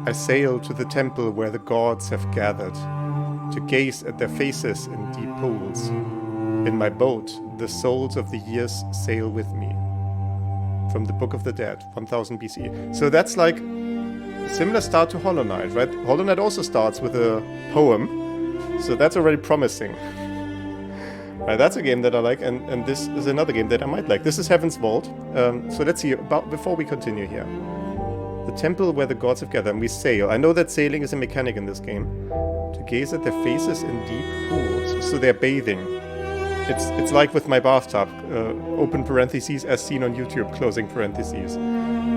I sail to the temple where the gods have gathered, to gaze at their faces in deep pools. In my boat, the souls of the years sail with me. From the Book of the Dead, 1000 BC. So that's like a similar start to Hollow Knight, right? Hollow Knight also starts with a poem, so that's already promising. Right, that's a game that I like, and this is another game that I might like. This is Heaven's Vault. So let's see, before we continue here. The temple where the gods have gathered, and we sail. I know that sailing is a mechanic in this game. To gaze at their faces in deep pools. So they're bathing. It's like with my bathtub. Open parentheses as seen on YouTube, closing parentheses.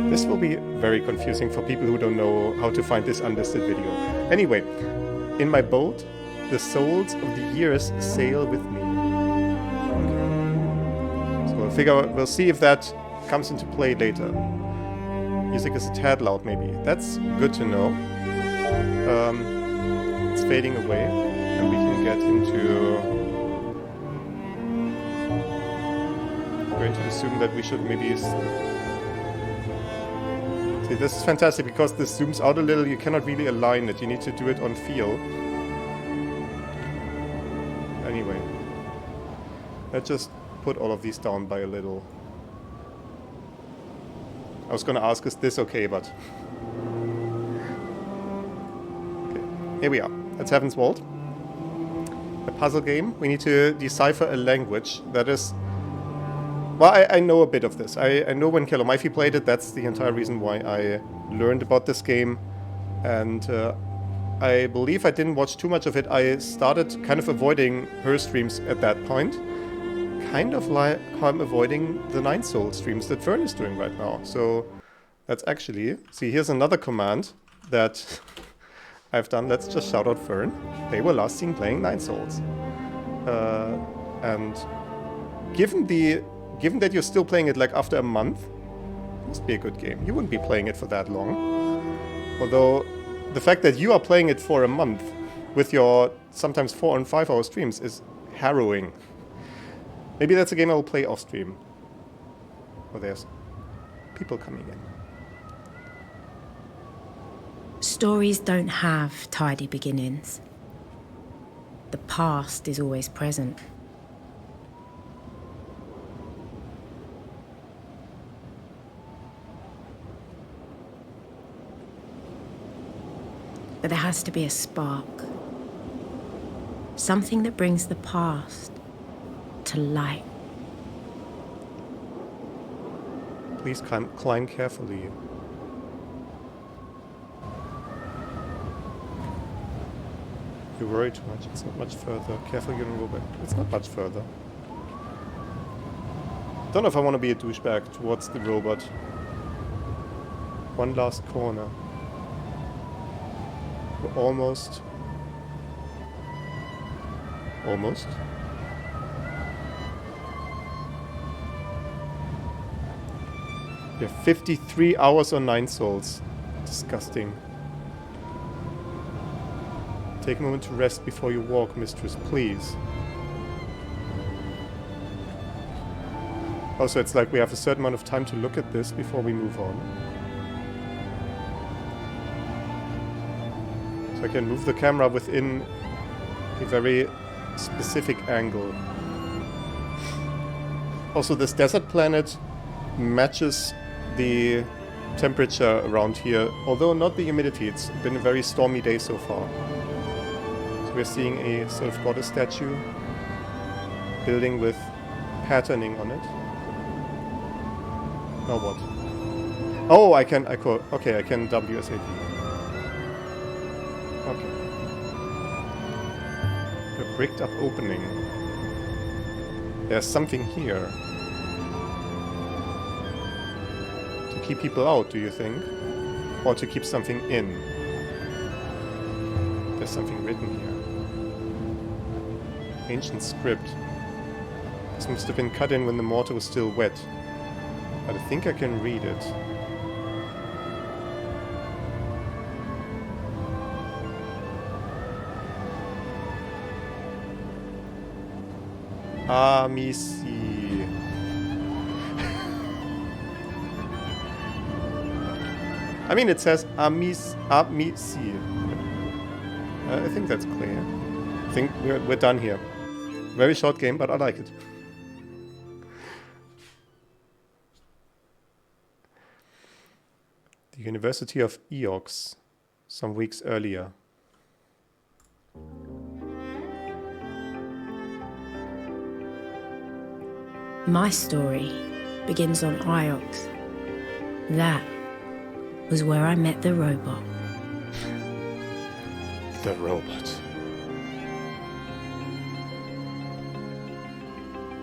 This will be very confusing for people who don't know how to find this unlisted video. Anyway, in my boat, the souls of the years sail with me. Okay. So we'll see if that comes into play later. Music is a tad loud, maybe. That's good to know. It's fading away, and we can get into... I'm going to assume that we should maybe... See, this is fantastic, because this zooms out a little, you cannot really align it. You need to do it on feel. Anyway. Let's just put all of these down by a little. I was gonna ask, is this okay, but... Okay, here we are. That's Heaven's Vault. A puzzle game. We need to decipher a language that is... Well, I know a bit of this. I know when Kelomaifi played it, that's the entire reason why I learned about this game. And I believe I didn't watch too much of it. I started kind of avoiding her streams at that point. Kind of like how I'm avoiding the Nine Soul streams that Fern is doing right now. So that's actually... See, here's another command that I've done. Let's just shout out Fern. They were last seen playing Nine Souls. And given that you're still playing it like after a month, it must be a good game. You wouldn't be playing it for that long. Although the fact that you are playing it for a month with your sometimes 4 and 5 hour streams is harrowing. Maybe that's a game I will play off stream. Oh, there's people coming in. Stories don't have tidy beginnings. The past is always present. But there has to be a spark. Something that brings the past to light. Please climb carefully. You worry too much. It's not much further. Careful, you don't go back. It's not much further. Don't know if I want to be a douchebag towards the robot. One last corner. We're almost. Almost. We have 53 hours on 9 souls. Disgusting. Take a moment to rest before you walk, mistress, please. Also, it's like we have a certain amount of time to look at this before we move on. So I can move the camera within a very specific angle. Also, this desert planet matches the temperature around here, although not the humidity. It's been a very stormy day so far. So we're seeing a sort of goddess statue, building with patterning on it. Now what? Oh, I can WSAD. Okay. A bricked up opening. There's something here. To keep people out, do you think? Or to keep something in? There's something written here. Ancient script. This must have been cut in when the mortar was still wet. But I think I can read it. I mean, it says Amisi. I think that's clear. I think we're done here. Very short game, but I like it. The University of Eox, some weeks earlier. My story begins on Iox. That was where I met the robot. The robot.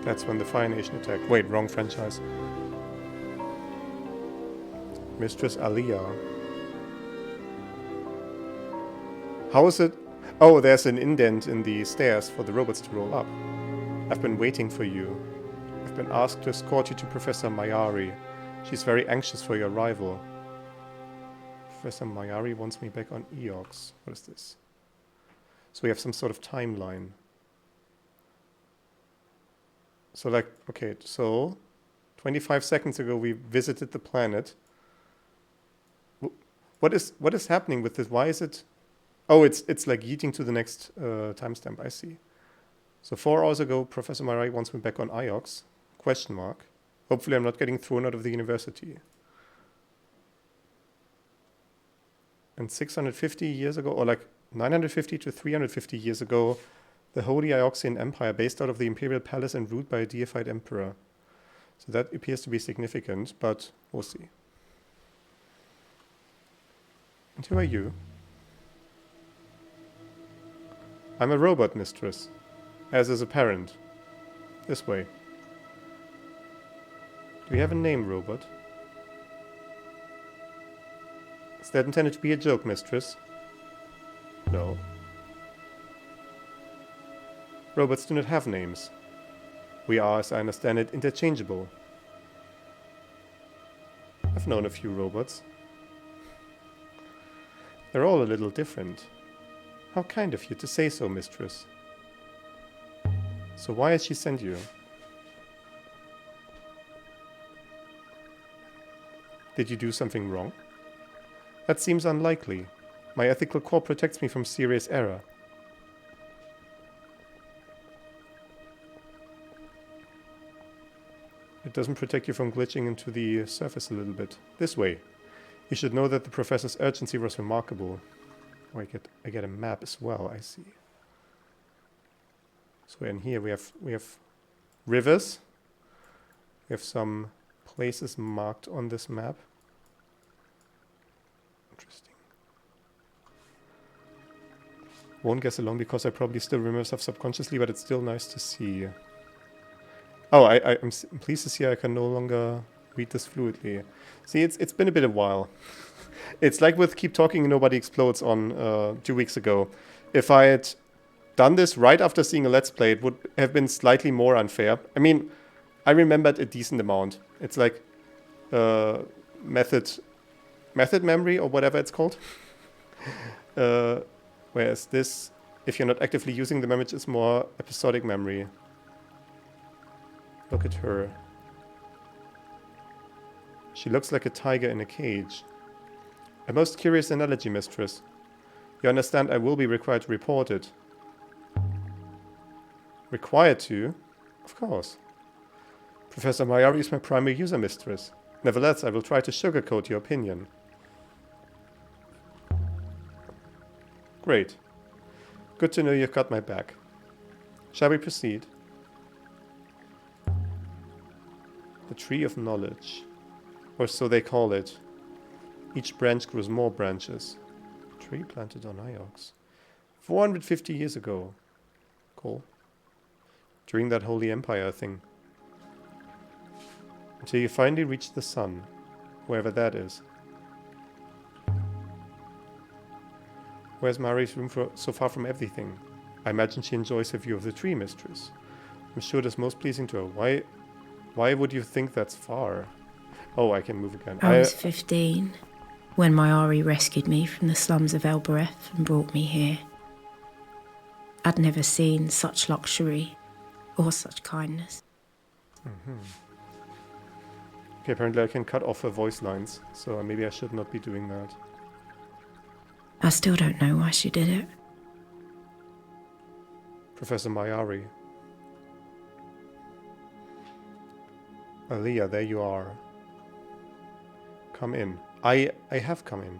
That's when the Fire Nation attacked. Wait, wrong franchise. Mistress Alia. How is it? Oh, there's an indent in the stairs for the robots to roll up. I've been waiting for you. I've been asked to escort you to Professor Mayari. She's very anxious for your arrival. Professor Mayari wants me back on Eox. What is this? So we have some sort of timeline. So like, okay, so 25 seconds ago we visited the planet. What is happening with this? Why is it? Oh, it's like yeeting to the next timestamp. I see. So 4 hours ago, Professor Mayari wants me back on Iox. Question mark. Hopefully, I'm not getting thrown out of the university. And 650 years ago, or like 950 to 350 years ago, the Holy Ioxian Empire, based out of the Imperial Palace and ruled by a deified emperor. So that appears to be significant, but we'll see. And who are you? I'm a robot, mistress. As is apparent. This way. Do you have a name, robot? Is that intended to be a joke, mistress? No. Robots do not have names. We are, as I understand it, interchangeable. I've known a few robots. They're all a little different. How kind of you to say so, mistress. So why has she sent you? Did you do something wrong? That seems unlikely. My ethical core protects me from serious error. It doesn't protect you from glitching into the surface a little bit. This way. You should know that the professor's urgency was remarkable. Oh, I get a map as well, I see. So in here we have rivers. We have some places marked on this map. Interesting. Won't guess along because I probably still remember stuff subconsciously, but it's still nice to see. Oh, I'm pleased to see I can no longer read this fluidly. See, it's been a bit of a while. It's like with Keep Talking and Nobody Explodes on 2 weeks ago. If I had done this right after seeing a Let's Play, it would have been slightly more unfair. I mean, I remembered a decent amount. It's like method memory or whatever it's called. Whereas this, if you're not actively using the memory, it's more episodic memory. Look at her. She looks like a tiger in a cage. A most curious analogy, mistress. You understand I will be required to report it. Required to? Of course. Professor Mayari is my primary user, mistress. Nevertheless, I will try to sugarcoat your opinion. Great. Good to know you've got my back. Shall we proceed? The Tree of Knowledge. Or so they call it. Each branch grows more branches. Tree planted on Iox. 450 years ago. Cool. During that Holy Empire thing. Until you finally reach the sun. Wherever that is. Where's Mari's room so far from everything? I imagine she enjoys her view of the tree, mistress. I'm sure that's most pleasing to her. Why would you think that's far? Oh, I can move again. I was 15 when Mayari rescued me from the slums of Elbereth and brought me here. I'd never seen such luxury or such kindness. Okay, apparently I can cut off her voice lines, so maybe I should not be doing that. I still don't know why she did it. Professor Mayari. Aaliyah, there you are. Come in. I have come in.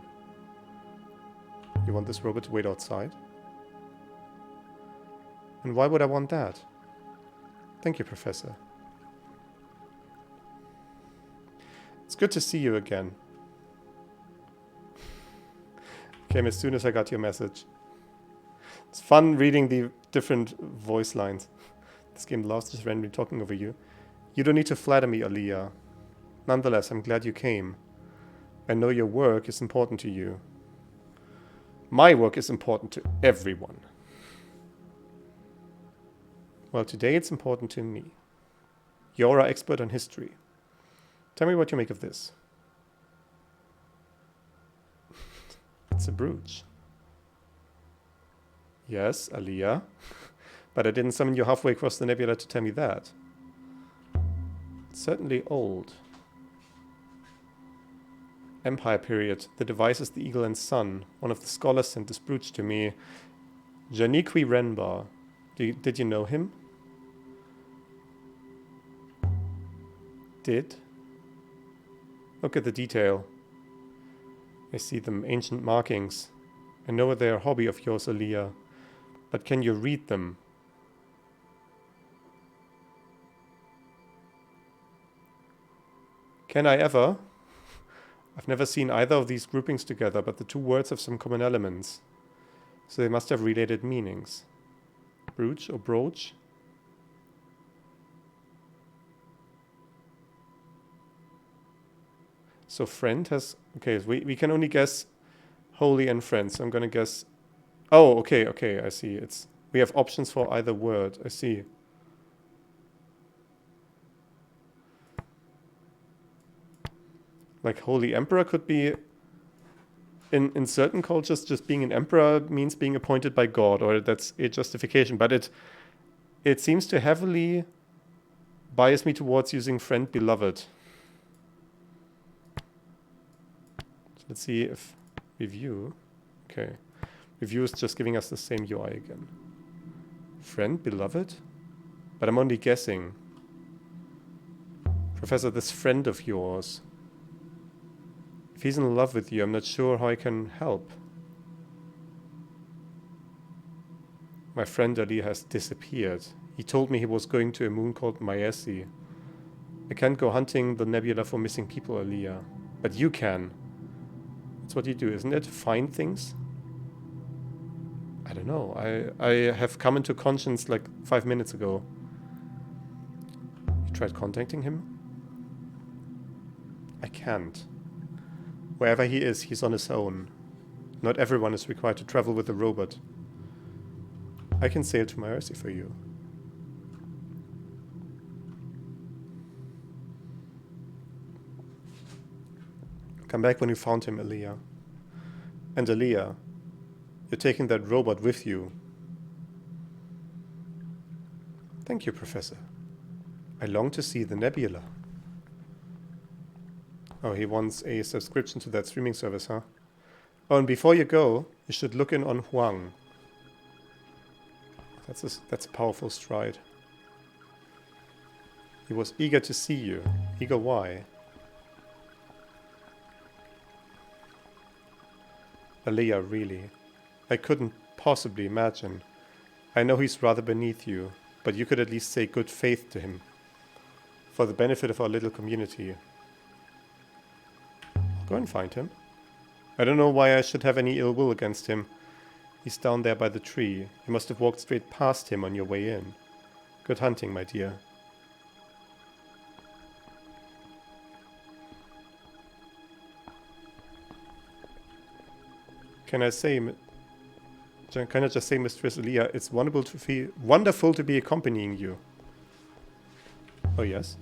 You want this robot to wait outside? And why would I want that? Thank you, Professor. It's good to see you again. Came as soon as I got your message. It's fun reading the different voice lines. This game loves just randomly talking over you. You don't need to flatter me, Aaliyah. Nonetheless, I'm glad you came. I know your work is important to you. My work is important to everyone. Well, today it's important to me. You're our expert on history. Tell me what you make of this. It's a brooch. Yes, Aaliyah. But I didn't summon you halfway across the nebula to tell me that. It's certainly old. Empire period. The device is the Eagle and Sun. One of the scholars sent this brooch to me. Janikwi Renbar. Did you know him? Did? Look at the detail. I see them, ancient markings. I know they're a hobby of yours, Aaliyah. But can you read them? Can I ever? I've never seen either of these groupings together, but the two words have some common elements. So they must have related meanings. Brooch or brooch? So friend has... Okay, so we can only guess holy and friend. So I'm going to guess... Oh, okay, I see. We have options for either word. I see. Like holy emperor could be... In certain cultures, just being an emperor means being appointed by God, or that's a justification. But it seems to heavily bias me towards using friend beloved. So let's see if review. Okay. Review is just giving us the same UI again. Friend beloved? But I'm only guessing. Professor, this friend of yours. If he's in love with you, I'm not sure how I can help. My friend Ali has disappeared. He told me he was going to a moon called Maesi. I can't go hunting the nebula for missing people, Aaliyah. But you can. That's what you do, isn't it? Find things? I don't know. I have come into conscience like 5 minutes ago. You tried contacting him? I can't. Wherever he is, he's on his own. Not everyone is required to travel with a robot. I can sail to Maesi for you. Come back when you found him, Aaliyah. And Aaliyah, you're taking that robot with you. Thank you, Professor. I long to see the nebula. Oh, he wants a subscription to that streaming service, huh? Oh, and before you go, you should look in on Huang. That's a powerful stride. He was eager to see you. Eager why? Aaliyah, really. I couldn't possibly imagine. I know he's rather beneath you, but you could at least say good faith to him. For the benefit of our little community. Go and find him. I don't know why I should have any ill will against him. He's down there by the tree. You must have walked straight past him on your way in. Good hunting, my dear. Can I just say, Mistress Aaliyah, it's wonderful to be accompanying you. Oh, yes?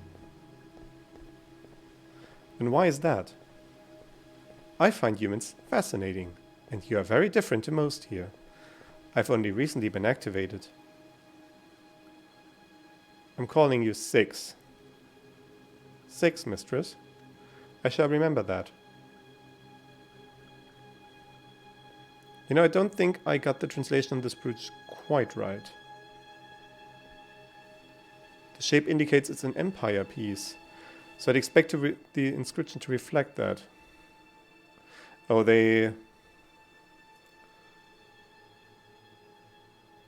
And why is that? I find humans fascinating, and you are very different to most here. I've only recently been activated. I'm calling you 6. 6, mistress. I shall remember that. You know, I don't think I got the translation of this brooch quite right. The shape indicates it's an empire piece. So I'd expect the inscription to reflect that. Oh, they...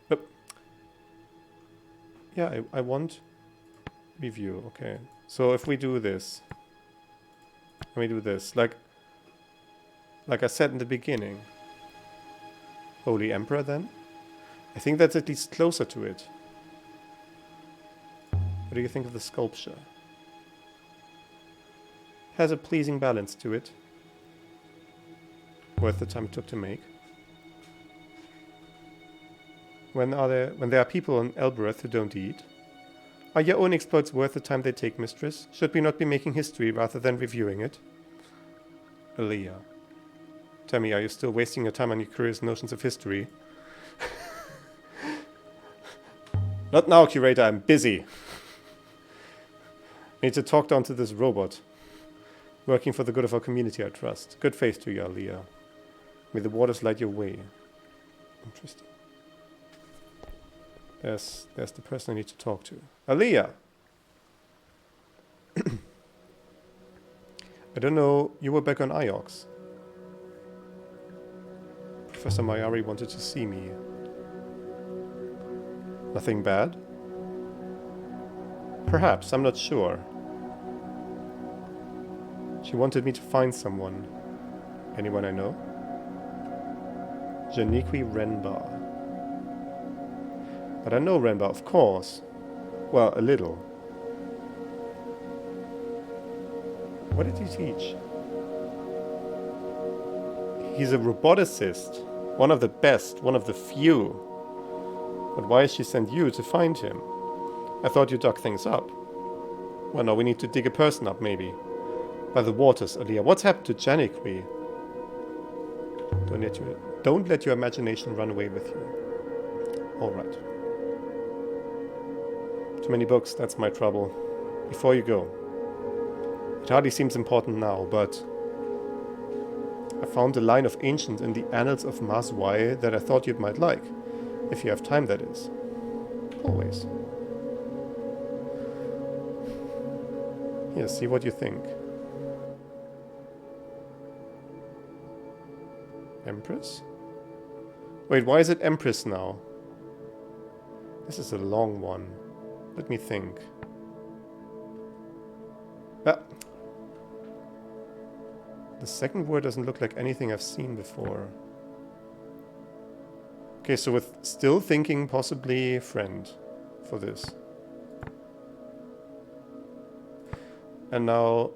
Oh. Yeah, I want review. Okay. So if we do this... Let me do this. Like I said in the beginning. Holy Emperor then? I think that's at least closer to it. What do you think of the sculpture? Has a pleasing balance to it. Worth the time it took to make. When there are people on Elbereth who don't eat? Are your own exploits worth the time they take, mistress? Should we not be making history rather than reviewing it? Aaliyah. Tell me, are you still wasting your time on your curious notions of history? Not now, curator, I'm busy. I need to talk down to this robot. Working for the good of our community, I trust. Good faith to you, Aaliyah. May the waters light your way. Interesting. There's the person I need to talk to. Aaliyah! I don't know, you were back on Iox. Professor Mayari wanted to see me. Nothing bad? Perhaps, I'm not sure. She wanted me to find someone. Anyone I know? Janiqui Renbar. But I know Renbar, of course. Well, a little. What did he teach? He's a roboticist. One of the best, one of the few. But why has she sent you to find him? I thought you dug things up. Well, no, we need to dig a person up, maybe. By the waters, Aaliyah. What's happened to Janiqui? Don't let your imagination run away with you. Alright. Too many books, that's my trouble. Before you go. It hardly seems important now, but... I found a line of ancient in the Annals of Mazwai that I thought you might like. If you have time, that is. Always. Here, see what you think. Empress? Wait, why is it Empress now? This is a long one. Let me think. Ah. The second word doesn't look like anything I've seen before. Okay, so with still thinking possibly friend for this. And now...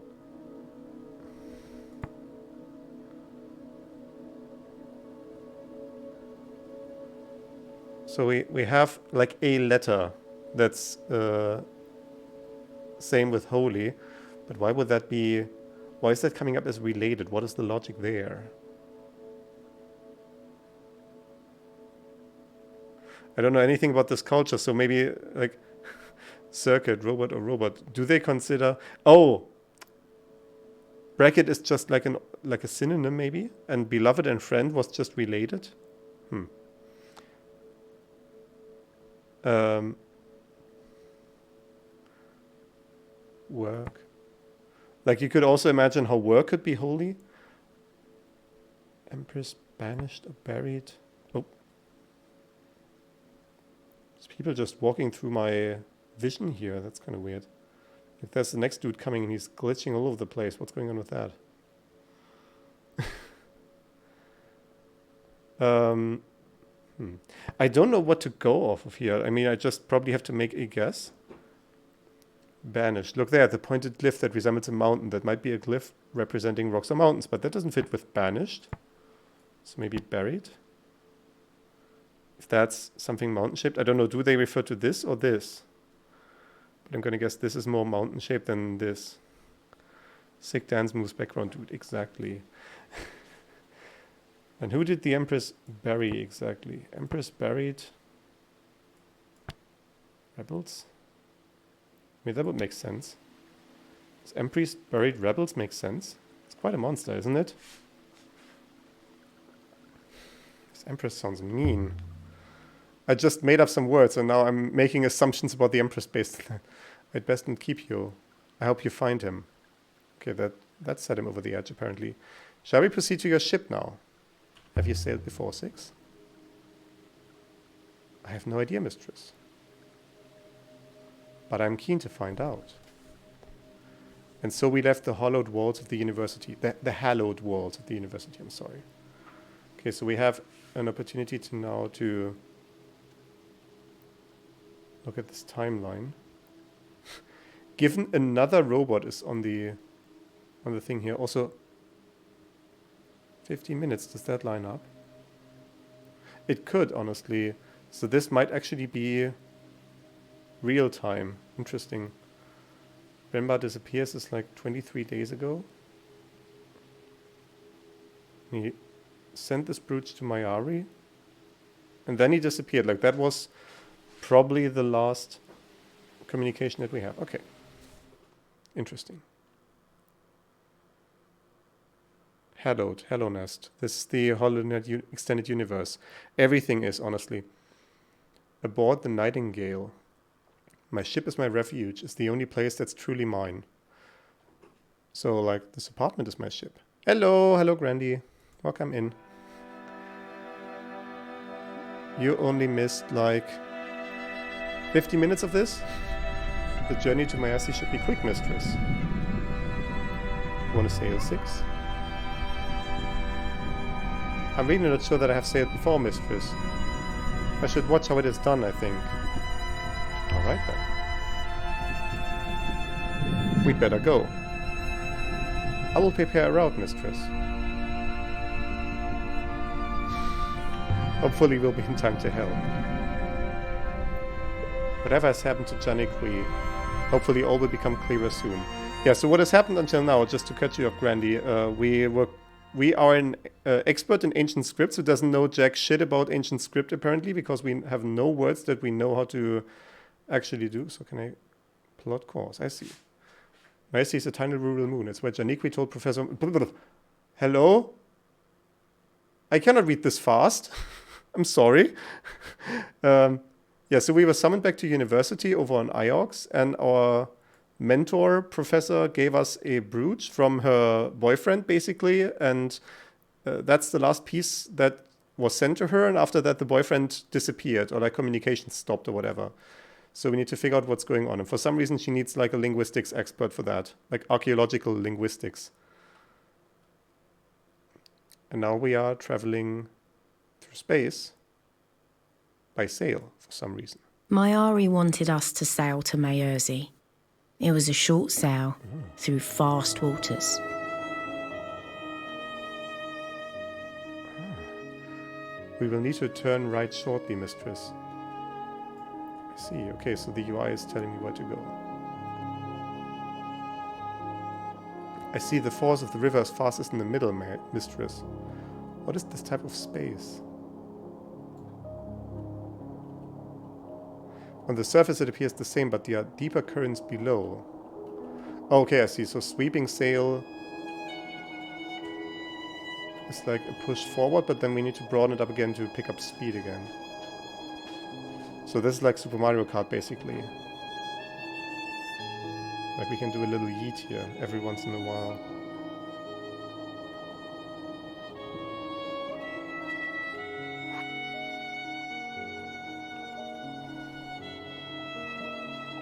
So we have like a letter that's same with holy, but why would that be... Why is that coming up as related? What is the logic there? I don't know anything about this culture, so maybe like circuit, robot or robot. Do they consider... Oh! Bracket is just like a synonym maybe? And beloved and friend was just related? Work. Like you could also imagine how work could be holy. Empress banished or buried. Oh. There's people just walking through my vision here. That's kind of weird. If there's the next dude coming and he's glitching all over the place. What's going on with that? I don't know what to go off of here. I mean, I just probably have to make a guess. Banished. Look there, the pointed glyph that resembles a mountain. That might be a glyph representing rocks or mountains, but that doesn't fit with banished. So maybe buried. If that's something mountain-shaped. I don't know, do they refer to this or this? But I'm going to guess this is more mountain-shaped than this. Sick dance moves background, dude. Exactly. And who did the Empress bury exactly? Empress buried... Rebels? I mean, that would make sense. This Empress buried rebels makes sense. It's quite a monster, isn't it? This Empress sounds mean. I just made up some words and now I'm making assumptions about the Empress based on that. I'd best not keep you. I hope you find him. Okay, that set him over the edge apparently. Shall we proceed to your ship now? Have you sailed before, 6? I have no idea, mistress. But I'm keen to find out. And so we left the hallowed walls of the university. The hallowed walls of the university, I'm sorry. Okay, so we have an opportunity to now to look at this timeline. Given another robot is on the thing here. Also, 15 minutes, does that line up? It could, honestly. So this might actually be real time. Interesting. Renbar disappears is like 23 days ago. He sent this brooch to Mayari. And then he disappeared. Like that was probably the last communication that we have. Okay. Interesting. Hello Nest. This is the HoloNet extended universe. Everything is, honestly. Aboard the Nightingale. My ship is my refuge. It's the only place that's truly mine. So, like, this apartment is my ship. Hello, Grandy. Welcome in. You only missed, like, 50 minutes of this? The journey to Mayasi should be quick, mistress. Want to sail 6? I'm really not sure that I have sailed before, mistress. I should watch how it is done, I think. Alright then. We'd better go. I will prepare a route, mistress. Hopefully we'll be in time to help. Whatever has happened to Janikwi, hopefully all will become clearer soon. Yeah, so what has happened until now, just to cut you off, Grandy, we are an expert in ancient scripts who doesn't know jack shit about ancient script apparently, because we have no words that we know how to actually do. So can I plot course? I see. I see it's a tiny rural moon. It's where Janikwi told Professor... Hello? I cannot read this fast. I'm sorry. Yeah, so we were summoned back to university over on Iox, and our mentor professor gave us a brooch from her boyfriend, basically, and that's the last piece that was sent to her, and after that the boyfriend disappeared, or like communication stopped or whatever. So we need to figure out what's going on, and for some reason she needs like a linguistics expert for that, like archaeological linguistics. And now we are traveling through space by sail for some reason. Mayari wanted us to sail to Mayurzi. It was a short sail through fast waters. We will need to turn right shortly, mistress. I see. Okay, so the UI is telling me where to go. I see the force of the river is fastest in the middle, mistress. What is this type of space? On the surface it appears the same, but there are deeper currents below. Oh, okay, I see. So sweeping sail is like a push forward, but then we need to broaden it up again to pick up speed again. So this is like Super Mario Kart, basically. Like we can do a little yeet here every once in a while.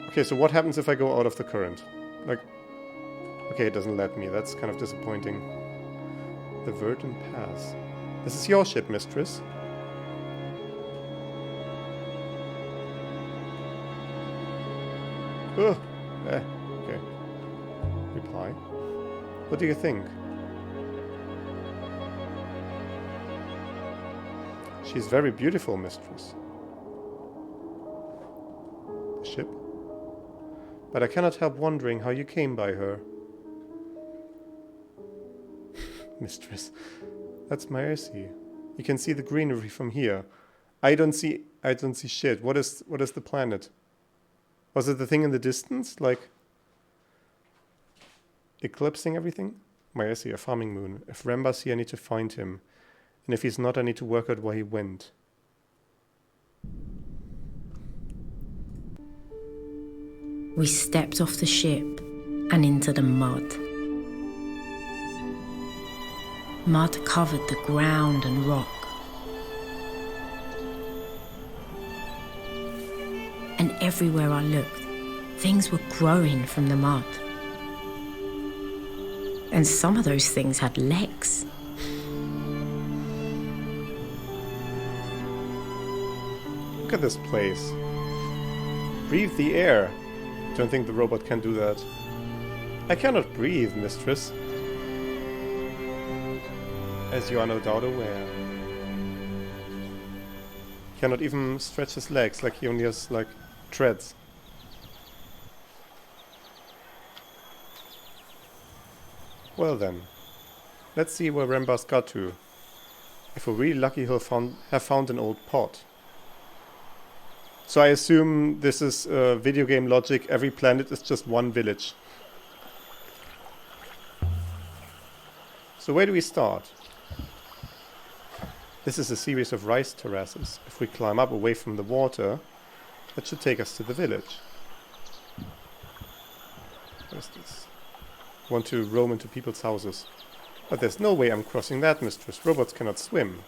Okay, so what happens if I go out of the current? Like, okay, it doesn't let me. That's kind of disappointing. The Verdant Pass. This is your ship, mistress. Ugh. Okay. Reply. What do you think? She's very beautiful, mistress. The ship? But I cannot help wondering how you came by her. Mistress, that's Mayurzi. You can see the greenery from here. I don't see shit. What is the planet? Was it the thing in the distance? Like, eclipsing everything? Why, I see a farming moon. If Remba's here, I need to find him. And if he's not, I need to work out where he went. We stepped off the ship and into the mud. Mud covered the ground and rock. And everywhere I looked, things were growing from the mud. And some of those things had legs. Look at this place. Breathe the air. Don't think the robot can do that. I cannot breathe, mistress. As you are no doubt aware. Cannot even stretch his legs, like he only has, like, treads. Well then, let's see where Remba's got to. If we're really lucky, he'll have found an old pot. So I assume this is video game logic. Every planet is just one village. So where do we start? This is a series of rice terraces. If we climb up away from the water, that should take us to the village. What is this? Want to roam into people's houses. But there's no way I'm crossing that, mistress. Robots cannot swim.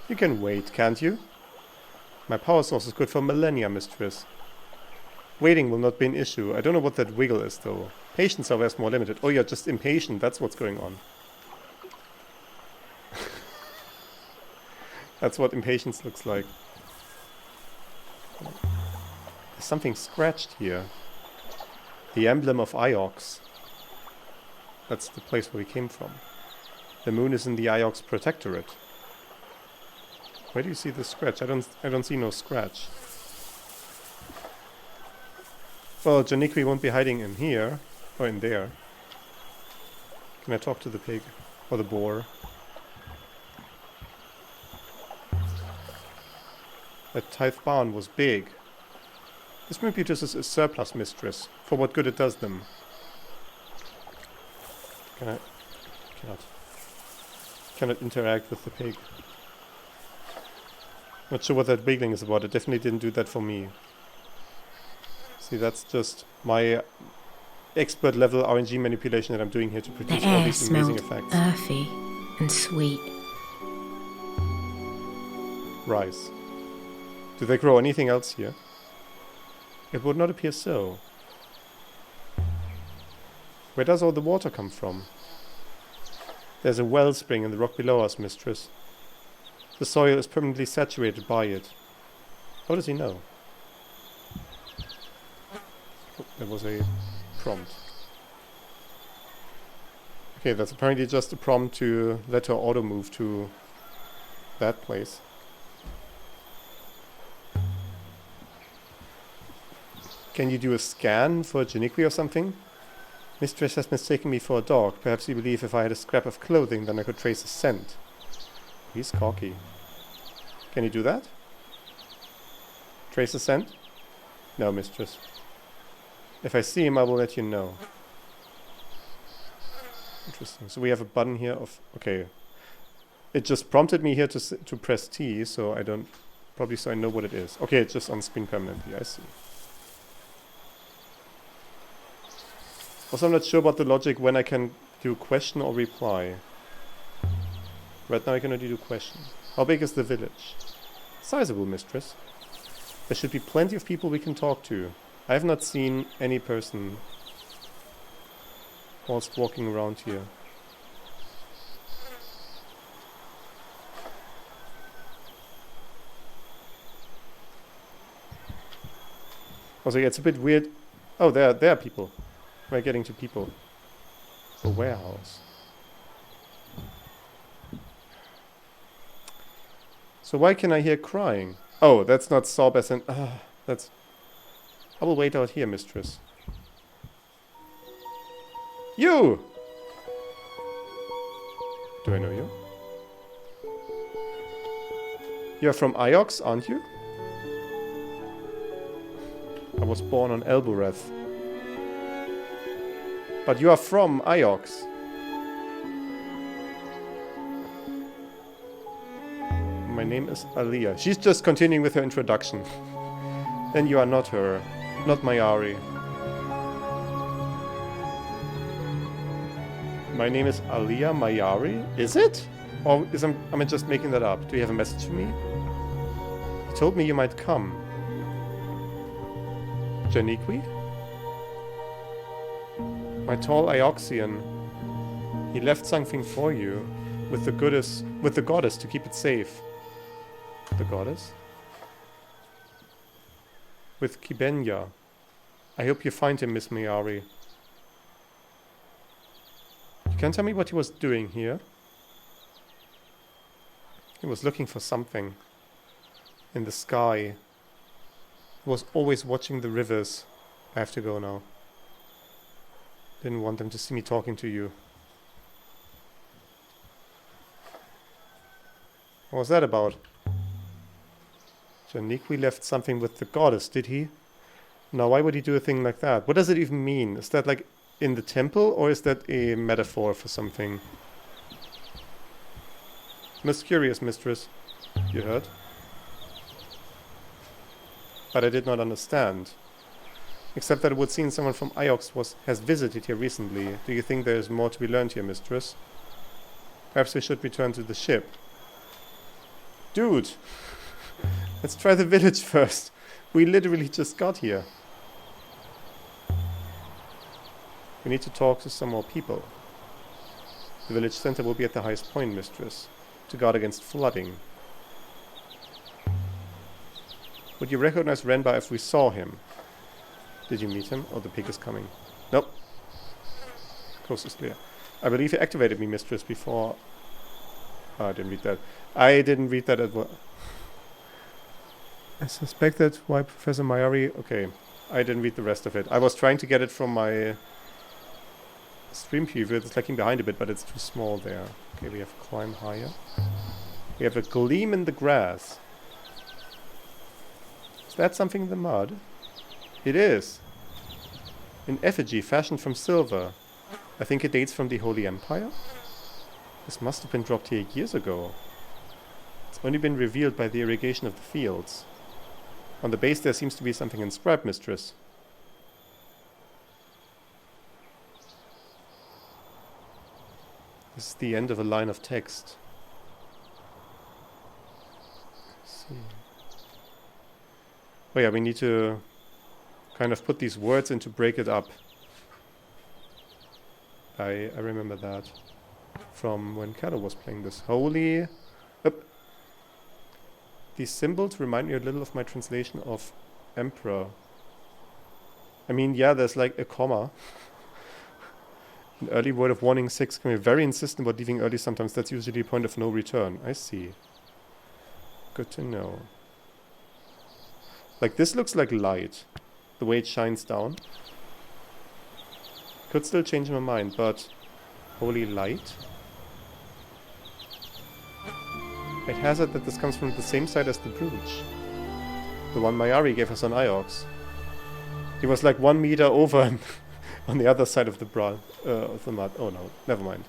You can wait, can't you? My power source is good for millennia, mistress. Waiting will not be an issue. I don't know what that wiggle is, though. Patience, however, is more limited. Oh, you're just impatient. That's what's going on. That's what impatience looks like. There's something scratched here. The emblem of Iox. That's the place where we came from. The moon is in the Iox protectorate. Where do you see the scratch? I don't see no scratch. Well, Janiqui won't be hiding in here. Or in there. Can I talk to the pig? Or the boar? That tithe barn was big. This moon produces a surplus, mistress. For what good it does them. Can I... Cannot interact with the pig. Not sure what that wiggling is about. It definitely didn't do that for me. See, that's just my expert level RNG manipulation that I'm doing here to produce all these amazing effects. Earthy and sweet. Rice. Do they grow anything else here? It would not appear so. Where does all the water come from? There's a wellspring in the rock below us, mistress. The soil is permanently saturated by it. How does he know? Oh, there was a prompt. Okay, that's apparently just a prompt to let her auto move to that place. Can you do a scan for Janiqui or something? Mistress has mistaken me for a dog. Perhaps you believe if I had a scrap of clothing, then I could trace a scent. He's cocky. Can you do that? Trace a scent? No, mistress. If I see him, I will let you know. Interesting. So we have a button here of... Okay. It just prompted me here to press T, so I don't... Probably so I know what it is. Okay, it's just on screen permanently. I see. Also, I'm not sure about the logic when I can do question or reply. Right now I can only do question. How big is the village? Sizable, mistress. There should be plenty of people we can talk to. I have not seen any person whilst walking around here. Also, yeah, it's a bit weird. Oh, there are people. We're getting to people. A warehouse. So why can I hear crying? Oh, that's not sob as in... that's... I will wait out here, mistress. You! Do I know you? You're from Iox, aren't you? I was born on Elboreth. But you are from Iox. My name is Aliyah. She's just continuing with her introduction. Then you are not her. Not Mayari. My name is Aliyah Mayari? Is it? Or am I just making that up? Do you have a message for me? He told me you might come. Janiqui? My tall Ioxian. He left something for you. With the goddess to keep it safe. The goddess? With Kibenya. I hope you find him, Miss Mayari. You can tell me what he was doing here? He was looking for something. In the sky. He was always watching the rivers. I have to go now. Didn't want them to see me talking to you. What was that about? Janiqui left something with the goddess, did he? Now, why would he do a thing like that? What does it even mean? Is that like in the temple, or is that a metaphor for something? Most curious, mistress. You heard? But I did not understand. Except that it would seem someone from Iox has visited here recently. Do you think there is more to be learned here, mistress? Perhaps we should return to the ship. Dude! Let's try the village first. We literally just got here. We need to talk to some more people. The village center will be at the highest point, mistress, to guard against flooding. Would you recognize Renba if we saw him? Did you meet him? Oh, the pig is coming. Nope. Coast is clear. I believe he activated me, mistress, before... Oh, I didn't read that. I didn't read that as well. I suspected why Professor Mayari... Okay, I didn't read the rest of it. I was trying to get it from my stream preview. It's lagging behind a bit, but it's too small there. Okay, we have climb higher. We have a gleam in the grass. Is that something in the mud? It is. An effigy fashioned from silver. I think it dates from the Holy Empire? This must have been dropped here years ago. It's only been revealed by the irrigation of the fields. On the base there seems to be something inscribed, mistress. This is the end of a line of text. Let's see. Oh yeah, we need to kind of put these words in to break it up. I remember that from when Kato was playing this. Holy... These symbols remind me a little of my translation of Emperor. I mean, yeah, there's like a comma. An early word of warning 6 can be very insistent about leaving early sometimes. That's usually a point of no return. I see. Good to know. Like, this looks like light. The way it shines down. Could still change my mind, but... Holy light? It has it that this comes from the same side as the brooch. The one Mayari gave us on Iox. He was like 1 meter over on the other side of the mud. Oh no, never mind.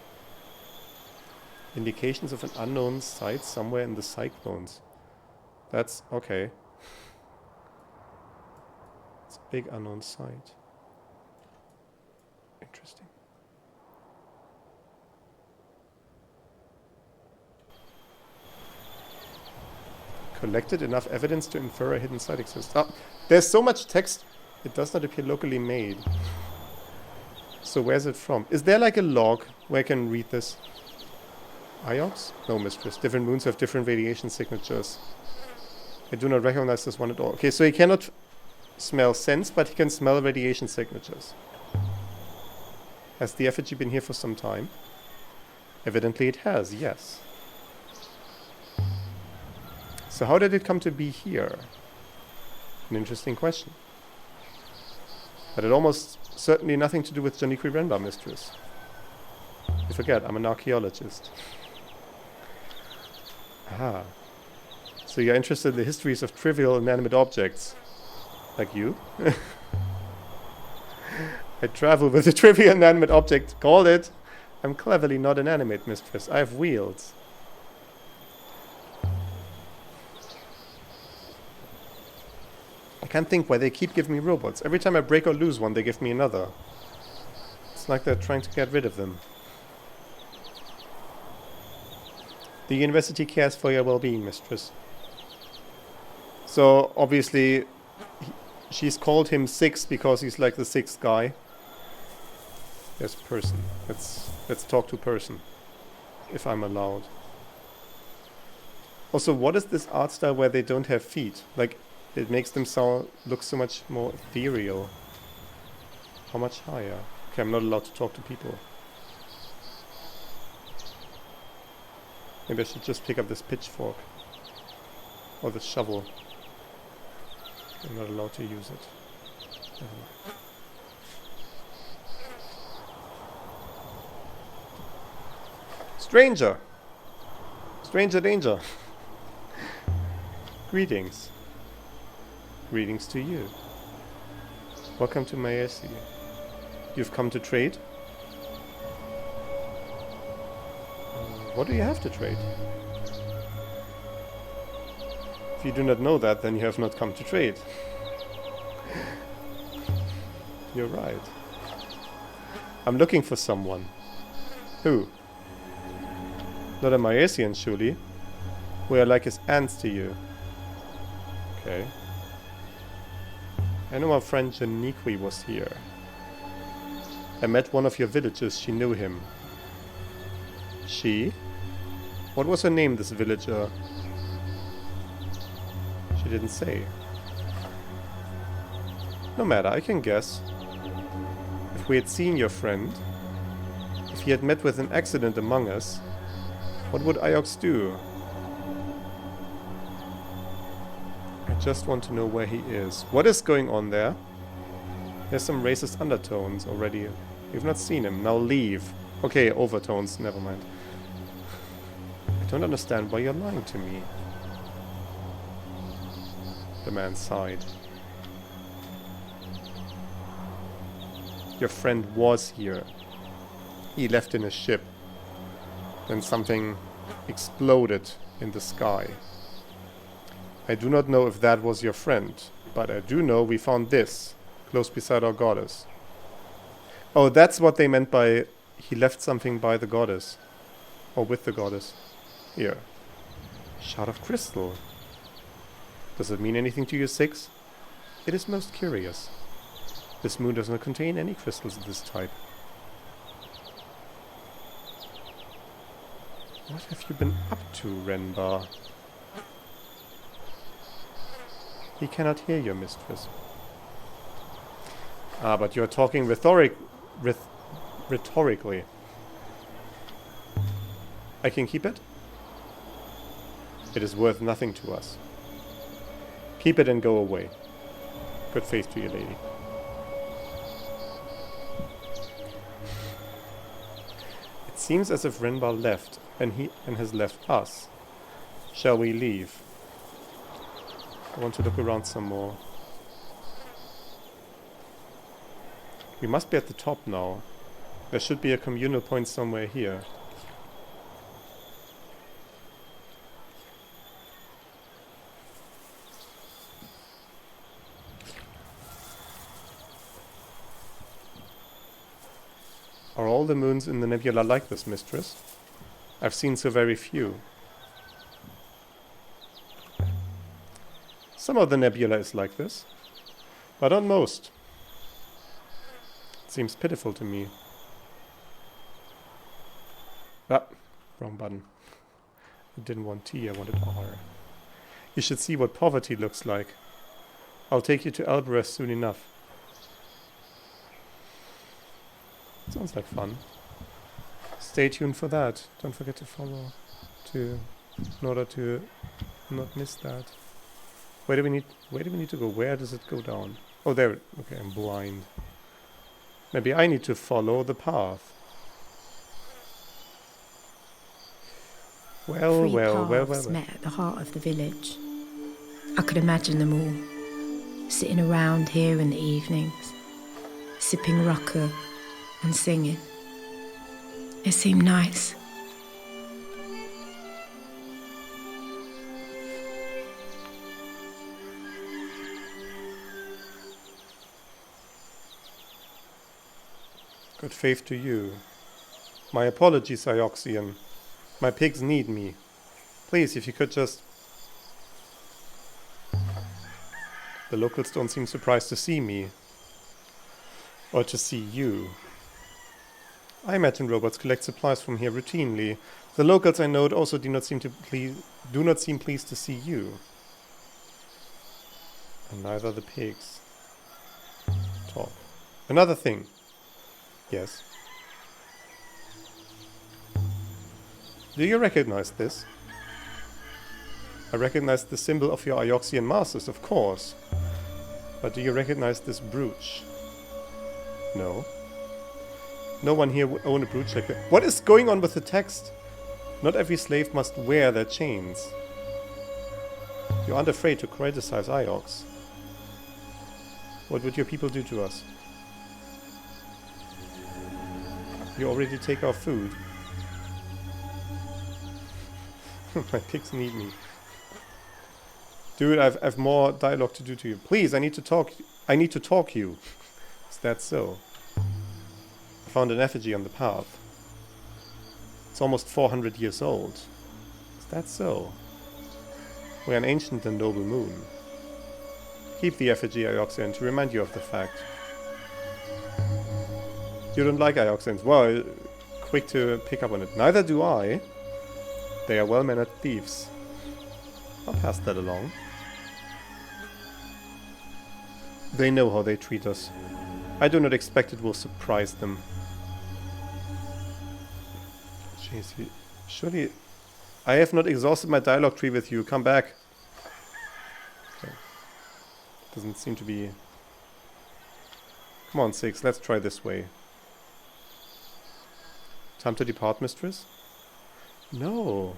Indications of an unknown site somewhere in the cyclones. That's okay. It's a big unknown site. Interesting. Collected enough evidence to infer a hidden site exists. Oh, there's so much text, it does not appear locally made. So where's it from? Is there like a log where I can read this? Iox? No, mistress. Different moons have different radiation signatures. I do not recognize this one at all. Okay, so he cannot smell scents, but he can smell radiation signatures. Has the effigy been here for some time? Evidently it has, yes. So how did it come to be here? An interesting question. But it almost certainly nothing to do with Janiqui Renba, mistress. You forget, I'm an archaeologist. Aha. So you're interested in the histories of trivial inanimate objects. Like you? I travel with a trivial inanimate object. Call it. I'm cleverly not inanimate, mistress. I have wheels. I can't think why they keep giving me robots. Every time I break or lose one, they give me another. It's like they're trying to get rid of them. The university cares for your well-being, mistress. So, obviously, she's called him 6 because he's like the 6th guy. There's person. Let's talk to person. If I'm allowed. Also, what is this art style where they don't have feet? Like, it makes them look so much more ethereal. How much higher? Okay, I'm not allowed to talk to people. Maybe I should just pick up this pitchfork. Or this shovel. I'm not allowed to use it. Stranger! Stranger danger! Greetings. Greetings to you. Welcome to Maesi. You've come to trade? What do you have to trade? If you do not know that, then you have not come to trade. You're right. I'm looking for someone. Who? Not a Maesian, surely. We are like his aunts to you. Okay. I know our friend Janiqui was here. I met one of your villagers, she knew him. She? What was her name, this villager? She didn't say. No matter, I can guess. If we had seen your friend, if he had met with an accident among us, what would Iox do? I just want to know where he is. What is going on there? There's some racist undertones already. We've not seen him. Now leave. Okay, overtones. Never mind. I don't understand why you're lying to me. The man sighed. Your friend was here. He left in a ship. Then something exploded in the sky. I do not know if that was your friend, but I do know we found this, close beside our goddess. Oh, that's what they meant by he left something by the goddess. Or with the goddess. Here. Shard of crystal. Does it mean anything to you, 6? It is most curious. This moon does not contain any crystals of this type. What have you been up to, Renbar? He cannot hear your mistress. Ah, but you're talking rhetorically. I can keep it? It is worth nothing to us. Keep it and go away. Good faith to you, lady. It seems as if Renbar left, and has left us. Shall we leave? I want to look around some more. We must be at the top now. There should be a communal point somewhere here. Are all the moons in the nebula like this, mistress? I've seen so very few. Some of the nebula is like this, but not most. It seems pitiful to me. Ah, wrong button. I didn't want T, I wanted R. You should see what poverty looks like. I'll take you to Alvarez soon enough. Sounds like fun. Stay tuned for that. Don't forget to follow in order to not miss that. Where do we need to go? Where does it go down? Oh, there. Okay, I'm blind. Maybe I need to follow the path. Well. Met at the heart of the village. I could imagine them all sitting around here in the evenings, sipping rucker and singing. It seemed nice. Good faith to you. My apologies, Ioxian. My pigs need me. Please, if you could just... The locals don't seem surprised to see me. Or to see you. I imagine robots collect supplies from here routinely. The locals I know also do not seem pleased to see you. And neither the pigs. Talk. Another thing. Yes. Do you recognize this? I recognize the symbol of your Ioxian masters, of course. But do you recognize this brooch? No. No one here would own a brooch like that. What is going on with the text? Not every slave must wear their chains. You aren't afraid to criticize Iox. What would your people do to us? You already take our food. My pigs need me. Dude, I've more dialogue to do to you. Please, I need to talk you. Is that so? I found an effigy on the path. It's almost 400 years old. Is that so? We're an ancient and noble moon. Keep the effigy, Ioxian, to remind you of the fact. You don't like Ioxians? Well, quick to pick up on it. Neither do I. They are well-mannered thieves. I'll pass that along. They know how they treat us. I do not expect it will surprise them. Jeez, surely... I have not exhausted my dialogue tree with you. Come back. Okay. Doesn't seem to be... Come on, Six. Let's try this way. Time to depart, mistress? No.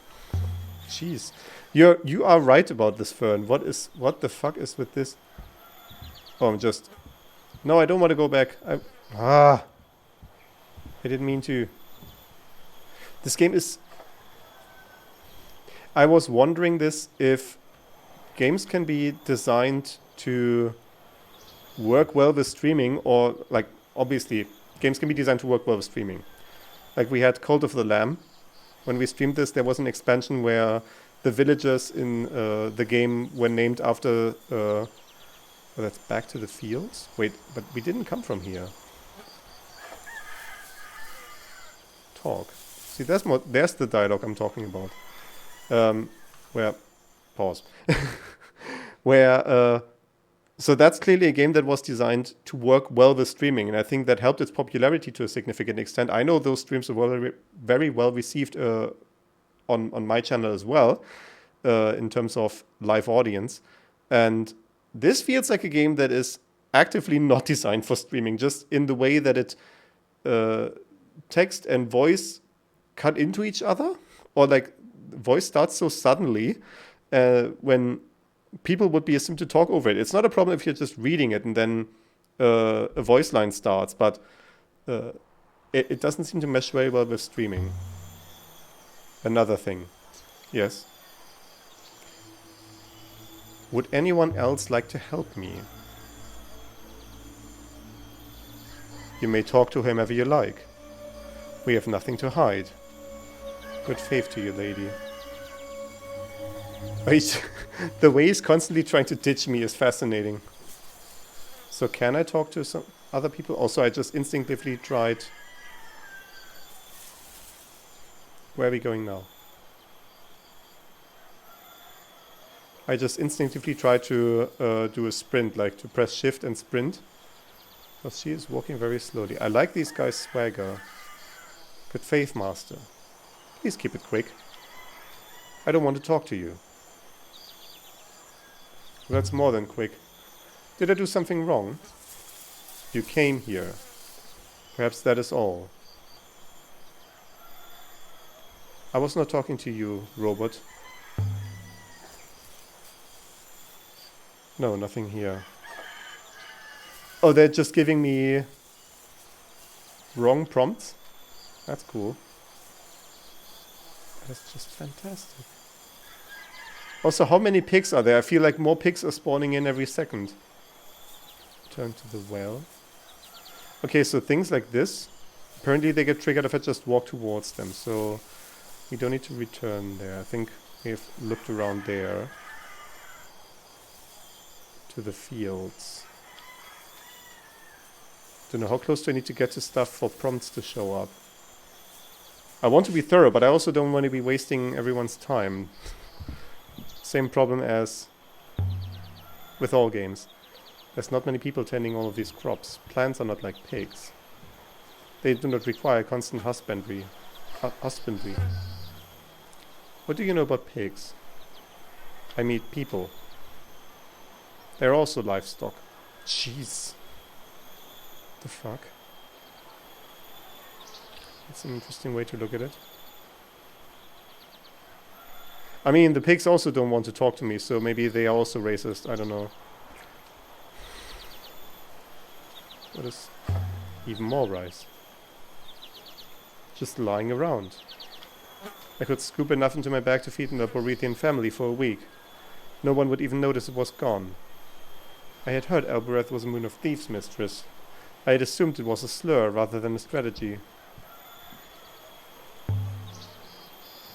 Jeez. You are right about this, Fern. What the fuck is with this? Oh, I'm just... No, I don't want to go back. I didn't mean to. This game is... I was wondering this, if games can be designed to work well with streaming, or, like, obviously, games can be designed to work well with streaming. Like, we had Cult of the Lamb. When we streamed this, there was an expansion where the villagers in the game were named after... well, that's Back to the Fields? Wait, but we didn't come from here. Talk. See, there's the dialogue I'm talking about. Where... Pause. Where... So that's clearly a game that was designed to work well with streaming, and I think that helped its popularity to a significant extent. I know those streams were very well received on my channel as well, in terms of live audience. And this feels like a game that is actively not designed for streaming, just in the way that it text and voice cut into each other, or like voice starts so suddenly when people would be assumed to talk over it. It's not a problem if you're just reading it and then a voice line starts, but it doesn't seem to mesh very well with streaming. Another thing. Yes. Would anyone else like to help me? You may talk to whomever you like. We have nothing to hide. Good faith to you, lady. The way he's constantly trying to ditch me is fascinating. So can I talk to some other people? Also, I just instinctively tried... Where are we going now? I just instinctively tried to do a sprint, like to press shift and sprint. But she is walking very slowly. I like these guys' swagger. Good faith, master. Please keep it quick. I don't want to talk to you. That's more than quick. Did I do something wrong? You came here. Perhaps that is all. I was not talking to you, robot. No, nothing here. Oh, they're just giving me Wrong prompts? That's cool. That is just fantastic. Also, how many pigs are there? I feel like more pigs are spawning in every second. Turn to the well. Okay, so things like this, apparently they get triggered if I just walk towards them, so we don't need to return there. I think we've looked around there to the fields. Don't know, how close do I need to get to stuff for prompts to show up? I want to be thorough, but I also don't want to be wasting everyone's time. Same problem as with all games. There's not many people tending all of these crops. Plants are not like pigs. They do not require constant husbandry. What do you know about pigs? I meet people. They're also livestock. Jeez. The fuck? That's an interesting way to look at it. I mean, the pigs also don't want to talk to me, so maybe they are also racist. I don't know. What is even more rice? Just lying around. I could scoop enough into my bag to feed an Alborethian family for a week. No one would even notice it was gone. I had heard Albereth was a Moon of Thieves mistress. I had assumed it was a slur rather than a strategy.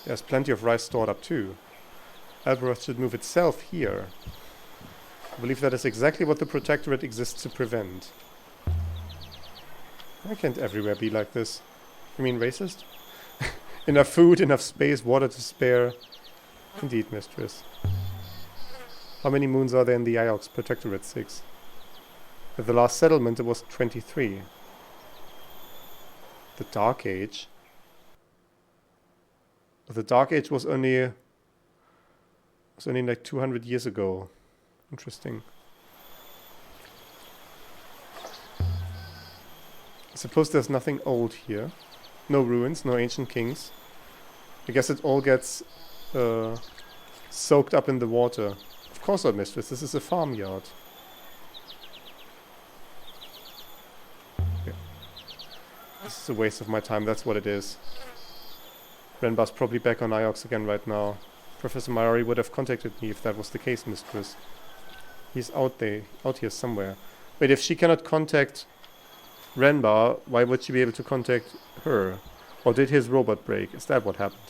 There's plenty of rice stored up too. Albereth should move itself here. I believe that is exactly what the Protectorate exists to prevent. Why can't everywhere be like this? You mean racist? Enough food, enough space, water to spare. Indeed, mistress. How many moons are there in the Iox Protectorate? 6. At the last settlement it was 23. The Dark Age? The Dark Age was only like 200 years ago. Interesting. I suppose there's nothing old here. No ruins, no ancient kings. I guess it all gets soaked up in the water. Of course not, mistress. This is a farmyard. Yeah. This is a waste of my time. That's what it is. Renbar's probably back on Iox again right now. Professor Mayari would have contacted me if that was the case, mistress. He's out here somewhere. Wait, if she cannot contact Renbar, why would she be able to contact her? Or did his robot break? Is that what happened?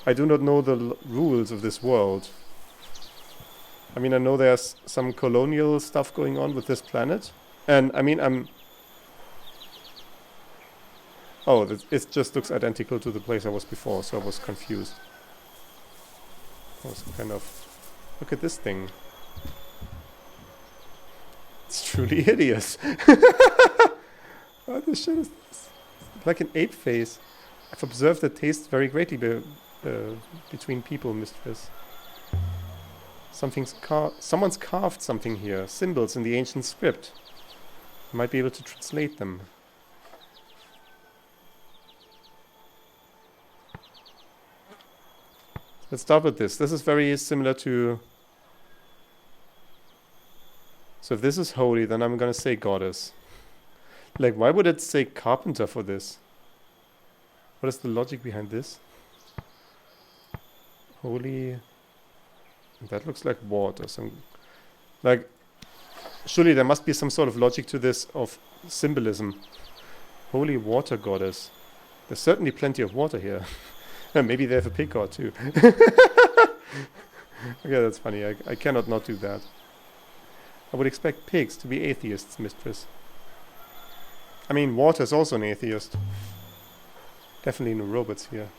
I do not know the rules of this world. I mean, I know there's some colonial stuff going on with this planet. And, I mean, oh, it just looks identical to the place I was before, so I was confused. I was kind of... Look at this thing. It's truly hideous. What the shit is this? It's like an ape face. I've observed that tastes vary greatly between people, mistress. Someone's carved something here. Symbols in the ancient script. I might be able to translate them. Let's start with this. This is very similar to... So if this is holy, then I'm gonna say goddess. Like, why would it say carpenter for this? What is the logic behind this? Holy... That looks like water. Like, surely there must be some sort of logic to this of symbolism. Holy water goddess. There's certainly plenty of water here. Maybe they have a pig god too. Okay, that's funny. I cannot not do that. I would expect pigs to be atheists, mistress. I mean, water is also an atheist. Definitely no robots here.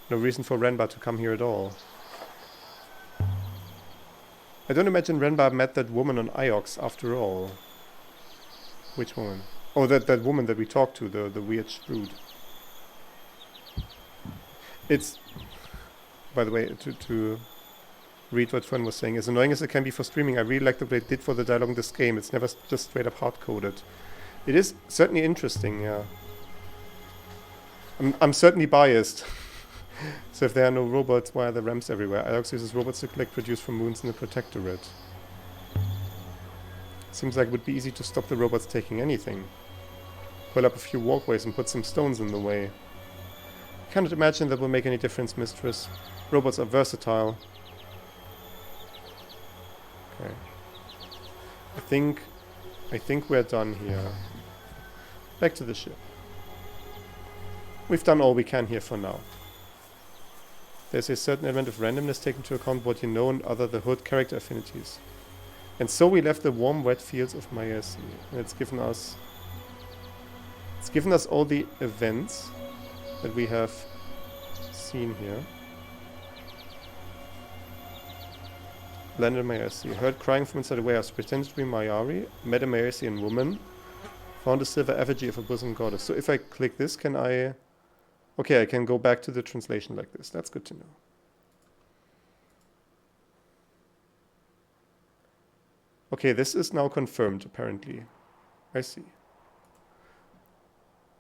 No reason for Renbar to come here at all. I don't imagine Renbar met that woman on Iox after all. Which woman? Oh, that woman that we talked to, the weird shroud. It's... By the way, to read what Fern was saying, as annoying as it can be for streaming, I really like what they did for the dialogue in this game. It's never just straight up hard-coded. It is certainly interesting, yeah. I'm certainly biased. So if there are no robots, why are there ramps everywhere? Iox uses robots to collect produce from moons in the Protectorate. Seems like it would be easy to stop the robots taking anything. pull up a few walkways and put some stones in the way. I cannot imagine that will make any difference, Mistress. Robots are versatile. Okay. I think we're done here. Back to the ship. We've done all we can here for now. There's a certain element of randomness taken into account what you know and other the hood character affinities. And so we left the warm, wet fields of Myesi. And it's given us all the events that we have seen here. Landed in Myesi. Heard crying from inside the warehouse. Pretended to be Mayari. Met a Myesian woman. Found a silver effigy of a bosom goddess. So if I click this, can I... Okay, I can go back to the translation like this. That's good to know. Okay, this is now confirmed, apparently. I see.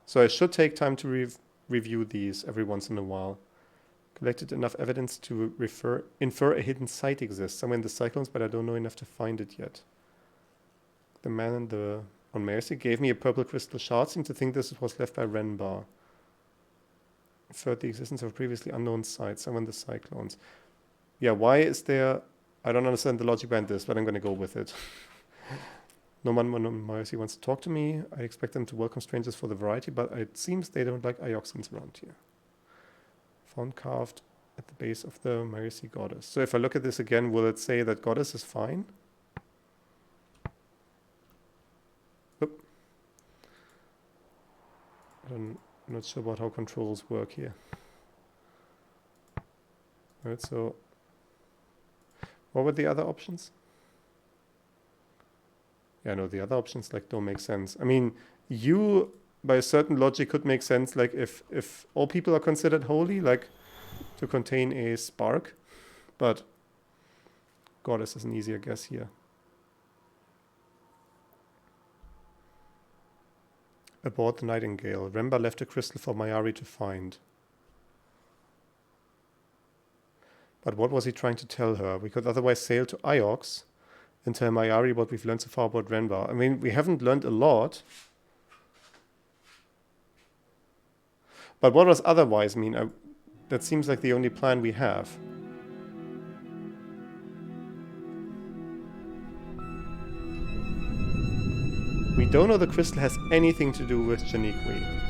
So I should take time to review these every once in a while. Collected enough evidence to infer a hidden site exists somewhere in the cyclones, but I don't know enough to find it yet. The man on Mercy gave me a purple crystal shard. Seemed to think this was left by Renbar. Inferred the existence of a previously unknown site somewhere in the cyclones. Yeah, why is there... I don't understand the logic behind this, but I'm going to go with it. No one on Mercy wants to talk to me. I expect them to welcome strangers for the variety, but it seems they don't like Ioxans around here. Found carved at the base of the Mercy goddess. So if I look at this again, will it say that goddess is fine? Oop. I'm not sure about how controls work here. Alright, so... What were the other options? Yeah, no, the other options like don't make sense. I mean, you, by a certain logic, could make sense, like if all people are considered holy, like to contain a spark, but goddess is an easier guess here. Aboard the Nightingale, Remba left a crystal for Mayari to find. But what was he trying to tell her? We could otherwise sail to Iox and tell Mayari what we've learned so far about Renbar. I mean, we haven't learned a lot. But what does otherwise mean? That seems like the only plan we have. We don't know the crystal has anything to do with Janiqui.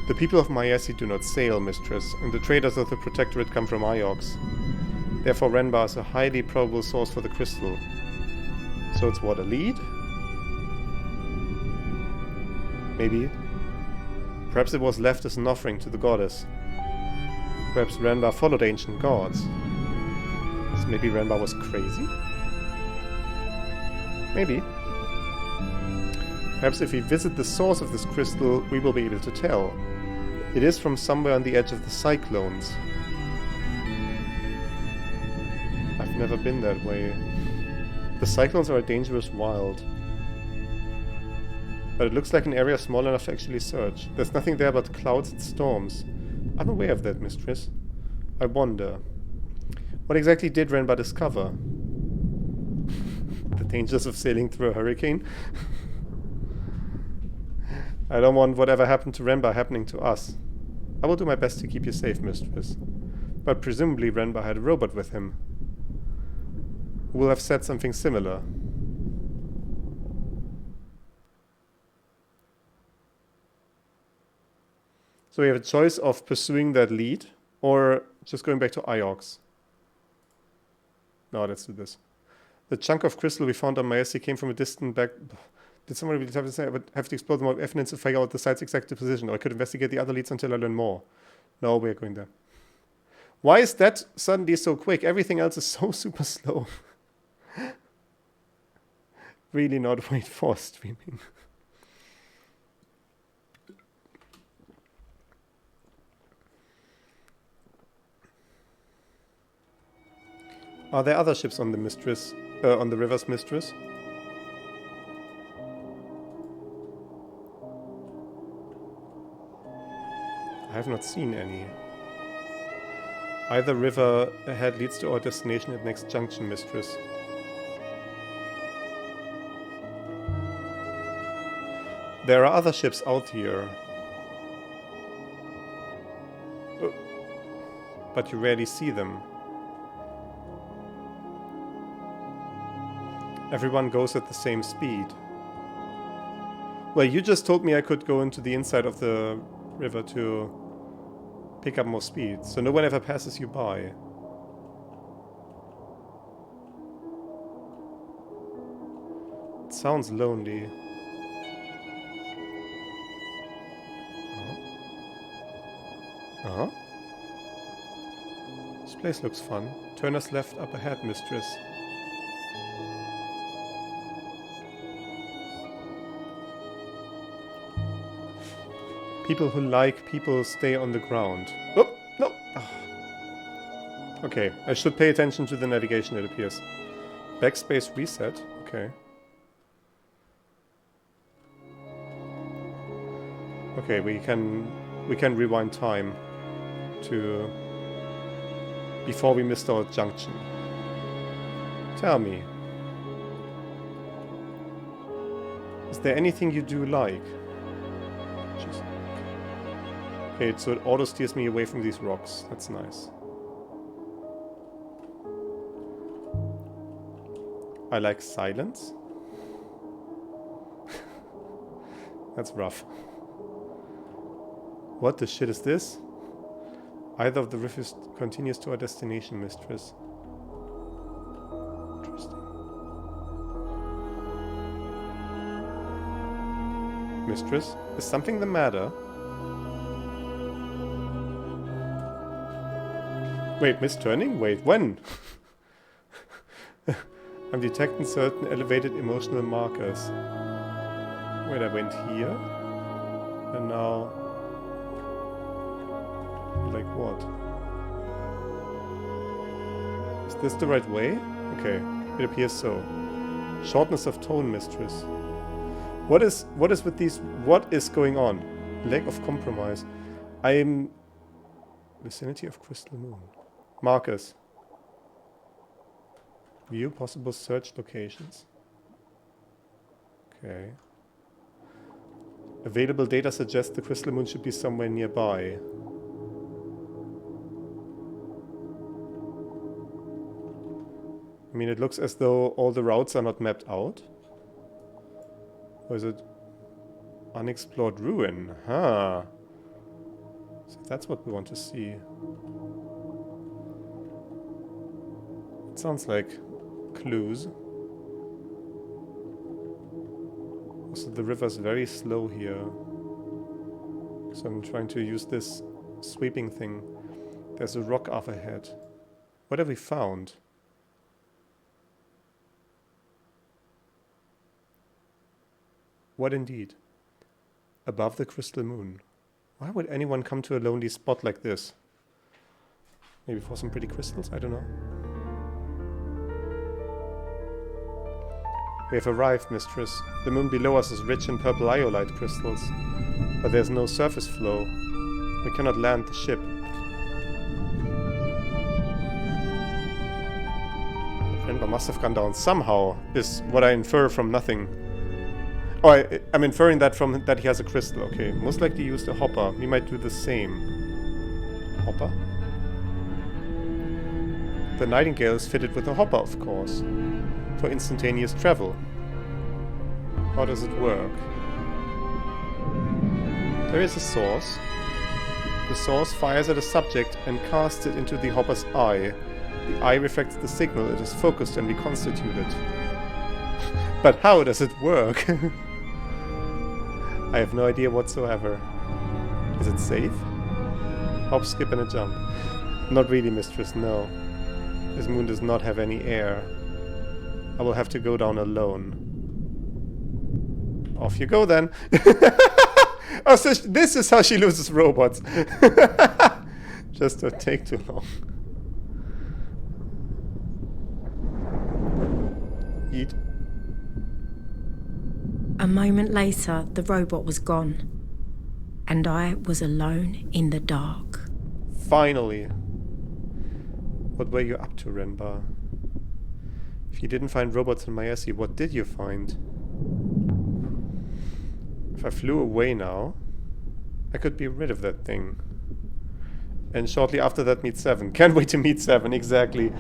The people of Myesi do not sail, Mistress, and the traders of the Protectorate come from Iox. Therefore Renbar is a highly probable source for the crystal. So it's what, a lead? Maybe. Perhaps it was left as an offering to the goddess. Perhaps Renbar followed ancient gods. So maybe Renbar was crazy? Maybe. Perhaps if we visit the source of this crystal, we will be able to tell. It is from somewhere on the edge of the cyclones. I've never been that way. The cyclones are a dangerous wild. But it looks like an area small enough to actually search. There's nothing there but clouds and storms. I'm aware of that, Mistress. I wonder. What exactly did Renbar discover? The dangers of sailing through a hurricane? I don't want whatever happened to Renbar happening to us. I will do my best to keep you safe, Mistress. But presumably Renbar had a robot with him, who will have said something similar. So we have a choice of pursuing that lead, or just going back to Iox. No, let's do this. The chunk of crystal we found on Myesi came from a distant back... Did someone really have to say I would have to explore the more evidence to figure out the site's exact position, or I could investigate the other leads until I learn more? No, we're going there. Why is that suddenly so quick? Everything else is so super slow. Really not wait for streaming. Are there other ships on the Mistress, on the River's Mistress? I have not seen any. Either river ahead leads to our destination at next junction, Mistress. There are other ships out here. But you rarely see them. Everyone goes at the same speed. Well, you just told me I could go into the inside of the river to pick up more speed, so no one ever passes you by. It sounds lonely. Uh-huh. This place looks fun. Turn us left up ahead, mistress. People who like people stay on the ground. Oh, no! Oh. Okay, I should pay attention to the navigation, it appears. Backspace reset. Okay. Okay, we can rewind time to before we missed our junction. Tell me, is there anything you do like? Jeez. Okay, so it auto steers me away from these rocks. That's nice. I like silence. That's rough. What the shit is this? Either of the rivers continues to our destination, mistress. Interesting. Mistress, is something the matter? Wait, misturning? Wait, when? I'm detecting certain elevated emotional markers. Wait, I went here? And now... Like what? Is this the right way? Okay, it appears so. Shortness of tone, mistress. What is with these... What is going on? Lack of compromise. I'm... Vicinity of crystal moon. Markers. View possible search locations. Okay. Available data suggests the crystal moon should be somewhere nearby. I mean, it looks as though all the routes are not mapped out. Or is it unexplored ruin? Huh. So that's what we want to see. It sounds like clues. Also, the river's very slow here. So I'm trying to use this sweeping thing. There's a rock up ahead. What have we found? What indeed? Above the crystal moon. Why would anyone come to a lonely spot like this? Maybe for some pretty crystals? I don't know. We have arrived, mistress. The moon below us is rich in purple iolite crystals. But there's no surface flow. We cannot land the ship. The Ember must have gone down somehow, is what I infer from nothing. Oh, I'm inferring that from that he has a crystal. Okay, most likely he used a hopper. We might do the same. Hopper? The Nightingale is fitted with a hopper, of course. For instantaneous travel. How does it work? There is a source. The source fires at a subject and casts it into the hopper's eye. The eye reflects the signal. It is focused and reconstituted. But how does it work? I have no idea whatsoever. Is it safe? Hop, skip, and a jump. Not really, mistress, no. This moon does not have any air. I will have to go down alone. Off you go then. Oh, so this is how she loses robots. Just don't take too long. Eat. A moment later, the robot was gone, and I was alone in the dark. Finally. What were you up to, Renbar? If you didn't find robots in Mayesi, what did you find? If I flew away now, I could be rid of that thing. And shortly after that meet 7. Can't wait to meet 7, exactly.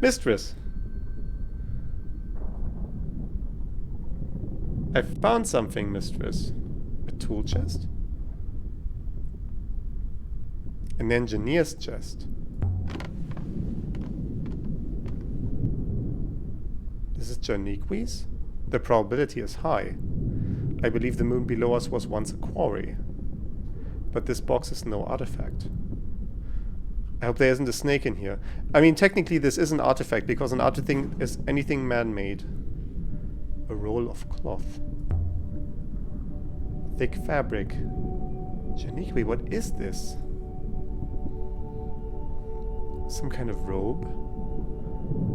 Mistress. I found something, mistress. A tool chest? An engineer's chest. This is Janiqui's? The probability is high. I believe the moon below us was once a quarry. But this box is no artifact. I hope there isn't a snake in here. I mean, technically this is an artifact, because an artifact is anything man-made. A roll of cloth. Thick fabric. Janiqui, what is this? Some kind of robe?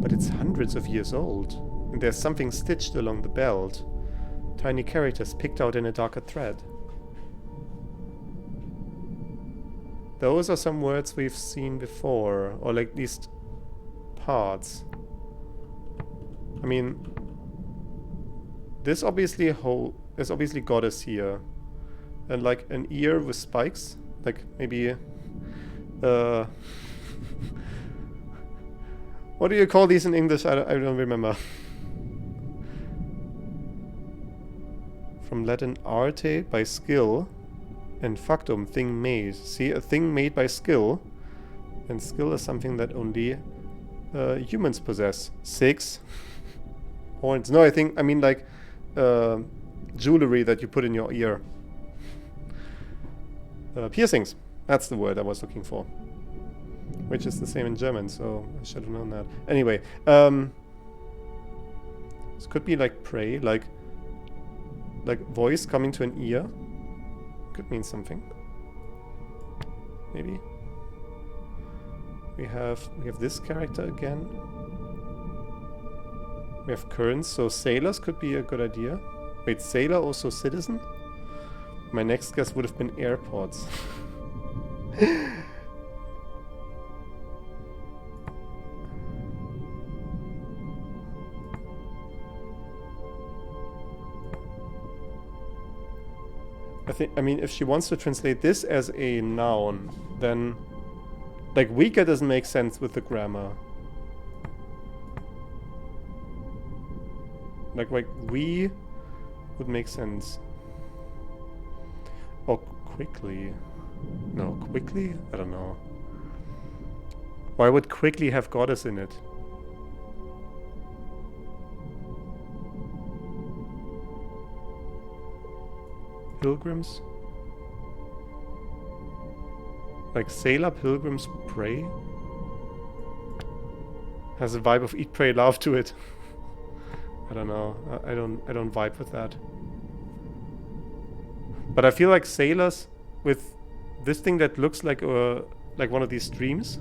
But it's hundreds of years old. And there's something stitched along the belt. Tiny characters picked out in a darker thread. Those are some words we've seen before, or like at least parts. I mean, this obviously there's obviously goddess here, and like an ear with spikes, like maybe, what do you call these in English? I don't remember. From Latin arte, by skill. And factum, thing made. See, a thing made by skill. And skill is something that only humans possess. 6 horns. No, I mean like jewelry that you put in your ear. Piercings. That's the word I was looking for. Which is the same in German, so I should have known that. Anyway, this could be like prey, like voice coming to an ear. Could mean something. Maybe. We have this character again. We have currents, so sailors could be a good idea. Wait, sailor also citizen? My next guess would have been airports. I mean, if she wants to translate this as a noun, then like weaker doesn't make sense with the grammar. Like we would make sense. Or quickly. No, quickly? I don't know. Why would quickly have goddess in it? Pilgrims? Like sailor, pilgrims, pray? Has a vibe of eat, pray, love to it. I don't know. I don't vibe with that. But I feel like sailors with this thing that looks like one of these streams.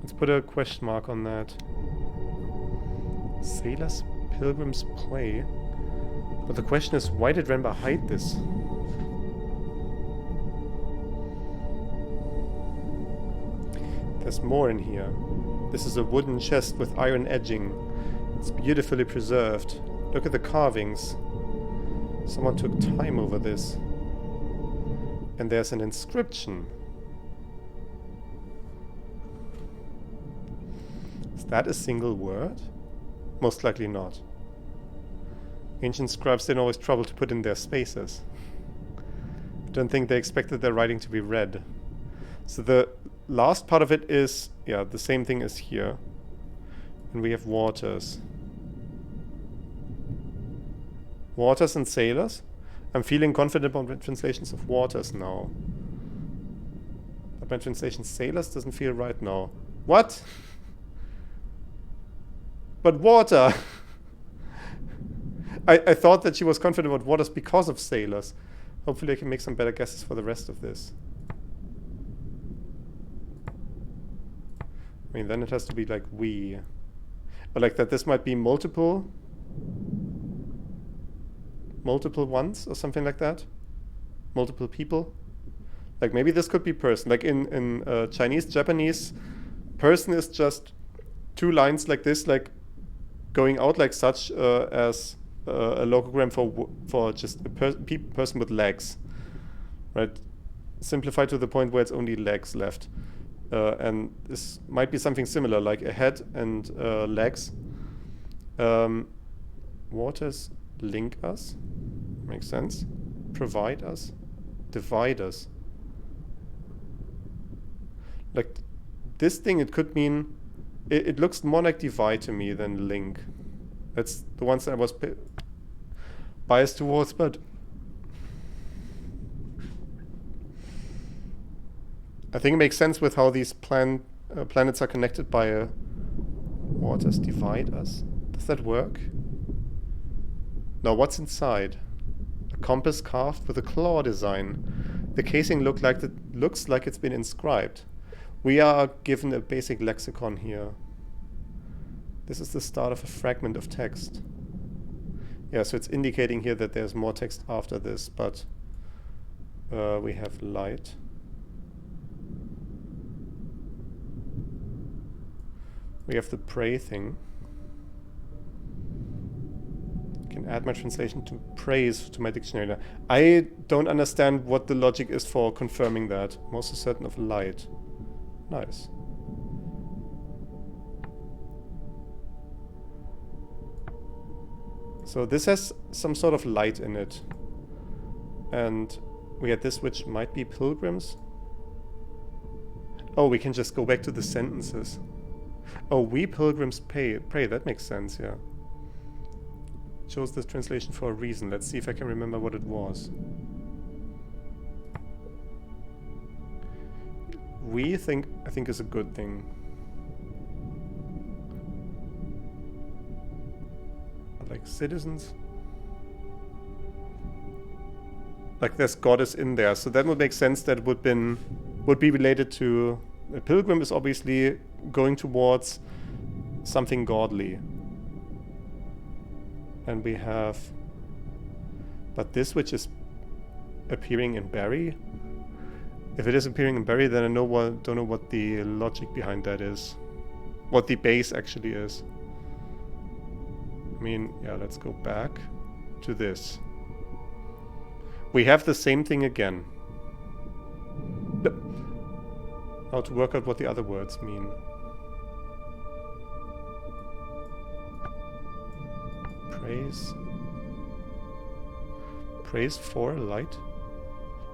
Let's put a question mark on that. Sailors, pilgrims, play. But the question is, why did Renba hide this? There's more in here. This is a wooden chest with iron edging. It's beautifully preserved. Look at the carvings. Someone took time over this. And there's an inscription. Is that a single word? Most likely not. Ancient scribes didn't always trouble to put in their spaces. I don't think they expected their writing to be read. So the last part of it is, yeah, the same thing as here. And we have waters. Waters and sailors. I'm feeling confident about my translations of waters now. But my translation sailors doesn't feel right now. What? But water! I thought that she was confident about waters because of sailors. Hopefully I can make some better guesses for the rest of this. I mean, then it has to be like we. Or like that this might be multiple ones or something like that. Multiple people. Like maybe this could be person. Like in Chinese, Japanese, person is just 2 lines like this, like going out like such as a logogram for just a person with legs, right? Simplified to the point where it's only legs left. And this might be something similar, like a head and legs. Waters link us. Makes sense. Provide us. Divide us. Like this thing, it could mean... It looks more like divide to me than link. That's the ones that I was biased towards, but... I think it makes sense with how these planets are connected by a... Waters divide us? Does that work? Now, what's inside? A compass carved with a claw design. The casing looks like it's been inscribed. We are given a basic lexicon here. This is the start of a fragment of text. Yeah, so it's indicating here that there's more text after this, but we have light. We have the pray thing. I can add my translation to praise to my dictionary now. I don't understand what the logic is for confirming that. Most certain of light. Nice. So this has some sort of light in it. And we had this, which might be pilgrims. Oh, we can just go back to the sentences. Oh, we pilgrims pray. That makes sense, yeah. Chose this translation for a reason. Let's see if I can remember what it was. I think is a good thing. Like citizens. Like there's goddess in there, so that would make sense that it would be related to... A pilgrim is obviously going towards something godly. And we have... But this which is appearing in Barry? If it is appearing in Barry, then I don't know what the logic behind that is. What the base actually is. I mean, yeah, let's go back to this. We have the same thing again. How to work out what the other words mean. Praise. Praise for light?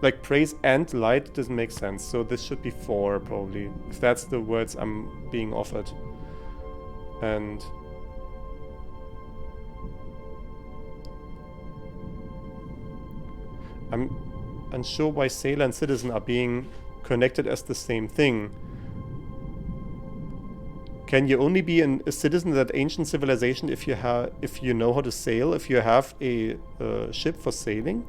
Like praise and light doesn't make sense, so this should be for probably. If that's the words I'm being offered. And... I'm unsure why sailor and citizen are being connected as the same thing. Can you only be a citizen of that ancient civilization if you know how to sail, if you have a ship for sailing?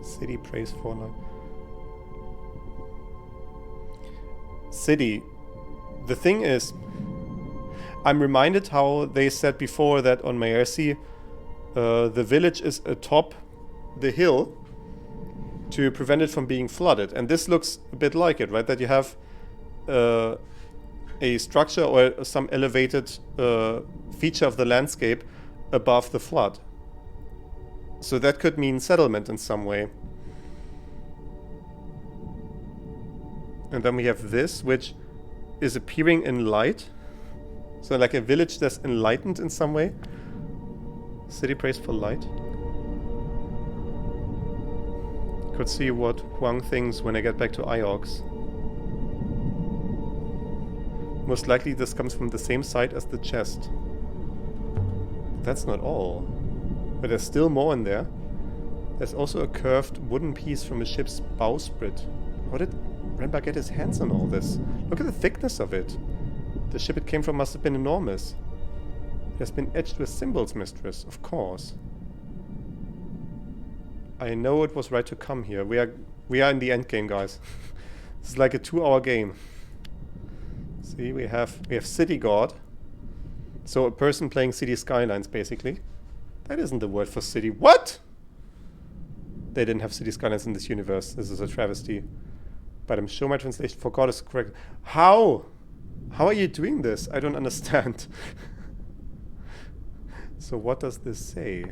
City praise for light. City. The thing is, I'm reminded how they said before that on Maersi, the village is atop the hill to prevent it from being flooded. And this looks a bit like it, right? That you have a structure or some elevated feature of the landscape above the flood. So that could mean settlement in some way. And then we have this, which is appearing in light. So like a village that's enlightened in some way. City prays for light. Could see what Huang thinks when I get back to Iox. Most likely this comes from the same site as the chest. That's not all. But there's still more in there. There's also a curved wooden piece from a ship's bowsprit. How did Renbar get his hands on all this? Look at the thickness of it. The ship it came from must have been enormous. It has been etched with symbols, mistress, of course. I know it was right to come here. We are in the end game, guys. This is like a 2-hour game. See, we have City God. So a person playing City Skylines, basically. That isn't the word for city. What? They didn't have City Skylines in this universe. This is a travesty. But I'm sure my translation for God is correct. How? How are you doing this? I don't understand. So what does this say?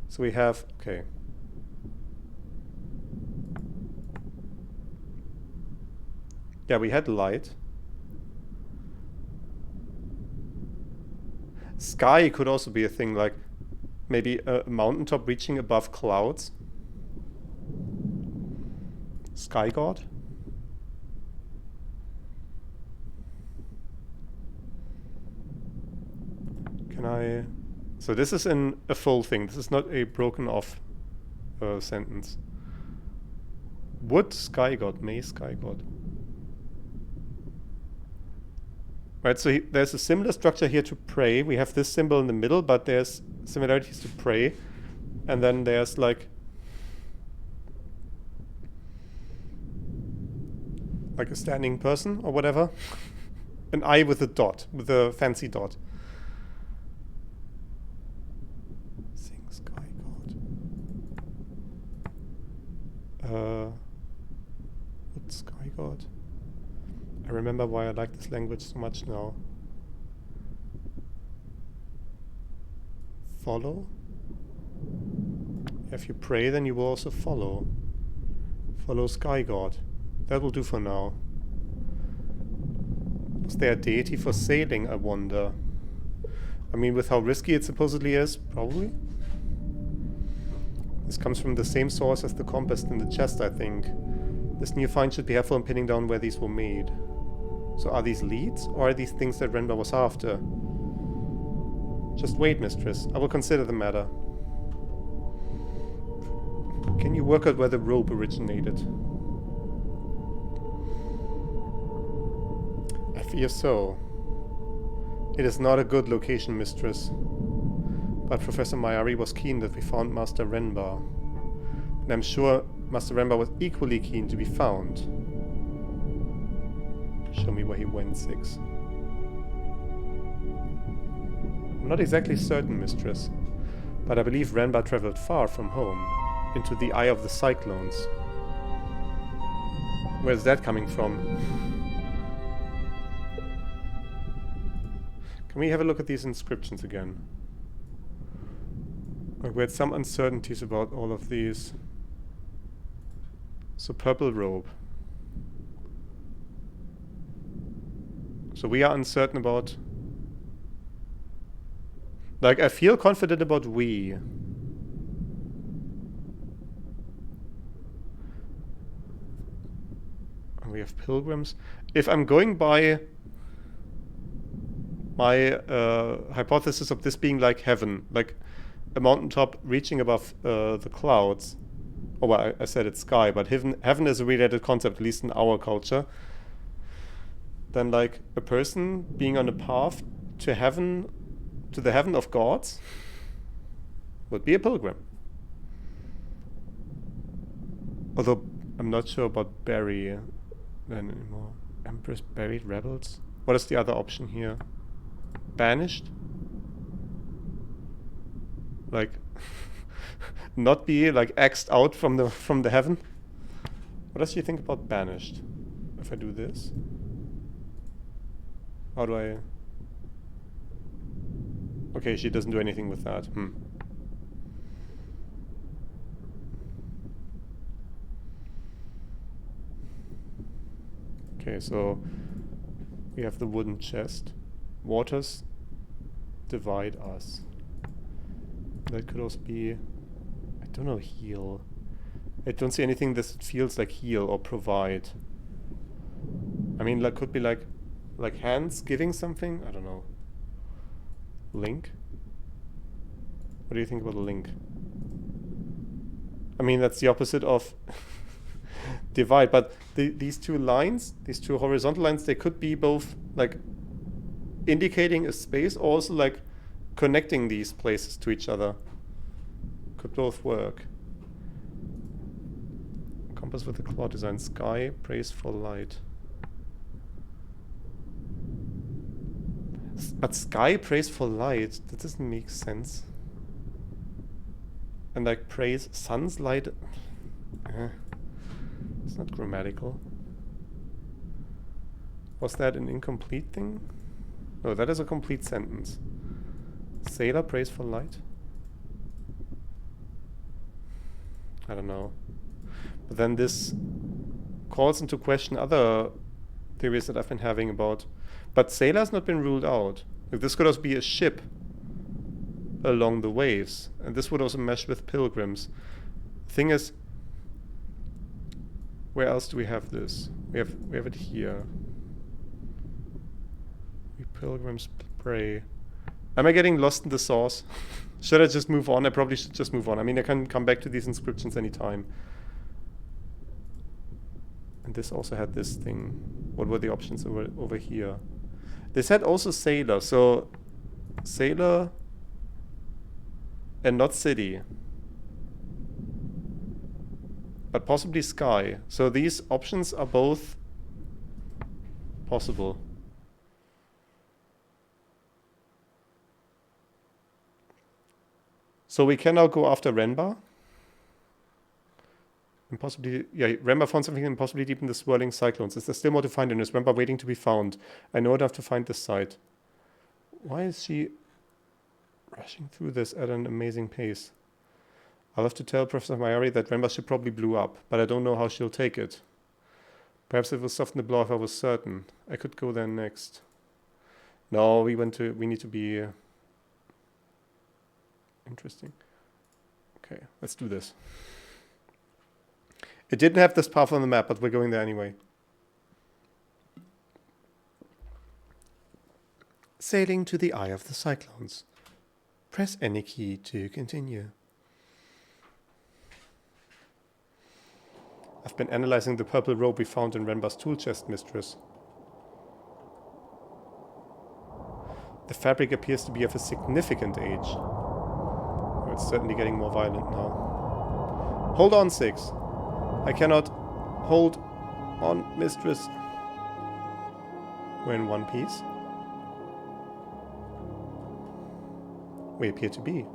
So we have, okay. Yeah, we had light. Sky could also be a thing, like maybe a mountaintop reaching above clouds. Sky god? Can I... So this is in a full thing. This is not a broken off sentence. Would sky god, may sky god. Right, so there's a similar structure here to pray. We have this symbol in the middle, but there's similarities to pray. And then there's like a standing person or whatever. An eye with a dot, with a fancy dot. Sing sky god. What sky god? I remember why I like this language so much now. Follow? If you pray, then you will also follow. Follow sky god. That will do for now. Is there a deity for sailing, I wonder? I mean, with how risky it supposedly is, probably. This comes from the same source as the compass in the chest, I think. This new find should be helpful in pinning down where these were made. So are these leads, or are these things that Renba was after? Just wait, mistress. I will consider the matter. Can you work out where the rope originated? I fear so. It is not a good location, mistress. But Professor Mayari was keen that we found Master Renba. And I'm sure Master Renba was equally keen to be found. Show me where he went, 6. I'm not exactly certain, mistress, but I believe Renba traveled far from home, into the eye of the cyclones. Where's that coming from? Can we have a look at these inscriptions again? We had some uncertainties about all of these. So purple robe. So we are uncertain about... Like, I feel confident about we. And we have pilgrims. If I'm going by my hypothesis of this being like heaven, like a mountaintop reaching above the clouds. Oh, well, I said it's sky, but heaven is a related concept, at least in our culture. Then like a person being on a path to heaven, to the heaven of gods, would be a pilgrim. Although I'm not sure about Barry then anymore. Empress buried rebels? What is the other option here? Banished? Like not be like axed out from the heaven? What does she think about banished? If I do this? How do I... Okay, she doesn't do anything with that. Okay, so we have the wooden chest. Waters divide us. That could also be... I don't know, heal. I don't see anything that feels like heal or provide. I mean, that could be like hands giving something? I don't know. Link? What do you think about link? I mean, that's the opposite of divide, but these two lines, these two horizontal lines, they could be both like indicating a space, or also like connecting these places to each other. Could both work. Compass with the claw design. Sky, praise for light. But sky, praise for light, that doesn't make sense. And like praise sun's light. It's not grammatical. Was that an incomplete thing? No, that is a complete sentence. Sailor prays for light? I don't know. But then this calls into question other theories that I've been having about... But sailor's not been ruled out. Like, this could also be a ship along the waves. And this would also mesh with pilgrims. Thing is... Where else do we have this? We have it here. We pilgrims pray. Am I getting lost in the sauce? Should I just move on? I probably should just move on. I mean, I can come back to these inscriptions anytime. And this also had this thing. What were the options over here? This had also sailor. So, sailor and not city. But possibly sky. So these options are both possible. So we can now go after Renba. Impossibly, yeah, Renba found something impossibly deep in the swirling cyclones. Is there still more to find, and is Renba waiting to be found? I know enough to find this site. Why is she rushing through this at an amazing pace? I'll have to tell Professor Mayari that Renba ship probably blew up, but I don't know how she'll take it. Perhaps it will soften the blow if I was certain. I could go there next. No, we need to be... Interesting. Okay, let's do this. It didn't have this path on the map, but we're going there anyway. Sailing to the eye of the cyclones. Press any key to continue. I've been analyzing the purple robe we found in Renba's tool chest, mistress. The fabric appears to be of a significant age. It's certainly getting more violent now. Hold on, 6. I cannot hold on, mistress. We're in one piece. We appear to be.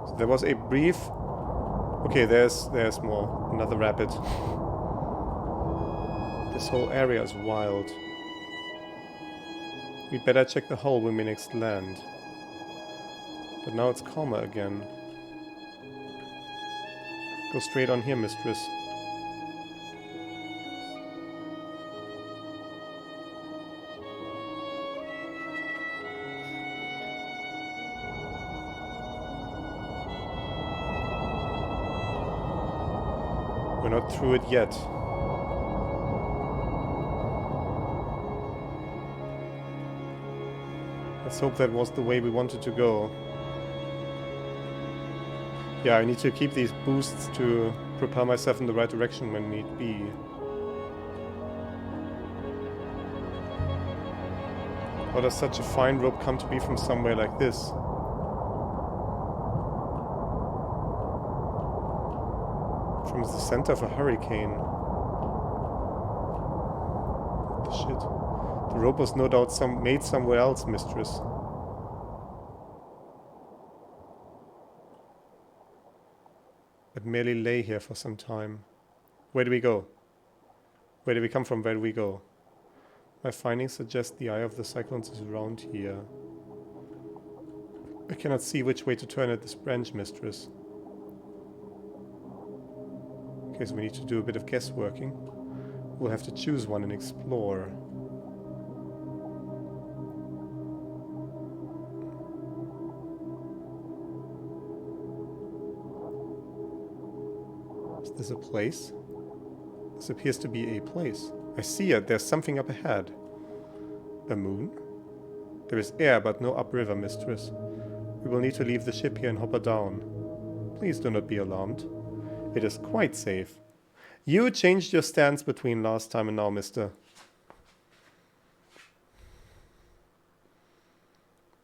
So there was a brief... Okay, there's more. Another rapid. This whole area is wild. We'd better check the hull when we next land. But now it's calmer again. Go straight on here, mistress. We're not through it yet. Let's hope that was the way we wanted to go. Yeah, I need to keep these boosts to propel myself in the right direction when need be. How does such a fine rope come to be from somewhere like this? From the center of a hurricane. What the shit? The rope was no doubt made somewhere else, mistress. It merely lay here for some time. Where do we go? Where do we come from? Where do we go? My findings suggest the eye of the cyclones is around here. I cannot see which way to turn at this branch, mistress. Okay, so we need to do a bit of guessworking. We'll have to choose one and explore. Is this a place? This appears to be a place. I see it. There's something up ahead. A moon? There is air, but no upriver, mistress. We will need to leave the ship here and hop her down. Please do not be alarmed. It is quite safe. You changed your stance between last time and now, mister.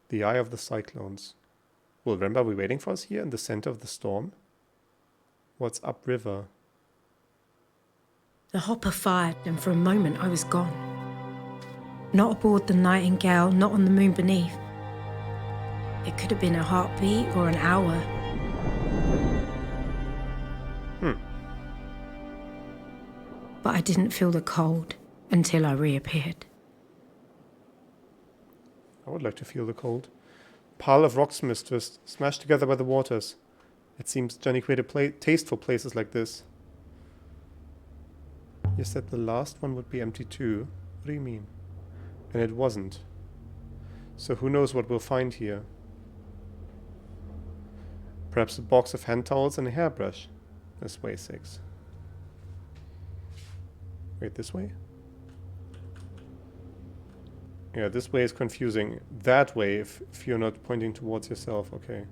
The eye of the cyclones. Will Renba be waiting for us here in the center of the storm? What's upriver? The hopper fired, and for a moment I was gone. Not aboard the Nightingale, not on the moon beneath. It could have been a heartbeat or an hour. but I didn't feel the cold until I reappeared. I would like to feel the cold. Pile of rocks, mistress, smashed together by the waters. It seems Johnny created a taste for places like this. You said the last one would be empty too. What do you mean? And it wasn't. So who knows what we'll find here? Perhaps a box of hand towels and a hairbrush. This way, 6. Wait, this way? Yeah, this way is confusing. That way, if you're not pointing towards yourself, okay.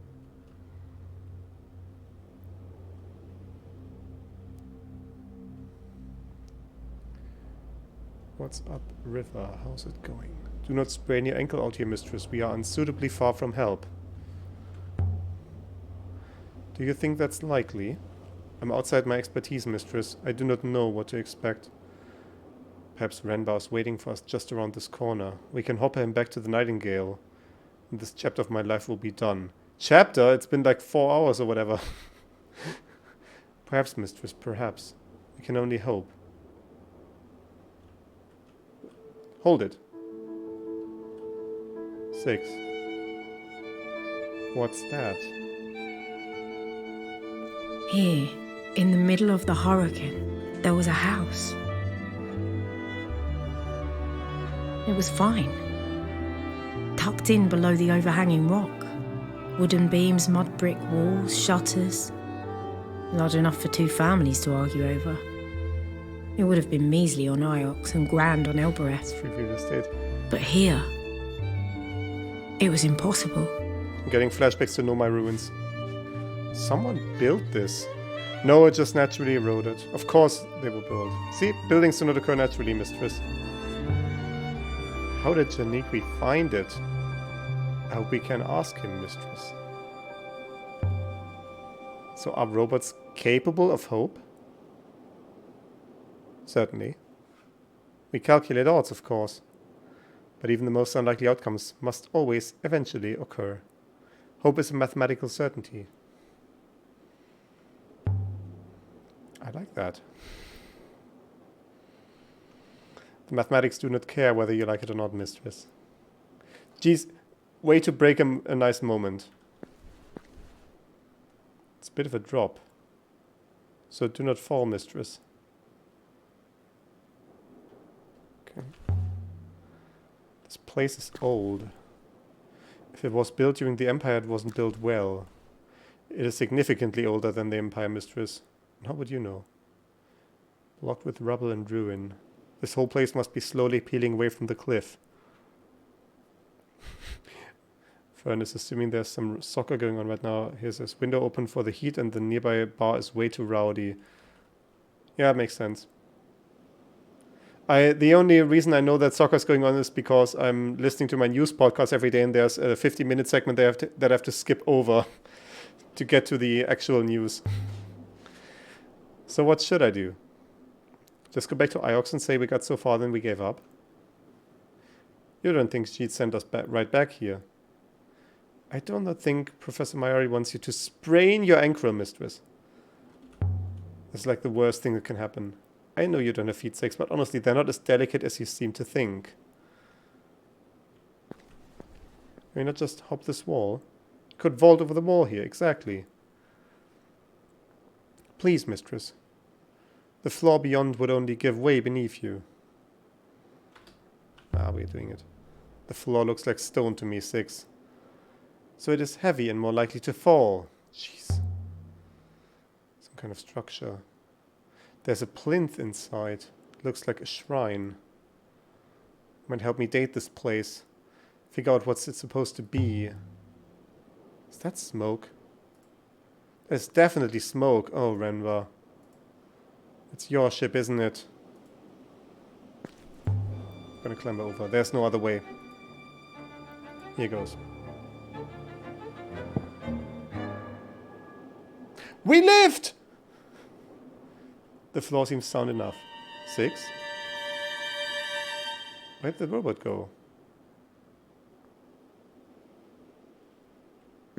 What's up, river? How's it going? Do not sprain your ankle out here, mistress. We are unsuitably far from help. Do you think that's likely? I'm outside my expertise, mistress. I do not know what to expect. Perhaps Renbar's waiting for us just around this corner. We can hop him back to the Nightingale. And this chapter of my life will be done. Chapter? It's been like 4 hours or whatever. Perhaps, mistress, perhaps. We can only hope. Hold it. 6. What's that? Here, in the middle of the hurricane, there was a house. It was fine. Tucked in below the overhanging rock. Wooden beams, mud brick walls, shutters. Large enough for 2 families to argue over. It would have been measly on Iox and grand on Elbereth. Free real estate. But here, it was impossible. I'm getting flashbacks to Know My Ruins. Someone built this. No, it just naturally eroded. Of course they were built. See, buildings do not occur naturally, mistress. How did Janikwi find it? I hope we can ask him, mistress. So are robots capable of hope? Certainly. We calculate odds, of course. But even the most unlikely outcomes must always eventually occur. Hope is a mathematical certainty. I like that. The mathematics do not care whether you like it or not, mistress. Geez, way to break a nice moment. It's a bit of a drop. So do not fall, mistress. Okay. This place is old. If it was built during the Empire, it wasn't built well. It is significantly older than the Empire, mistress. How would you know? Blocked with rubble and ruin. This whole place must be slowly peeling away from the cliff. Fern is assuming there's some soccer going on right now. Here's this window open for the heat and the nearby bar is way too rowdy. Yeah, it makes sense. The only reason I know that soccer's going on is because I'm listening to my news podcast every day and there's a 50-minute segment that I have to skip over to get to the actual news. So what should I do? Just go back to Iox and say we got so far then we gave up? You don't think she'd send us right back here? I do not think Professor Mayari wants you to sprain your ankle, mistress. It's like the worst thing that can happen. I know you don't have feet 6, but honestly, they're not as delicate as you seem to think. Can you not just hop this wall? You could vault over the wall here, exactly. Please, mistress. The floor beyond would only give way beneath you. Ah, we're doing it. The floor looks like stone to me, 6. So it is heavy and more likely to fall. Jeez. Some kind of structure. There's a plinth inside. It looks like a shrine. Might help me date this place. Figure out what's it supposed to be. Is that smoke? There's definitely smoke. Oh, Renva. It's your ship, isn't it? I'm gonna climb over. There's no other way. Here goes. We lived! The floor seems sound enough. 6? Where'd the robot go?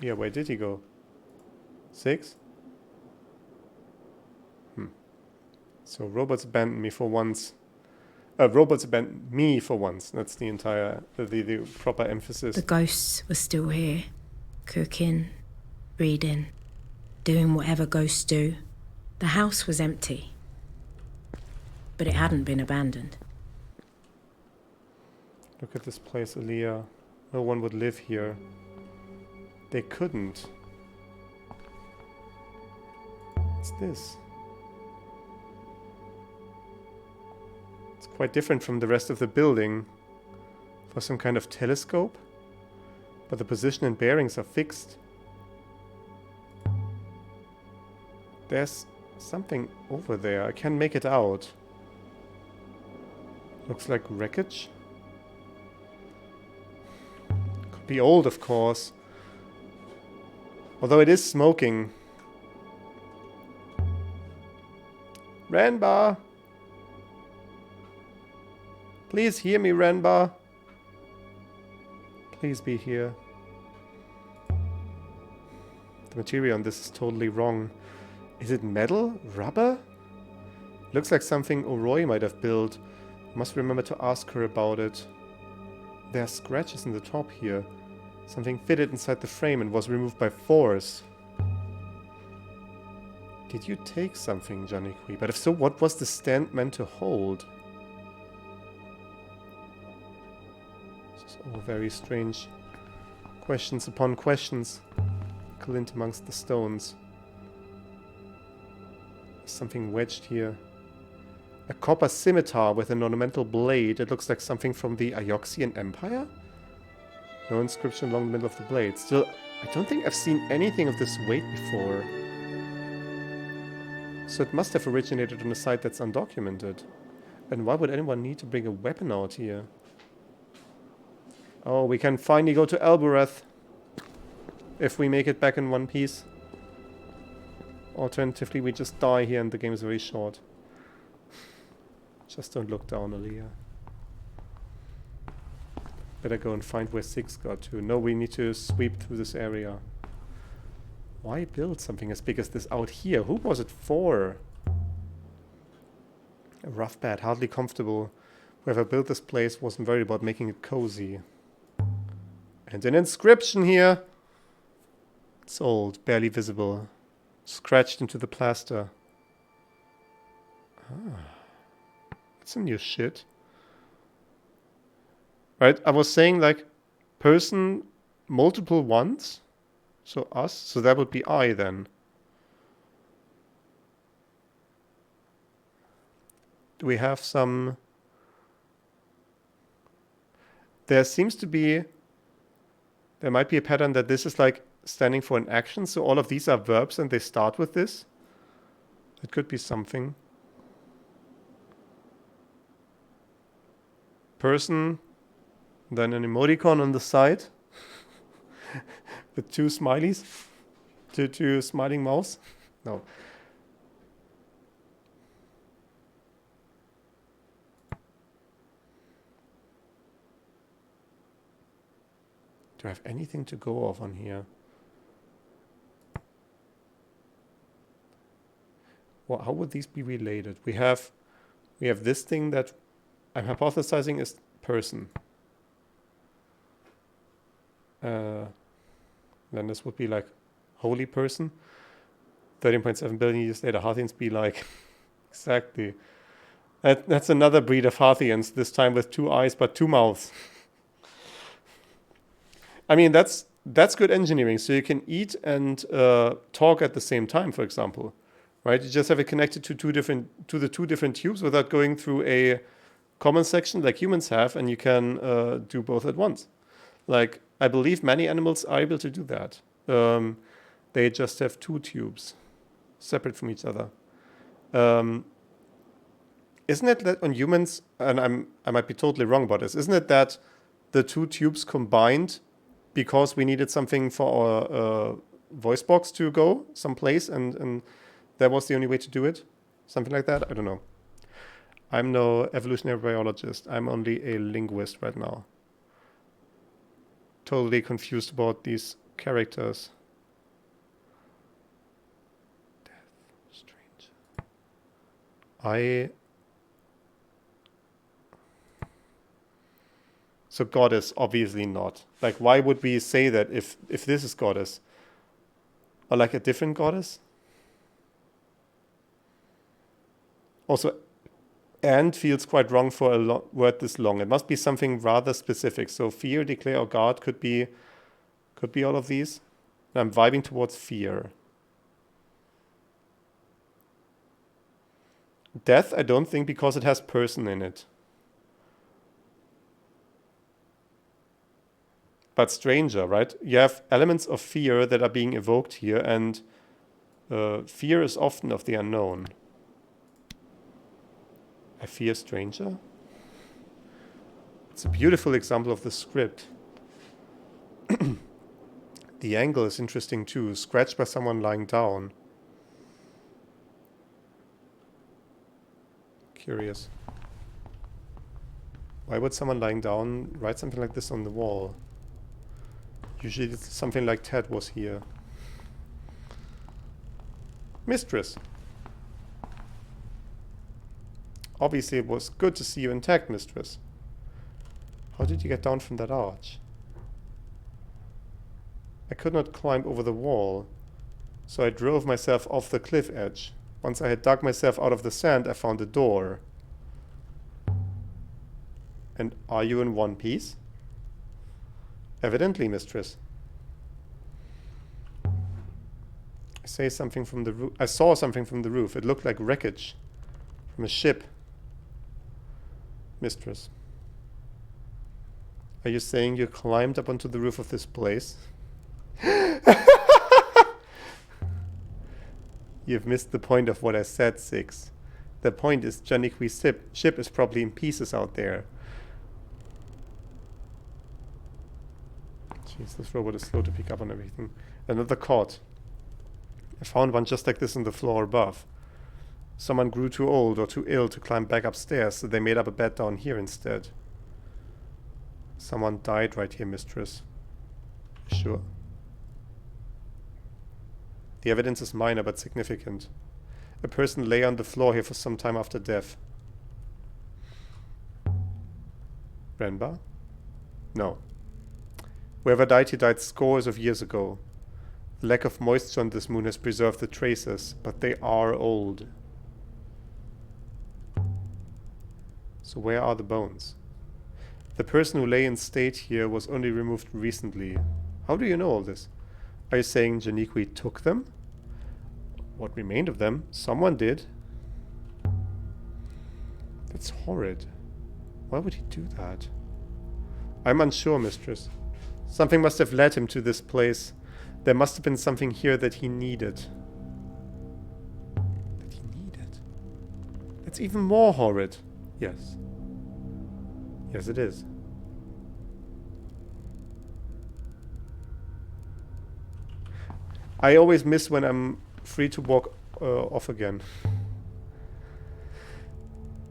Yeah, where did he go? 6? So robots abandoned me for once. Robots abandoned me for once. That's the entire, the proper emphasis. The ghosts were still here, cooking, reading, doing whatever ghosts do. The house was empty, but it hadn't been abandoned. Look at this place, Aaliyah. No one would live here. They couldn't. What's this? It's quite different from the rest of the building. For some kind of telescope? But the position and bearings are fixed. There's something over there. I can't make it out. Looks like wreckage. Could be old, of course. Although it is smoking. Ranbar! Please hear me, Ranbar. Please be here. The material on this is totally wrong. Is it metal? Rubber? Looks like something Oroi might have built. Must remember to ask her about it. There are scratches in the top here. Something fitted inside the frame and was removed by force. Did you take something, Janikui? But if so, what was the stand meant to hold? This is all very strange. Questions upon questions. Glint amongst the stones. There's something wedged here. A copper scimitar with an ornamental blade. It looks like something from the Ioxian Empire? No inscription along the middle of the blade. Still, I don't think I've seen anything of this weight before. So it must have originated on a site that's undocumented. And why would anyone need to bring a weapon out here? Oh, we can finally go to Elbereth. If we make it back in one piece. Alternatively, we just die here and the game is very short. Just don't look down, Aaliyah. Better go and find where 6 got to. No, we need to sweep through this area. Why build something as big as this out here? Who was it for? A rough bed, hardly comfortable. Whoever built this place wasn't worried about making it cozy. And an inscription here. It's old, barely visible. Scratched into the plaster. Ah. That's some new shit. Right, I was saying like person multiple ones. So us, so that would be I then. Do we have some... There seems to be... There might be a pattern that this is like standing for an action. So all of these are verbs and they start with this. It could be something. Person... Then an emoticon on the side with 2 smileys, two smiling mouths. No. Do I have anything to go off on here? Well, how would these be related? We have this thing that I'm hypothesizing is person. Then this would be like holy person. 13.7 billion years later, Harthians be like... Exactly. That's another breed of Harthians, this time with 2 eyes but 2 mouths. I mean, that's good engineering. So you can eat and talk at the same time, for example. Right? You just have it connected to the two different tubes without going through a common section like humans have, and you can do both at once. Like, I believe many animals are able to do that. They just have 2 tubes separate from each other. Isn't it that on humans, and I might be totally wrong about this, isn't it that the 2 tubes combined because we needed something for our voice box to go someplace and that was the only way to do it? Something like that? I don't know. I'm no evolutionary biologist. I'm only a linguist right now. Totally confused about these characters. Death, strange. So goddess, obviously not. Like, why would we say that if this is goddess? Or like a different goddess? Also, and feels quite wrong for a word this long. It must be something rather specific. So fear, declare, or guard could be all of these. And I'm vibing towards fear. Death, I don't think, because it has person in it. But stranger, right? You have elements of fear that are being evoked here, and fear is often of the unknown. I fear stranger? It's a beautiful example of the script. The angle is interesting too, scratched by someone lying down. Curious. Why would someone lying down write something like this on the wall? Usually it's something like Ted was here. Mistress. Obviously it was good to see you intact, mistress. How did you get down from that arch? I could not climb over the wall, so I drove myself off the cliff edge. Once I had dug myself out of the sand, I found a door. And are you in one piece? Evidently, mistress. I saw something from the roof. It looked like wreckage from a ship. Mistress. Are you saying you climbed up onto the roof of this place? You've missed the point of what I said, Six. The point is Janiqui's ship is probably in pieces out there. Jeez, this robot is slow to pick up on everything. Another cot. I found one just like this on the floor above. Someone grew too old or too ill to climb back upstairs, so they made up a bed down here instead. Someone died right here, mistress. Sure. The evidence is minor but significant. A person lay on the floor here for some time after death. Renba? No. Whoever died, he died scores of years ago. The lack of moisture on this moon has preserved the traces, but they are old. So where are the bones? The person who lay in state here was only removed recently. How do you know all this? Are you saying Janiqui took them? What remained of them? Someone did. That's horrid. Why would he do that? I'm unsure, mistress. Something must have led him to this place. There must have been something here that he needed. That he needed? That's even more horrid. Yes. Yes, it is. I always miss when I'm free to walk off again.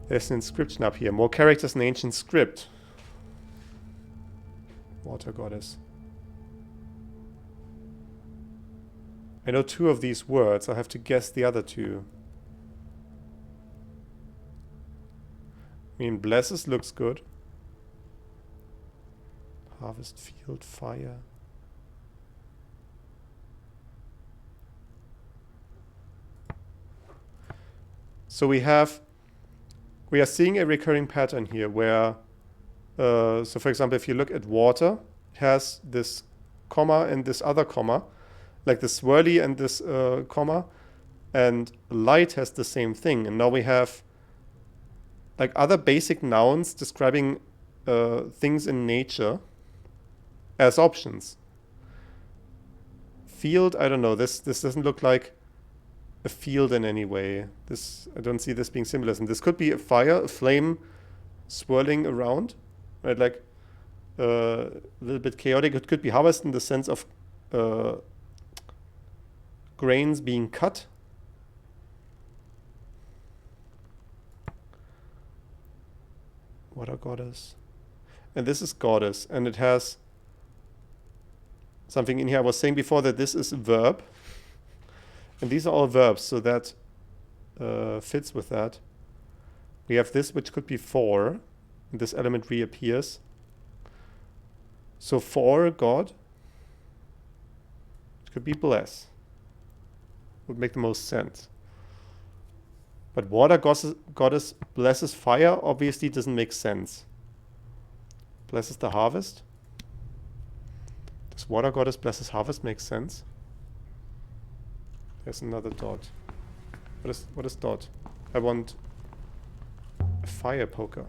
There's an inscription up here. More characters in ancient script. Water goddess. I know 2 of these words. I'll have to guess the other 2. I mean, blesses looks good. Harvest field, fire. So we are seeing a recurring pattern here where, so for example, if you look at water, it has this comma and this other comma, like the swirly and this comma, and light has the same thing. And now we have like other basic nouns describing things in nature as options. Field, I don't know, this doesn't look like a field in any way. I don't see this being symbolism. This could be a fire, a flame swirling around, right? Like a little bit chaotic. It could be harvest in the sense of grains being cut. Water goddess. And this is goddess, and it has something in here. I was saying before that this is a verb. And these are all verbs, so that fits with that. We have this, which could be 4. And this element reappears. So 4, God. It could be bless. Would make the most sense. But water goddess blesses fire obviously doesn't make sense. Blesses the harvest. Does water goddess blesses harvest make sense? There's another dot. What is dot? I want a fire poker.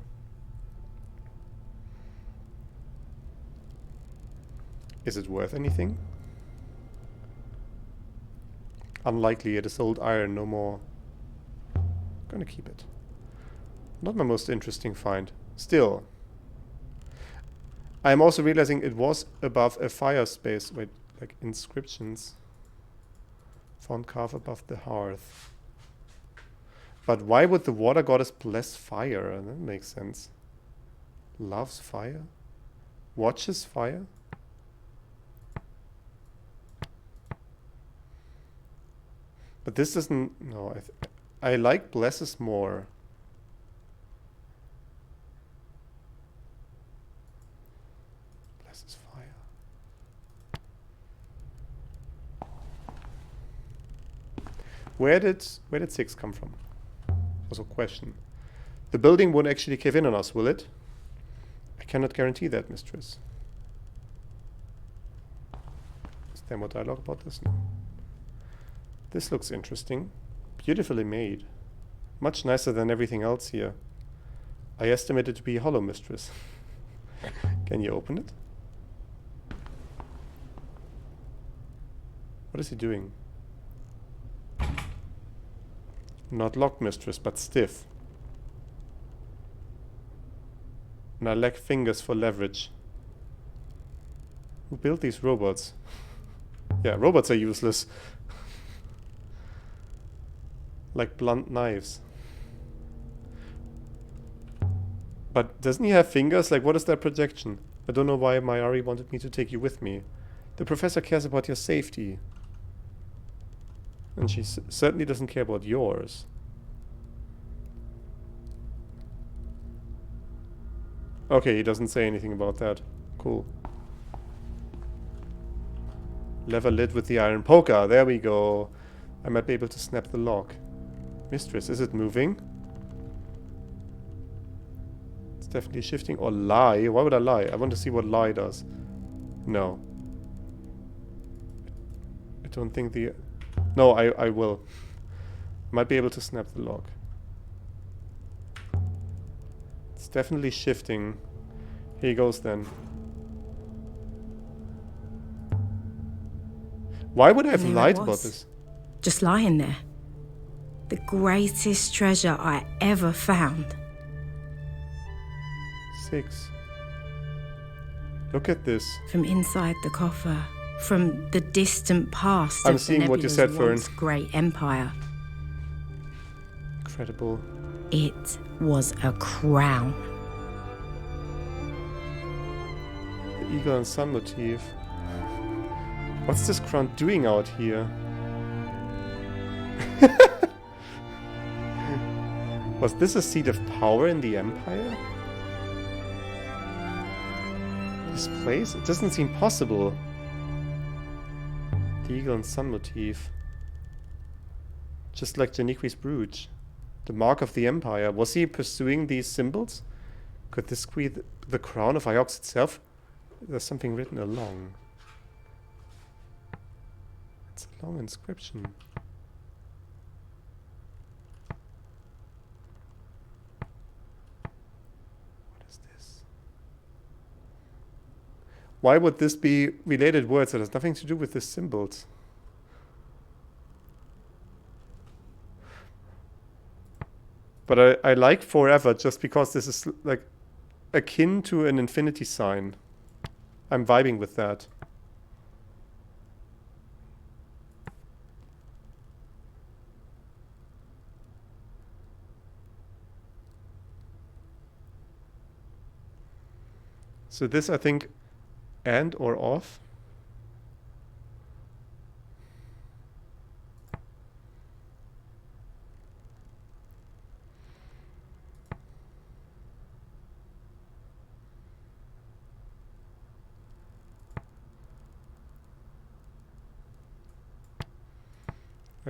Is it worth anything? Unlikely. It is old iron, no more. Gonna keep it. Not my most interesting find. Still. I'm also realizing it was above a fire space. Wait, like inscriptions. Found carved above the hearth. But why would the water goddess bless fire? That makes sense. Loves fire? Watches fire? But this doesn't... No, I like blesses more. Blesses fire. Where did 6 come from? Was a question. The building won't actually cave in on us, will it? I cannot guarantee that, mistress. Is there more dialogue about this? No. This looks interesting. Beautifully made. Much nicer than everything else here. I estimate it to be hollow, mistress. Can you open it? What is he doing? Not locked, mistress, but stiff. And I lack fingers for leverage. Who built these robots? Yeah, robots are useless. Like blunt knives. But doesn't he have fingers? Like, what is that projection? I don't know why Mayari wanted me to take you with me. The professor cares about your safety. And she certainly doesn't care about yours. Okay, he doesn't say anything about that. Cool. Lever lid with the iron poker. There we go. I might be able to snap the lock. Mistress, is it moving? It's definitely shifting. Or lie? Why would I lie? I want to see what lie does. No. I don't think the... No, I will. Might be able to snap the lock. It's definitely shifting. Here he goes then. Why would I have lied about this? Just lying there. The greatest treasure I ever found. 6. Look at this. From inside the coffer. From the distant past I'm of seeing the what you nebula's said, Fern. once great empire. Incredible. It was a crown. The eagle and sun motif. What's this crown doing out here? Was this a seat of power in the Empire? This place? It doesn't seem possible. The eagle and sun motif. Just like Janikri's brooch. The mark of the Empire. Was he pursuing these symbols? Could this be the crown of Iox itself? There's something written along. It's a long inscription. Why would this be related words that has nothing to do with the symbols? But I like forever just because this is like akin to an infinity sign. I'm vibing with that. So this, I think, and or off.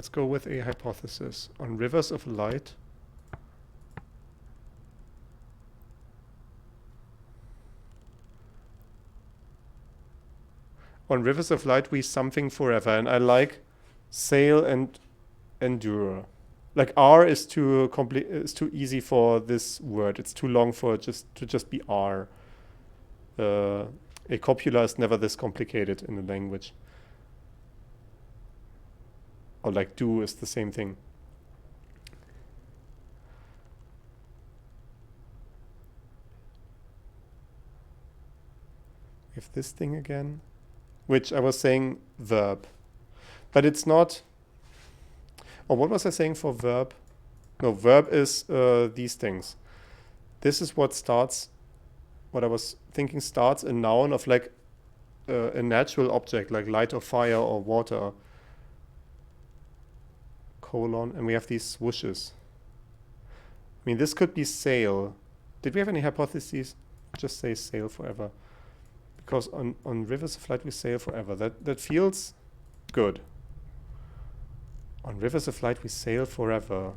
Let's go with a hypothesis. On rivers of light. On rivers of light we something forever. And I like sail and endure. Like R is too too easy for this word. It's too long for just to just be R. A copula is never this complicated in a language. Or like do is the same thing. If this thing again, which I was saying verb, but it's not. Oh, what was I saying for verb? No, verb is these things. This is what starts, what I was thinking starts a noun of like a natural object, like light or fire or water. Colon, and we have these swooshes. I mean, this could be sail. Did we have any hypotheses? Just say sail forever. Because on rivers of light we sail forever. That feels good. On rivers of light we sail forever.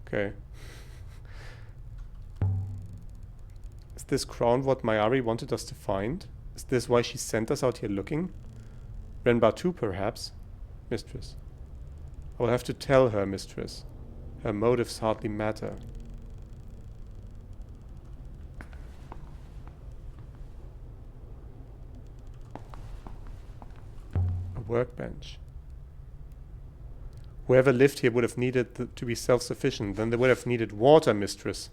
Okay. Is this crown what Mayari wanted us to find? Is this why she sent us out here looking? Renbar too, perhaps? Mistress. I will have to tell her, mistress. Her motives hardly matter. A workbench. Whoever lived here would have needed to be self-sufficient. Then they would have needed water, mistress.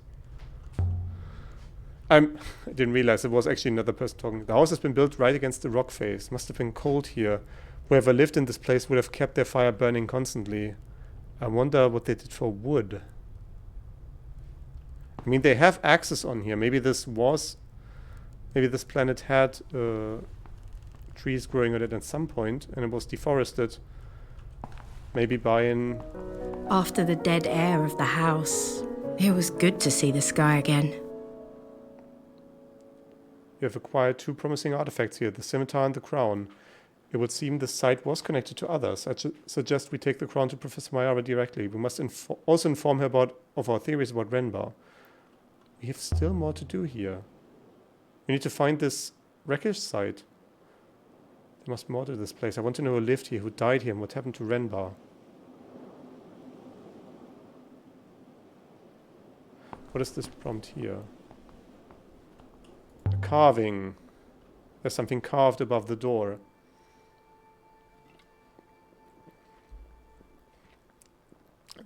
I didn't realize it was actually another person talking. The house has been built right against the rock face. Must have been cold here. Whoever lived in this place would have kept their fire burning constantly. I wonder what they did for wood. I mean, they have axes on here. Maybe this planet had trees growing on it at some point, and it was deforested. Maybe by an... After the dead air of the house, it was good to see the sky again. You have acquired two promising artifacts here, the scimitar and the crown. It would seem the site was connected to others. I suggest we take the crown to Professor Mayara directly. We must also inform her of our theories about Renbar. We have still more to do here. We need to find this wreckage site. There must be more to this place. I want to know who lived here, who died here, and what happened to Renbar. What is this prompt here? A carving. There's something carved above the door.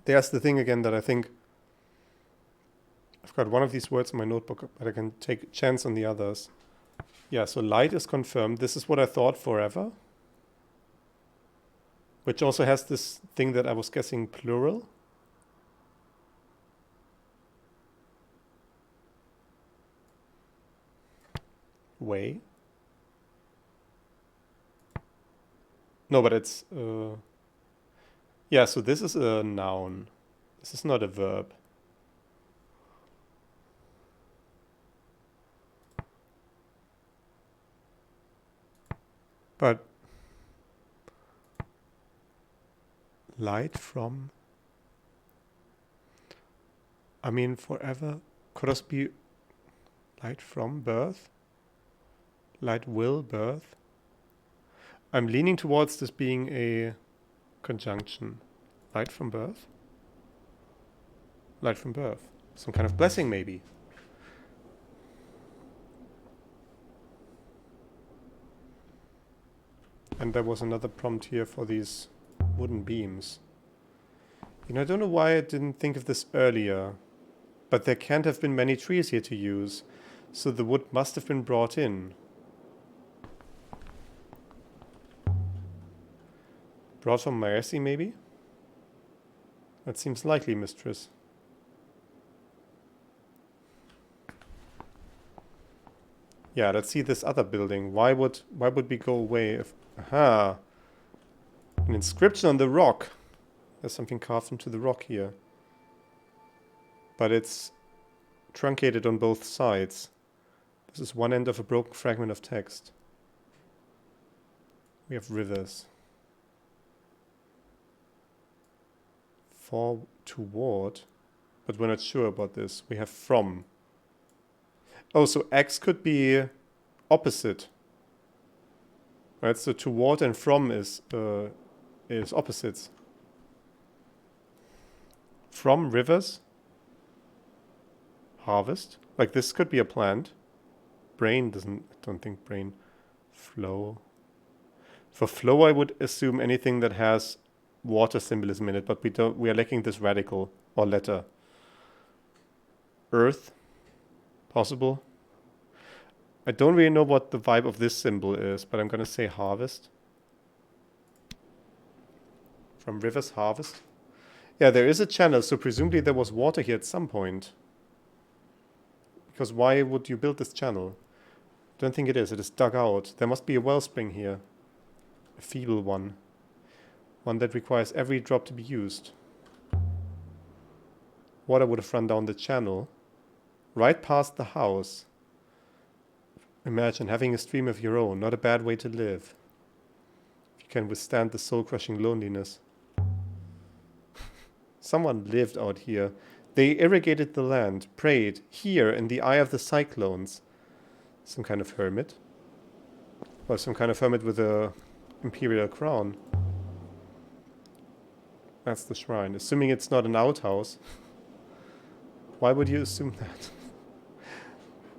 There's the thing again that I think... I've got one of these words in my notebook, but I can take a chance on the others. Yeah, so light is confirmed. This is what I thought forever. Which also has this thing that I was guessing plural. Way. No, but it's... yeah, so this is a noun. This is not a verb. But... light from... I mean, forever. Could this be light from birth? Light will birth? I'm leaning towards this being a conjunction. Light from birth? Light from birth. Some kind of blessing, maybe. And there was another prompt here for these wooden beams. You know, I don't know why I didn't think of this earlier, but there can't have been many trees here to use, so the wood must have been brought in. Brought from Maesi, maybe? That seems likely, mistress. Yeah, let's see this other building. Why would we go away if... Aha! An inscription on the rock. There's something carved into the rock here. But it's truncated on both sides. This is one end of a broken fragment of text. We have rivers. For, toward, but we're not sure about this. We have from. Oh, so X could be opposite. Right, so toward and from is opposites. From rivers. Harvest. Like this could be a plant. Brain doesn't, I don't think brain. Flow. For flow I would assume anything that has water symbolism in it, but we are lacking this radical or letter. Earth. Possible. I don't really know what the vibe of this symbol is, but I'm gonna say harvest. From rivers, harvest. Yeah, there is a channel, so presumably there was water here at some point. Because why would you build this channel? Don't think it is. It is dug out. There must be a wellspring here. A feeble one. One that requires every drop to be used. Water would have run down the channel. Right past the house. Imagine having a stream of your own. Not a bad way to live. If you can withstand the soul-crushing loneliness. Someone lived out here. They irrigated the land, prayed, here in the eye of the cyclones. Some kind of hermit. Or some kind of hermit with a imperial crown. That's the shrine. Assuming it's not an outhouse. Why would you assume that?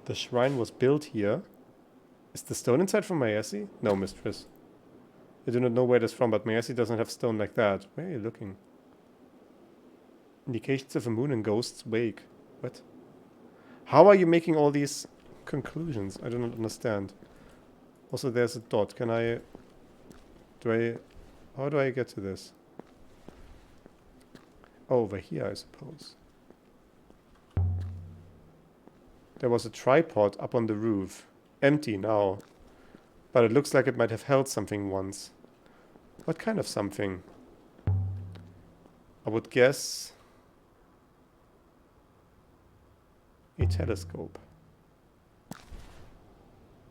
The shrine was built here. Is the stone inside from Mayesi? No, mistress. I do not know where it is from, but Mayesi doesn't have stone like that. Where are you looking? Indications of a moon and ghost's wake. What? How are you making all these conclusions? I do not understand. Also, there's a dot. Can I... How do I get to this? Oh, over here, I suppose. There was a tripod up on the roof. Empty now. But it looks like it might have held something once. What kind of something? I would guess... a telescope.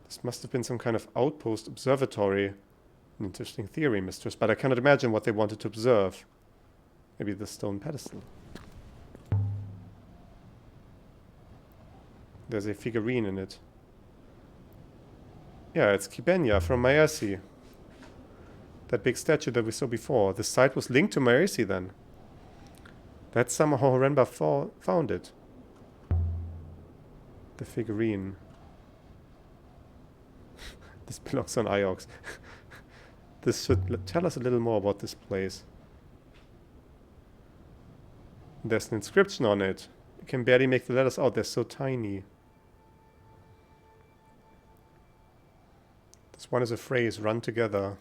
This must have been some kind of outpost observatory. An interesting theory, mistress, but I cannot imagine what they wanted to observe. Maybe the stone pedestal. There's a figurine in it. Yeah, it's Kibenya from Mayesi. That big statue that we saw before. The site was linked to Mayesi then. That's somehow Renba found it. The figurine. This belongs on Iox. This should tell us a little more about this place. There's an inscription on it. You can barely make the letters out. They're so tiny. This one is a phrase, run together.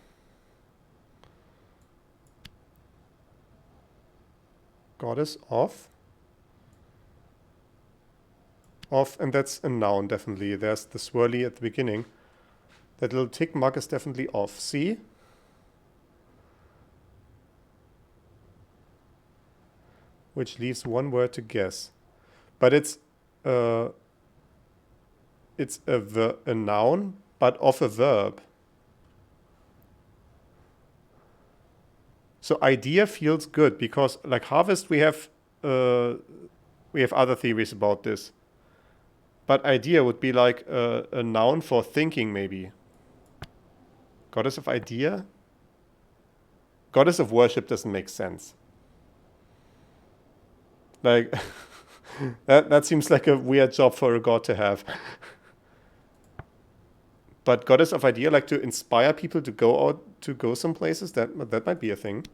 Goddess of? Of, and that's a noun, definitely. There's the swirly at the beginning. That little tick mark is definitely off. See? Which leaves one word to guess. But it's a noun, but of a verb. So idea feels good because, like harvest, we have other theories about this. But idea would be like a noun for thinking, maybe. Goddess of idea? Goddess of worship doesn't make sense. Like, that seems like a weird job for a god to have. But goddess of idea, like to inspire people to go some places, that might be a thing.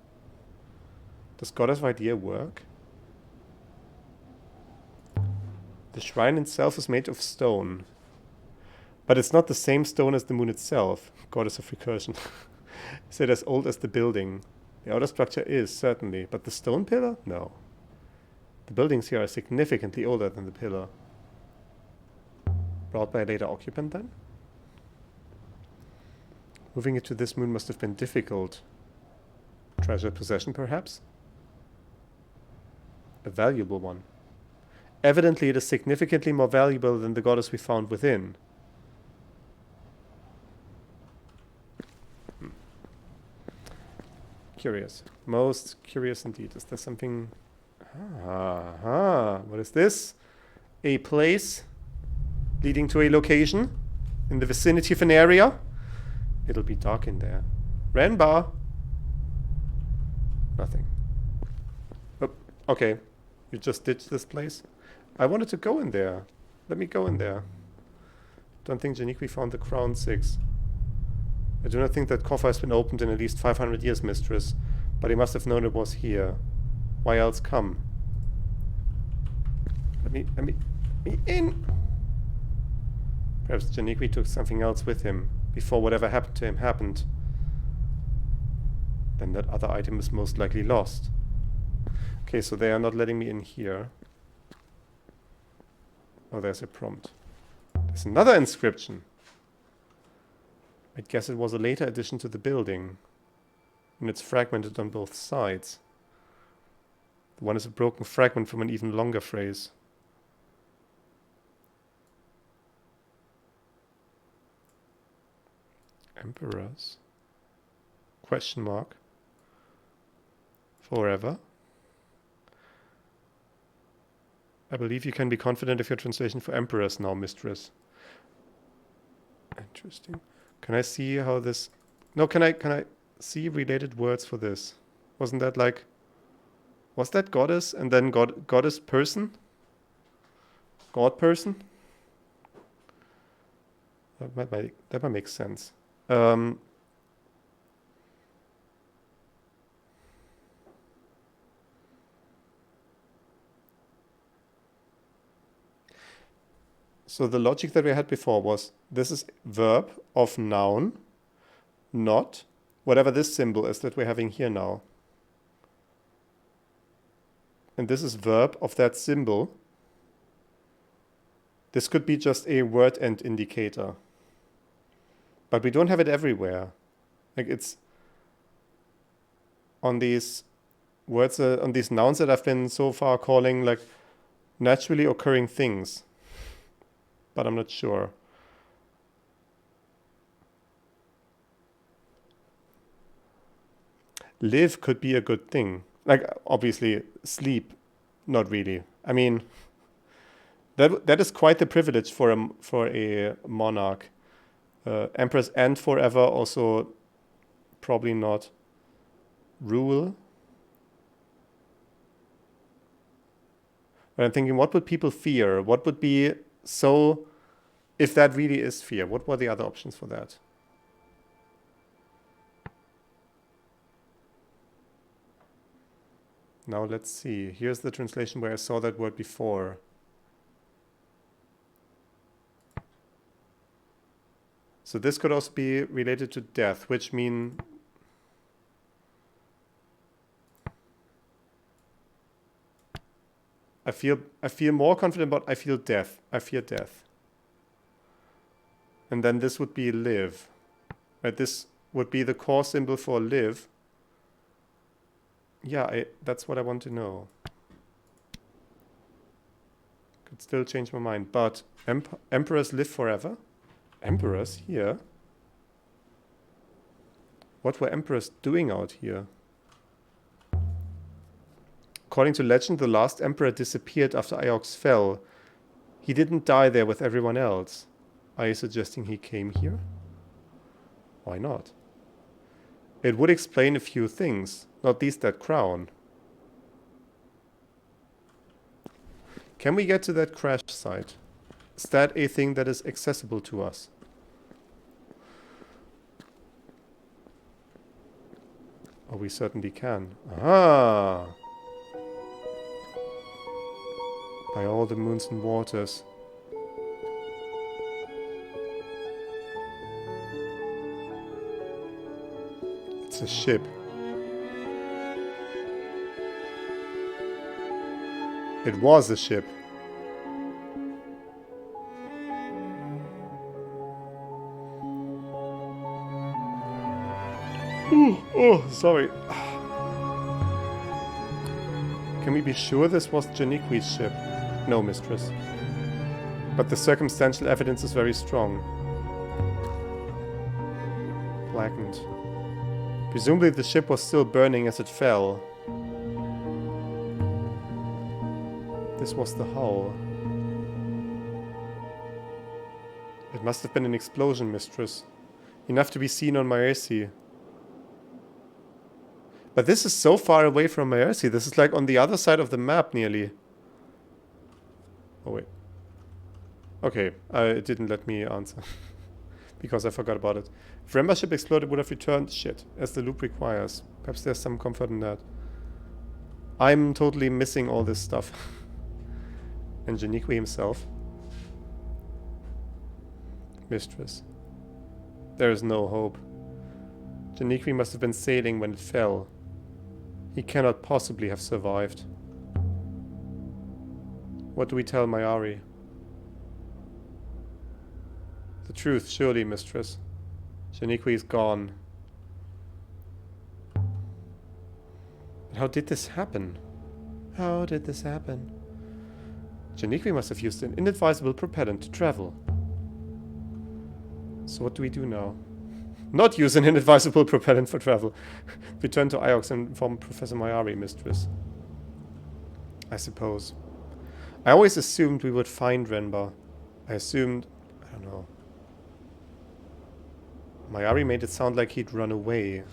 Does goddess of idea work? The shrine itself is made of stone. But it's not the same stone as the moon itself. Goddess of recursion. Is it as old as the building? The outer structure is, certainly. But the stone pillar? No. The buildings here are significantly older than the pillar. Brought by a later occupant, then? Moving it to this moon must have been difficult. Treasured possession, perhaps? A valuable one. Evidently, it is significantly more valuable than the goddess we found within. curious. Most curious indeed. Is there something... What is this? A place leading to a location in the vicinity of an area. It'll be dark in there. Renbar. Nothing. Oh, okay. You just ditched this place. I wanted to go in there. Let me go in there. Don't think Janiqui found the Crown 6. I do not think that coffer has been opened in at least 500 years, mistress. But he must have known it was here. Why else come? Let me in. Perhaps Janiqui took something else with him before whatever happened to him happened. Then that other item is most likely lost. Okay, so they are not letting me in here. Oh, there's a prompt. There's another inscription. I guess it was a later addition to the building. And it's fragmented on both sides. The one is a broken fragment from an even longer phrase. Emperors? Question mark. Forever? I believe you can be confident of your translation for emperors now, mistress. Interesting. Can I see how this... No, can I see related words for this? Wasn't that like... Was that goddess and then goddess person? God person? That might make sense. So the logic that we had before was this is verb of noun, not whatever this symbol is that we're having here now. And this is verb of that symbol. This could be just a word end indicator. But we don't have it everywhere. Like it's on these words, on these nouns that I've been so far calling like naturally occurring things. But I'm not sure. Live could be a good thing. Like, obviously, sleep, not really. I mean, that is quite the privilege for a monarch. Empress and forever also probably not. Rule. But I'm thinking, what would people fear? What would be so, if that really is fear, what were the other options for that? Now let's see. Here's the translation where I saw that word before. So this could also be related to death, which mean I feel more confident about I fear death. And then this would be live. Right? This would be the core symbol for live. Yeah, that's what I want to know. Could still change my mind. But emperors live forever? Emperors here? What were emperors doing out here? According to legend, the last emperor disappeared after Iox fell. He didn't die there with everyone else. Are you suggesting he came here? Why not? It would explain a few things, not least that crown. Can we get to that crash site? Is that a thing that is accessible to us? Oh, we certainly can. Ah! By all the moons and waters. It's a ship. It was a ship. Oh, sorry. Can we be sure this was Janiqui's ship? No, mistress. But the circumstantial evidence is very strong. Blackened. Presumably the ship was still burning as it fell. This was the hull. It must have been an explosion, mistress. Enough to be seen on Maersi. But this is so far away from Maersi. This is like on the other side of the map, nearly. Oh, wait. Okay, it didn't let me answer. Because I forgot about it. If Remba's ship exploded, it would have returned shit, as the loop requires. Perhaps there's some comfort in that. I'm totally missing all this stuff. And Janiqui himself. Mistress. There is no hope. Janiqui must have been sailing when it fell. He cannot possibly have survived. What do we tell Mayari? The truth, surely, mistress. Janiqui is gone. But how did this happen? How did this happen? Janiqui must have used an inadvisable propellant to travel. So what do we do now? Not use an inadvisable propellant for travel. Return to Iox and inform Professor Mayari, mistress. I suppose. I always assumed we would find Renba. I assumed... I don't know. Mayari made it sound like he'd run away.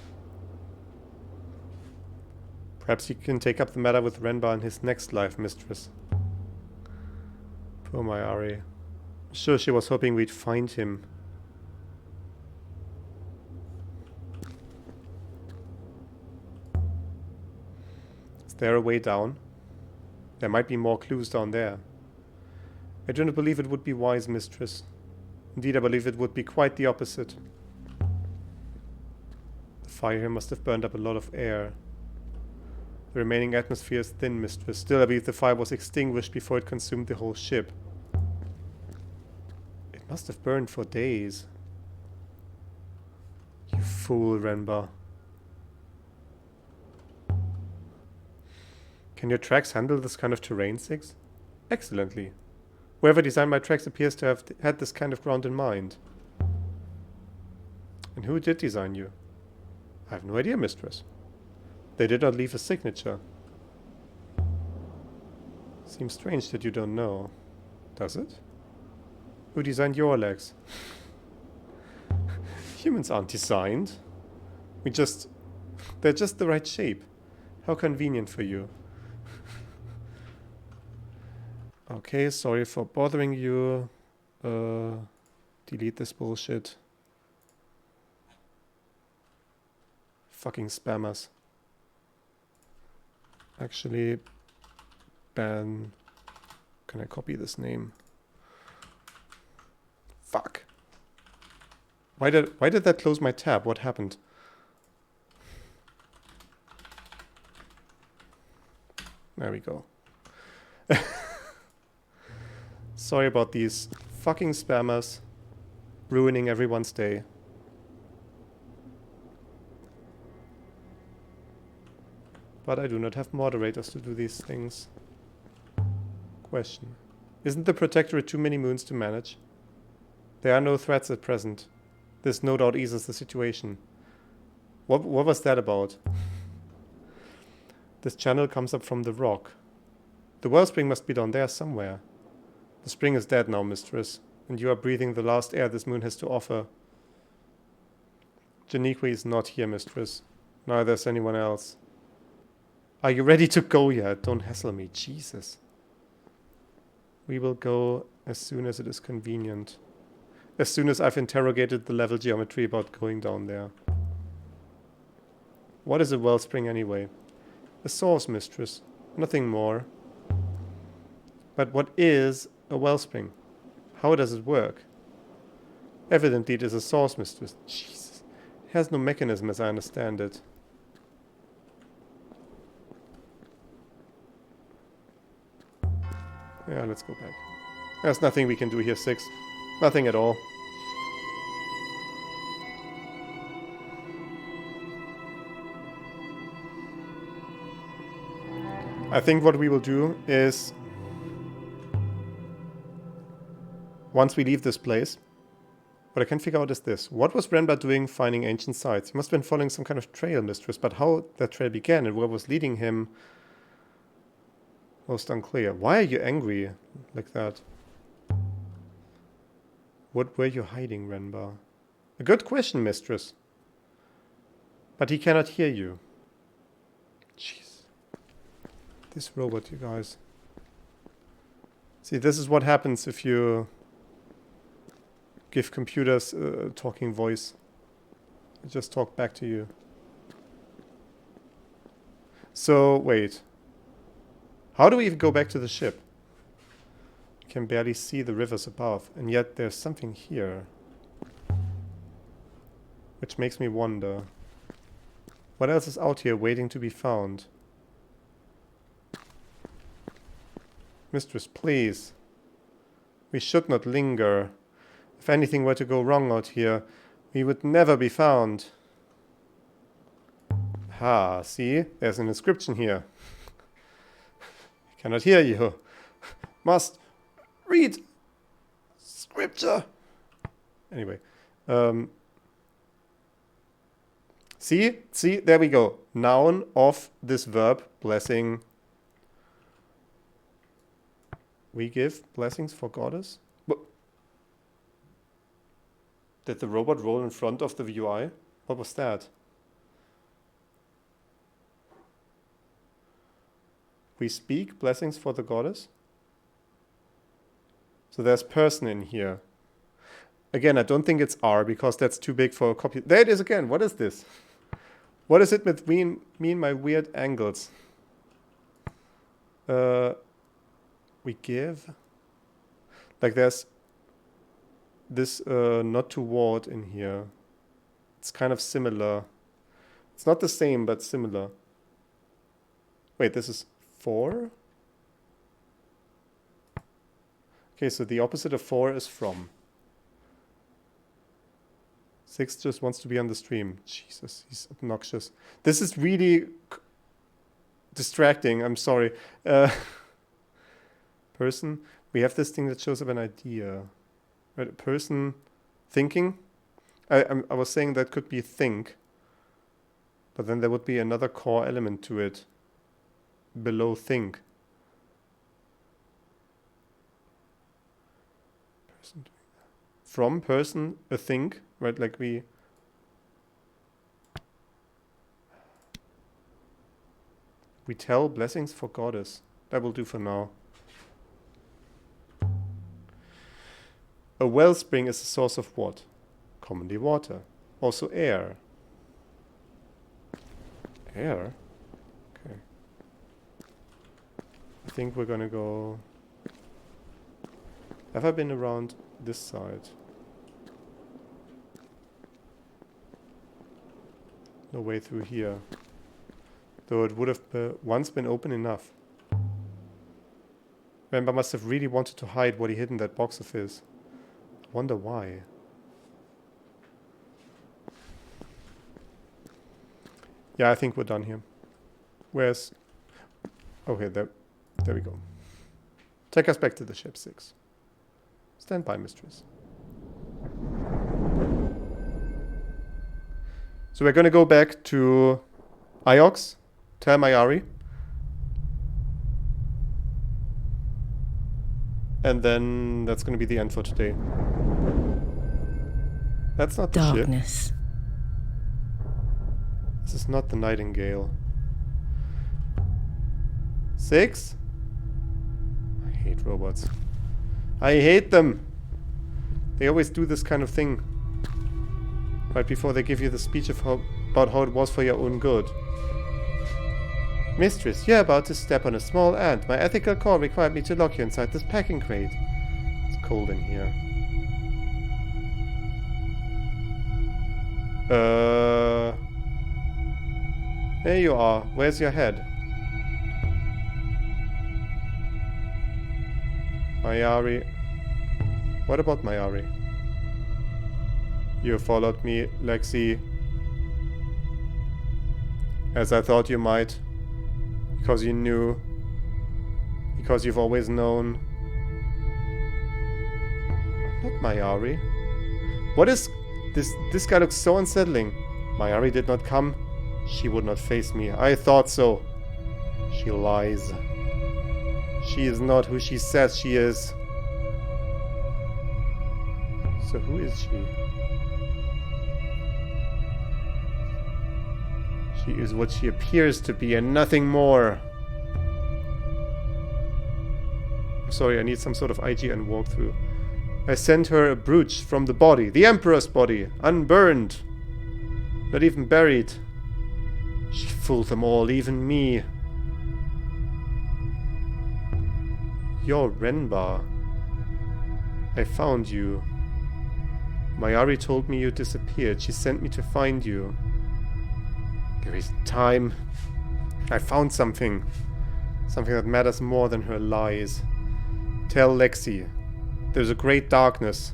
Perhaps he can take up the matter with Renba in his next life, mistress. Poor Mayari. I'm sure she was hoping we'd find him. Is there a way down? There might be more clues down there. I do not believe it would be wise, mistress. Indeed, I believe it would be quite the opposite. The fire here must have burned up a lot of air. The remaining atmosphere is thin, mistress. Still, I believe the fire was extinguished before it consumed the whole ship. It must have burned for days. You fool, Renba. Can your tracks handle this kind of terrain, Six? Excellently. Whoever designed my tracks appears to have had this kind of ground in mind. And who did design you? I have no idea, mistress. They did not leave a signature. Seems strange that you don't know. Does it? Who designed your legs? Humans aren't designed. They're just the right shape. How convenient for you. Okay, sorry for bothering you. Delete this bullshit. Fucking spammers. Actually, ban... Can I copy this name? Fuck. Why did that close my tab? What happened? There we go. Sorry about these fucking spammers ruining everyone's day. But I do not have moderators to do these things. Question. Isn't the Protectorate too many moons to manage? There are no threats at present. This no doubt eases the situation. What was that about? This channel comes up from the rock. The wellspring must be down there somewhere. The spring is dead now, mistress, and you are breathing the last air this moon has to offer. Janiqui is not here, mistress. Neither is anyone else. Are you ready to go yet? Don't hassle me, Jesus. We will go as soon as it is convenient. As soon as I've interrogated the level geometry about going down there. What is a wellspring anyway? A source, mistress. Nothing more. But what is a wellspring? How does it work? Evidently it is a source, mistress. Jesus. It has no mechanism as I understand it. Yeah, let's go back. There's nothing we can do here, Six. Nothing at all. I think what we will do is, once we leave this place, What I can't figure out is this. What was Renbar doing finding ancient sites? He must have been following some kind of trail, Mistress, but how that trail began and where was leading him, most unclear. Why are you angry like that? What were you hiding, Renbar? A good question, Mistress. But he cannot hear you. Jeez. This robot, you guys. See, this is what happens if you give computers a talking voice. They just talk back to you. So, wait. How do we even go back to the ship? You can barely see the rivers above, and yet there's something here. Which makes me wonder. What else is out here waiting to be found? Mistress, please. We should not linger. If anything were to go wrong out here, we would never be found. Ha, see? There's an inscription here. I cannot hear you. Must read scripture. Anyway. See, there we go. Noun of this verb, blessing. We give blessings for goddess. Did the robot roll in front of the UI? What was that? We speak blessings for the goddess. So there's person in here. Again, I don't think it's R because that's too big for a copy. There it is again. What is this? What does it with me and my weird angles? We give. Like there's this not toward in here. It's kind of similar. It's not the same, but similar. Wait, this is 4? Okay, so the opposite of 4 is from. 6 just wants to be on the stream. Jesus, he's obnoxious. This is really distracting. I'm sorry. Person. We have this thing that shows up an idea. Right, a person thinking. I was saying that could be think. But then there would be another core element to it. Below think. Person doing that. From person, a think. Right, like we tell blessings for goddess. That will do for now. A wellspring is a source of what? Commonly water. Also air. Air? Okay. I think we're gonna go... Have I been around this side? No way through here. Though it would have once been open enough. Remember, must have really wanted to hide what he hid in that box of his. I wonder why. Yeah, I think we're done here. Where's... Okay, there we go. Take us back to the ship 6. Stand by, mistress. So we're going to go back to Iox, tell Mayari. And then that's going to be the end for today. That's not the ship. Darkness. This is not the Nightingale. 6? I hate robots. I hate them. They always do this kind of thing. Right before they give you the speech of about how it was for your own good. Mistress, you're about to step on a small ant. My ethical core required me to lock you inside this packing crate. It's cold in here. There you are. Where's your head? Mayari. What about Mayari? You followed me, Lexi. As I thought you might. Because you knew. Because you've always known. Not Mayari. What is this? This guy looks so unsettling. Mayari did not come. She would not face me. I thought so. She lies. She is not who she says she is. So who is she? She is what she appears to be and nothing more. I'm sorry, I need some sort of IGN walkthrough. I sent her a brooch from the body, the Emperor's body, unburned. Not even buried. She fooled them all, even me. You're Renba. I found you. Mayari told me you disappeared. She sent me to find you. There is time. I found something. Something that matters more than her lies. Tell Lexi. There's a great darkness.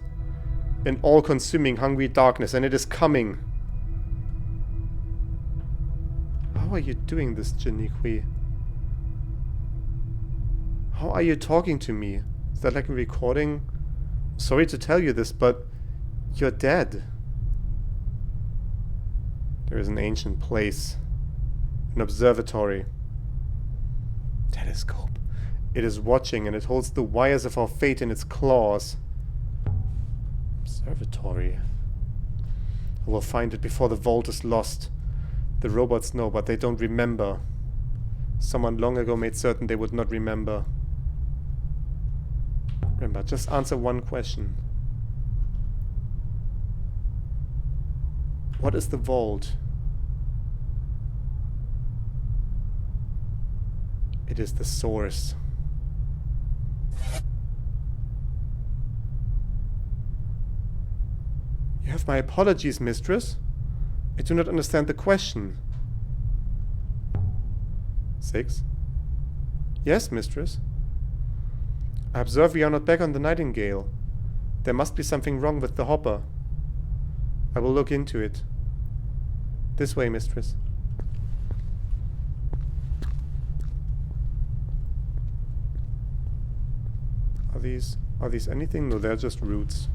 An all-consuming, hungry darkness, and it is coming. How are you doing this, Janiqui? How are you talking to me? Is that like a recording? Sorry to tell you this, but you're dead. There is an ancient place. An observatory. Telescope. It is watching and it holds the wires of our fate in its claws. Observatory. I will find it before the vault is lost. The robots know, but they don't remember. Someone long ago made certain they would not remember. Remember, just answer one question. What is the vault? It is the source. You have my apologies, mistress. I do not understand the question. 6? Yes, mistress. I observe we are not back on the Nightingale. There must be something wrong with the hopper. I will look into it. This way, mistress. Are these anything? No, they're just roots.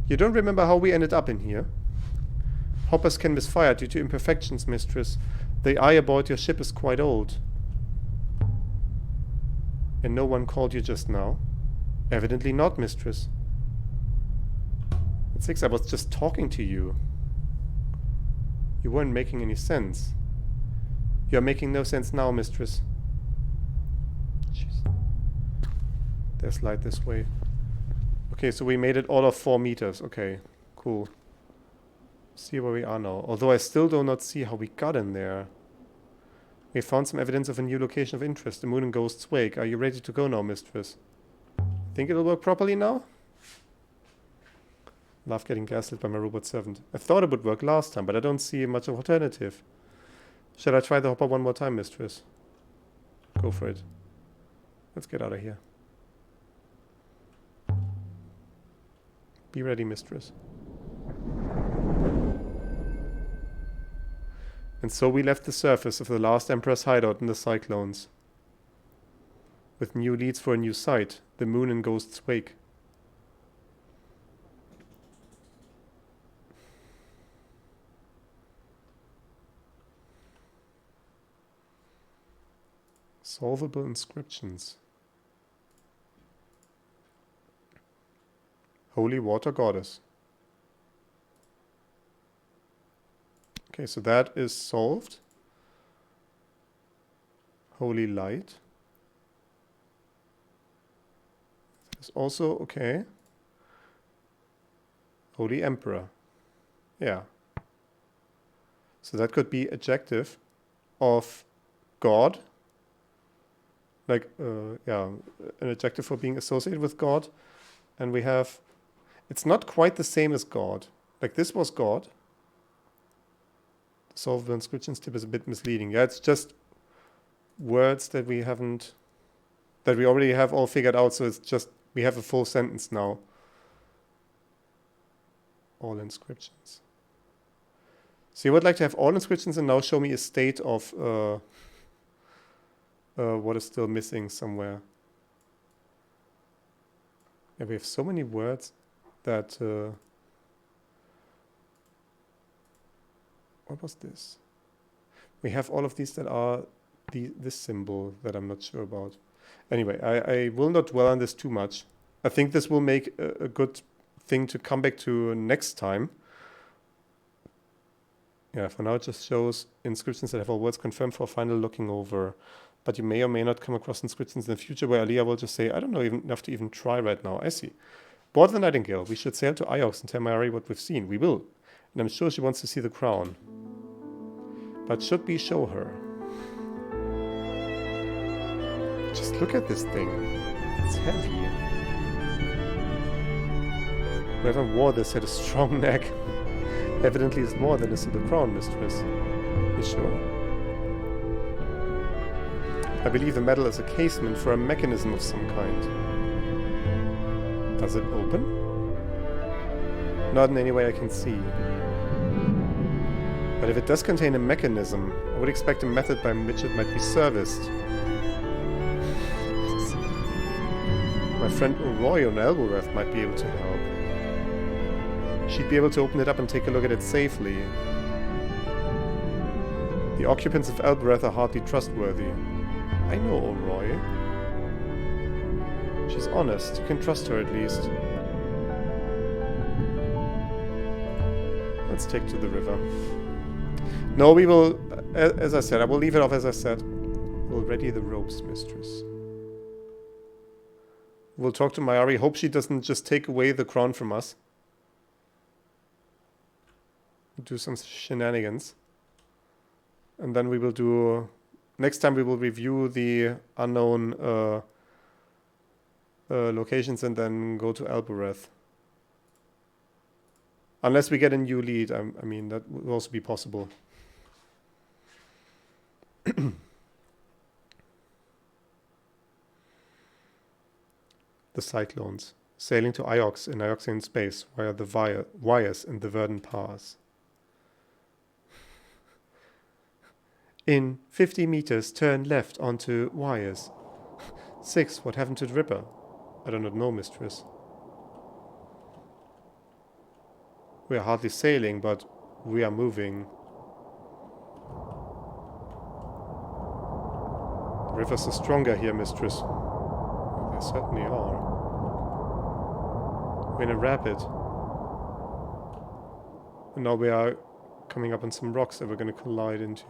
You don't remember how we ended up in here? Hoppers can misfire due to imperfections, mistress. The eye aboard your ship is quite old. And no one called you just now? Evidently not, mistress. At 6, I was just talking to you. You weren't making any sense. You are making no sense now, mistress. Jeez. There's light this way. Okay, so we made it all of 4 meters. Okay, cool. See where we are now. Although I still do not see how we got in there. We found some evidence of a new location of interest, the Moon and Ghost's Wake. Are you ready to go now, mistress? Think it'll work properly now? Love getting gaslit by my robot servant. I thought it would work last time, but I don't see much of an alternative. Shall I try the hopper one more time, mistress? Go for it. Let's get out of here. Be ready, mistress. And so we left the surface of the last Emperor's hideout in the Cyclones. With new leads for a new site, the Moon and Ghost's Wake. Solvable inscriptions. Holy Water Goddess. Okay, so that is solved. Holy Light. That is also okay. Holy Emperor. Yeah. So that could be adjective of God. Like, yeah, an adjective for being associated with God. And we have, it's not quite the same as God. Like, this was God. The solvable inscriptions tip is a bit misleading. Yeah, it's just words that we haven't, that we already have all figured out. So it's just, we have a full sentence now. All inscriptions. So you would like to have all inscriptions and now show me a state of what is still missing somewhere. Yeah, we have so many words that... what was this? We have all of these that are this symbol that I'm not sure about. Anyway, I will not dwell on this too much. I think this will make a good thing to come back to next time. Yeah, for now it just shows inscriptions that have all words confirmed for final looking over. But you may or may not come across inscriptions in the future where Aliyah will just say, I don't know enough to even try right now. I see. Board the Nightingale. We should sail to Iox and tell Mayari what we've seen. We will. And I'm sure she wants to see the crown. But should we show her? Just look at this thing. It's heavy. Whoever wore this had a strong neck. Evidently it's more than is in the crown, mistress. You sure? I believe the metal is a casement for a mechanism of some kind. Does it open? Not in any way I can see. But if it does contain a mechanism, I would expect a method by which it might be serviced. My friend Roy on Elboreth might be able to help. She'd be able to open it up and take a look at it safely. The occupants of Elboreth are hardly trustworthy. I know O'Roy. She's honest. You can trust her at least. Let's take to the river. No, we will, as I said, I will leave it off as I said. We'll ready the ropes, mistress. We'll talk to Mayari. Hope she doesn't just take away the crown from us. Do some shenanigans. And then we will do... Next time we will review the unknown locations and then go to Elboreth. Unless we get a new lead, I mean, that would also be possible. The Cyclones, sailing to Iox in Ioxian space via the wires in the Verdant Pass. In 50 meters, turn left onto wires. 6, what happened to the Ripper? I do not know, mistress. We are hardly sailing, but we are moving. The rivers are stronger here, mistress. Well, they certainly are. We're in a rapid. And now we are coming up on some rocks that we're going to collide into.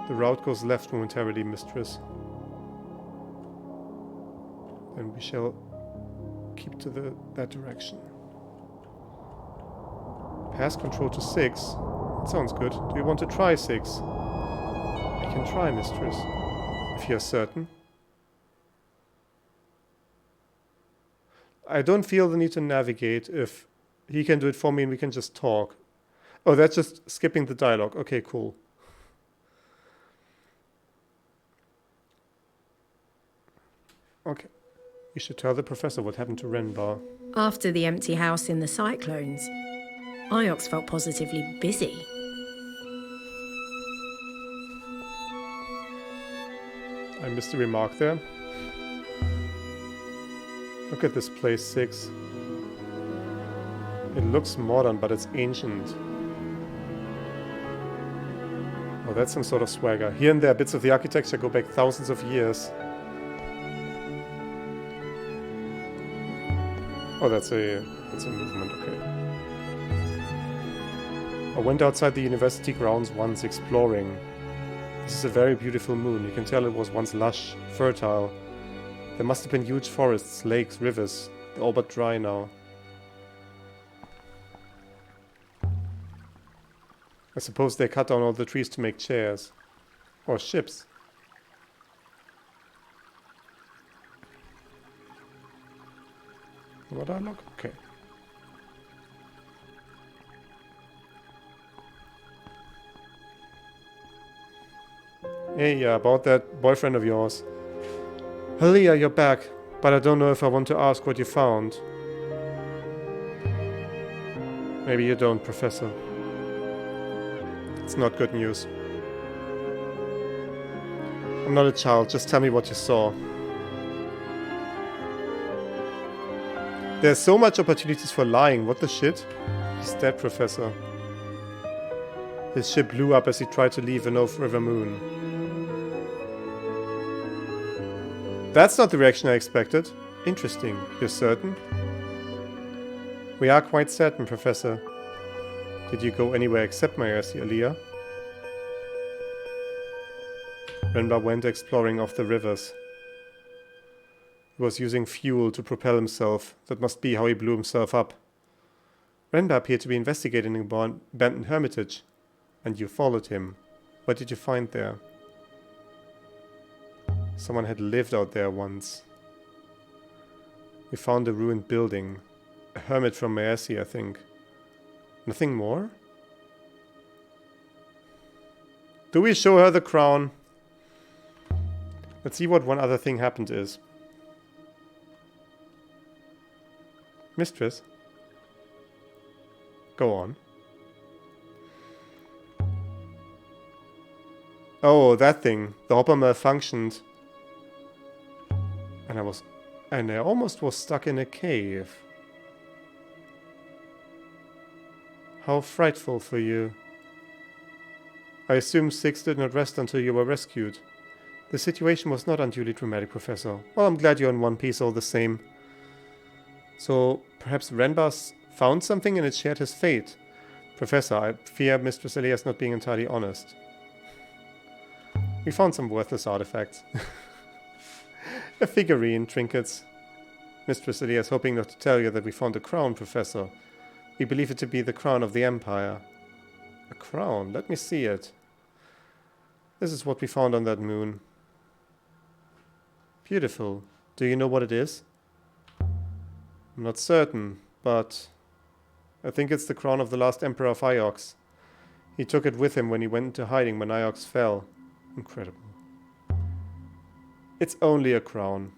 The route goes left momentarily, mistress. Then we shall keep to that direction. Pass control to 6. That sounds good. Do you want to try 6? I can try, mistress. If you're certain. I don't feel the need to navigate if he can do it for me and we can just talk. Oh, that's just skipping the dialogue. Okay, cool. Okay. We should tell the professor what happened to Renbar. After the empty house in the Cyclones, Iox felt positively busy. I missed a remark there. Look at this place, 6. It looks modern, but it's ancient. Oh, that's some sort of swagger. Here and there, bits of the architecture go back thousands of years. Oh, that's a movement, okay. I went outside the university grounds once exploring. This is a very beautiful moon. You can tell it was once lush, fertile. There must have been huge forests, lakes, rivers. They're all but dry now. I suppose they cut down all the trees to make chairs. Or ships. What I look? Okay. Hey, yeah, about that boyfriend of yours. Halia, you're back, but I don't know if I want to ask what you found. Maybe you don't, Professor. It's not good news. I'm not a child, just tell me what you saw. There's so much opportunities for lying, what the shit? He's dead, Professor. His ship blew up as he tried to leave an Oath River moon. That's not the reaction I expected. Interesting. You're certain? We are quite certain, Professor. Did you go anywhere except Myersi, Aliyah? Renbar went exploring off the rivers. He was using fuel to propel himself. That must be how he blew himself up. Renbar appeared to be investigating an abandoned hermitage. And you followed him. What did you find there? Someone had lived out there once. We found a ruined building. A hermit from Myersi, I think. Nothing more? Do we show her the crown? Let's see what one other thing happened is. Mistress? Go on. Oh, that thing. The hopper malfunctioned. And I almost was stuck in a cave. How frightful for you. I assume Six did not rest until you were rescued. The situation was not unduly dramatic, Professor. Well, I'm glad you're in one piece all the same. So, perhaps Renbar's found something and it shared his fate. Professor, I fear Mistress Elias not being entirely honest. We found some worthless artifacts. A figurine, trinkets. Mistress Elias hoping not to tell you that we found a crown, Professor. We believe it to be the crown of the Empire. A crown? Let me see it. This is what we found on that moon. Beautiful. Do you know what it is? I'm not certain, but I think it's the crown of the last Emperor of Iox. He took it with him when he went into hiding when Iox fell. Incredible. It's only a crown.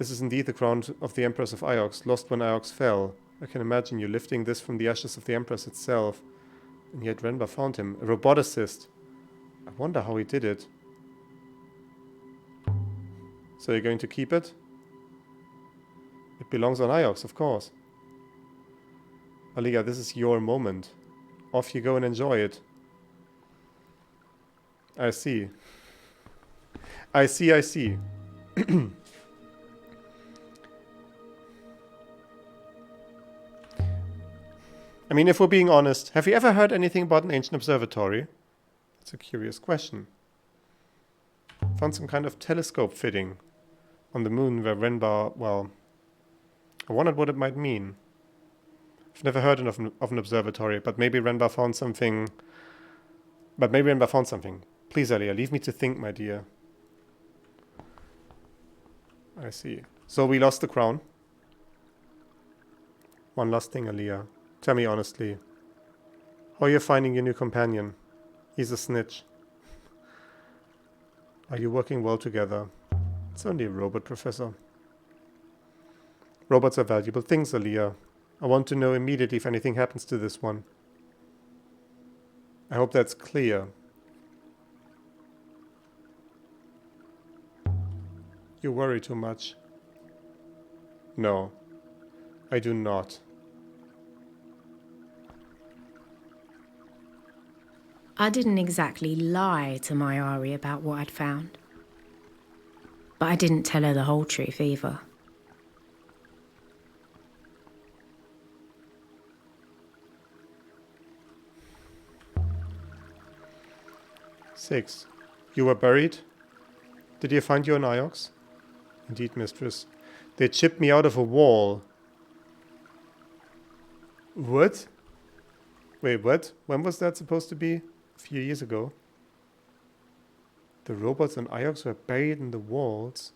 This is indeed the crown of the Empress of Iox, lost when Iox fell. I can imagine you lifting this from the ashes of the Empress itself. And yet Renbar found him. A roboticist. I wonder how he did it. So you're going to keep it? It belongs on Iox, of course. Aliyah, this is your moment. Off you go and enjoy it. I see. I see. I mean, if we're being honest, have you ever heard anything about an ancient observatory? That's a curious question. Found some kind of telescope fitting on the moon where Renbar, well, I wondered what it might mean. I've never heard of an observatory, but maybe Renbar found something. Please, Aliyah, leave me to think, my dear. I see. So we lost the crown. One last thing, Aliyah. Tell me honestly. How are you finding your new companion? He's a snitch. Are you working well together? It's only a robot, Professor. Robots are valuable things, Aliyah. I want to know immediately if anything happens to this one. I hope that's clear. You worry too much. No, I do not. I didn't exactly lie to Myari about what I'd found. But I didn't tell her the whole truth either. Six. You were buried? Did you find you an Iox? Indeed, mistress. They chipped me out of a wall. What? Wait, what? When was that supposed to be? A few years ago. The robots on Iox were buried in the walls.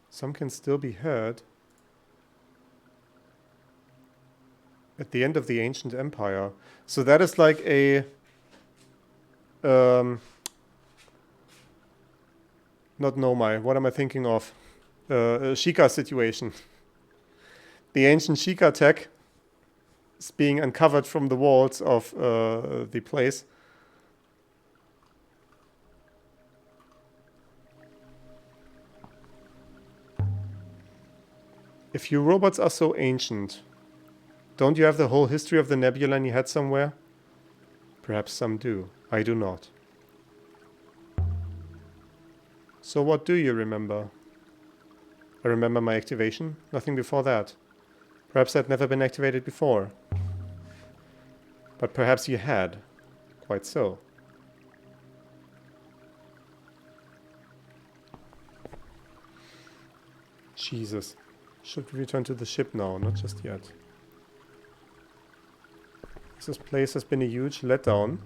Some can still be heard. At the end of the ancient empire. So that is like a... not Nomai. What am I thinking of? A Sheikah situation. The ancient Sheikah tech is being uncovered from the walls of the place. If you robots are so ancient, don't you have the whole history of the nebula in your head somewhere? Perhaps some do. I do not. So what do you remember? I remember my activation. Nothing before that. Perhaps I'd never been activated before. But perhaps you had. Quite so. Jesus. Should we return to the ship now? Not just yet. This place has been a huge letdown.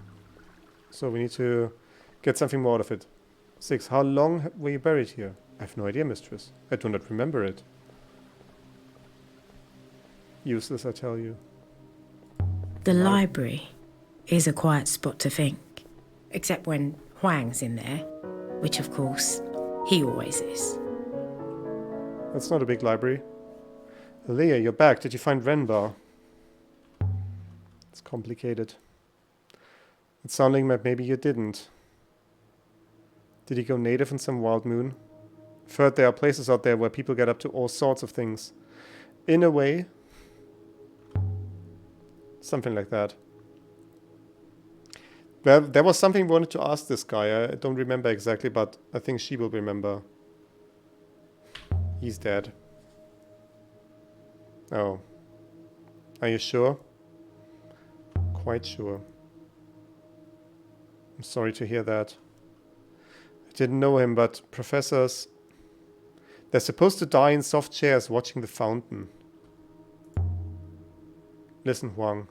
So we need to get something more out of it. 6. How long were you buried here? I have no idea, mistress. I do not remember it. Useless, I tell you. The library is a quiet spot to think. Except when Huang's in there. Which, of course, he always is. That's not a big library. Leah, you're back. Did you find Renbar? It's complicated. It's sounding like maybe you didn't. Did he go native in some wild moon? I've heard there are places out there where people get up to all sorts of things. In a way. Something like that. Well, there was something we wanted to ask this guy. I don't remember exactly, but I think she will remember. He's dead. Oh. Are you sure? Quite sure. I'm sorry to hear that. I didn't know him, but professors... They're supposed to die in soft chairs watching the fountain. Listen, Huang.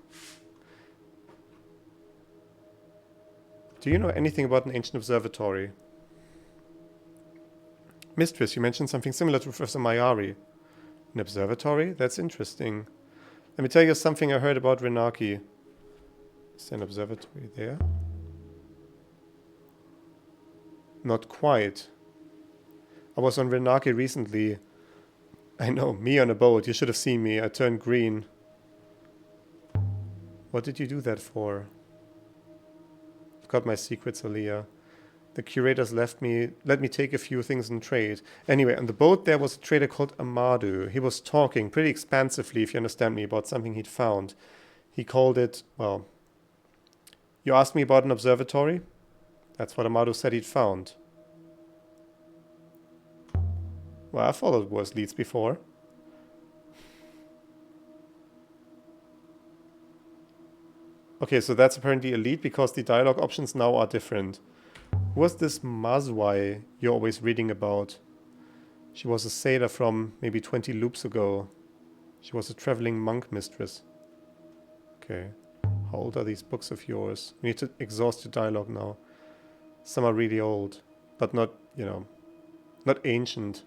Do you know anything about an ancient observatory? Mistress, you mentioned something similar to Professor Mayari. An observatory? That's interesting. Let me tell you something I heard about Renaki. Is there an observatory there? Not quite. I was on Renaki recently. I know, me on a boat. You should have seen me. I turned green. What did you do that for? I've got my secrets, Aliyah. The curators let me take a few things in trade. Anyway, on the boat there was a trader called Amadou. He was talking pretty expansively, if you understand me, about something he'd found. He called it, well... You asked me about an observatory? That's what Amadou said he'd found. Well, I followed worse leads before. Okay, so that's apparently a lead because the dialogue options now are different. Who was this Mazwai you're always reading about? She was a sailor from maybe 20 loops ago. She was a traveling monk mistress. Okay. How old are these books of yours? We need to exhaust your dialogue now. Some are really old, but not, you know, not ancient.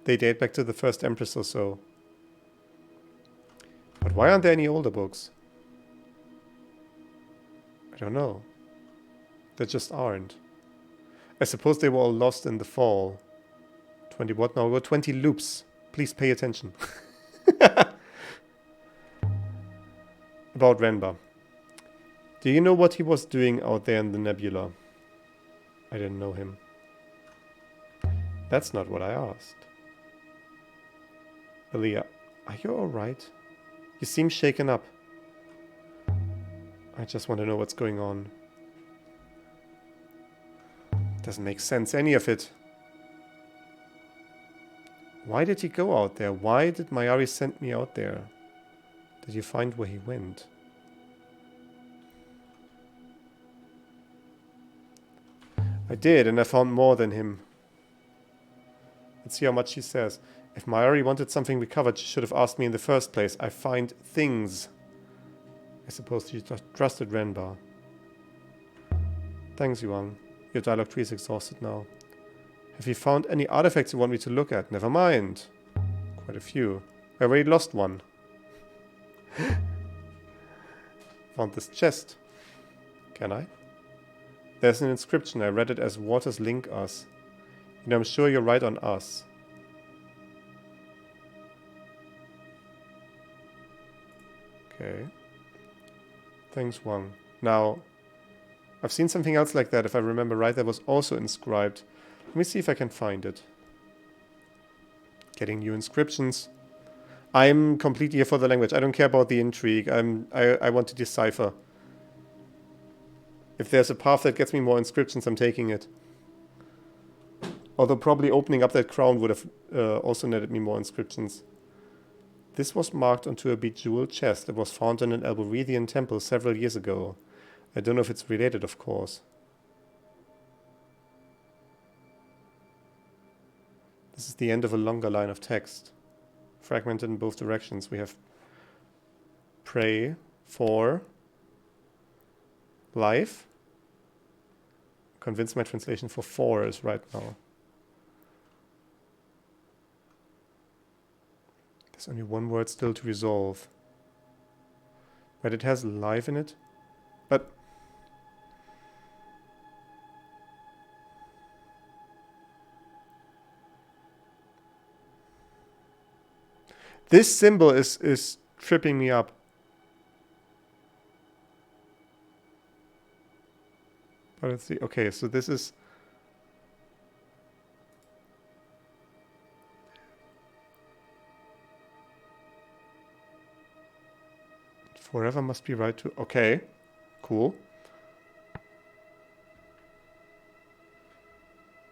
They date back to the first Empress or so. But why aren't there any older books? I don't know. There just aren't. I suppose they were all lost in the fall. 20 what now? We're 20 loops. Please pay attention. About Renbar. Do you know what he was doing out there in the nebula? I didn't know him. That's not what I asked. Aliyah, are you alright? You seem shaken up. I just want to know what's going on. Doesn't make sense, any of it. Why did he go out there? Why did Mayari send me out there? Did you find where he went? I did, and I found more than him. Let's see how much she says. If Mayari wanted something recovered, she should have asked me in the first place. I find things. I suppose she trusted Renbar. Thanks, Yuang. Your dialogue tree is exhausted now. Have you found any artifacts you want me to look at? Never mind. Quite a few. I already lost one. Found this chest. Can I? There's an inscription. I read it as waters link us. And I'm sure you're right on us. Okay. Thanks, Wang. Now, I've seen something else like that, if I remember right, that was also inscribed. Let me see if I can find it. Getting new inscriptions. I'm completely here for the language. I don't care about the intrigue. I want to decipher. If there's a path that gets me more inscriptions, I'm taking it. Although probably opening up that crown would have also netted me more inscriptions. This was marked onto a bejeweled chest that was found in an Alborethian temple several years ago. I don't know if it's related, of course. This is the end of a longer line of text. Fragmented in both directions. We have pray for life. Convince my translation for is right now. There's only one word still to resolve. But it has life in it. But this symbol is tripping me up. But let's see. Okay, so this is forever must be right to... Okay, cool.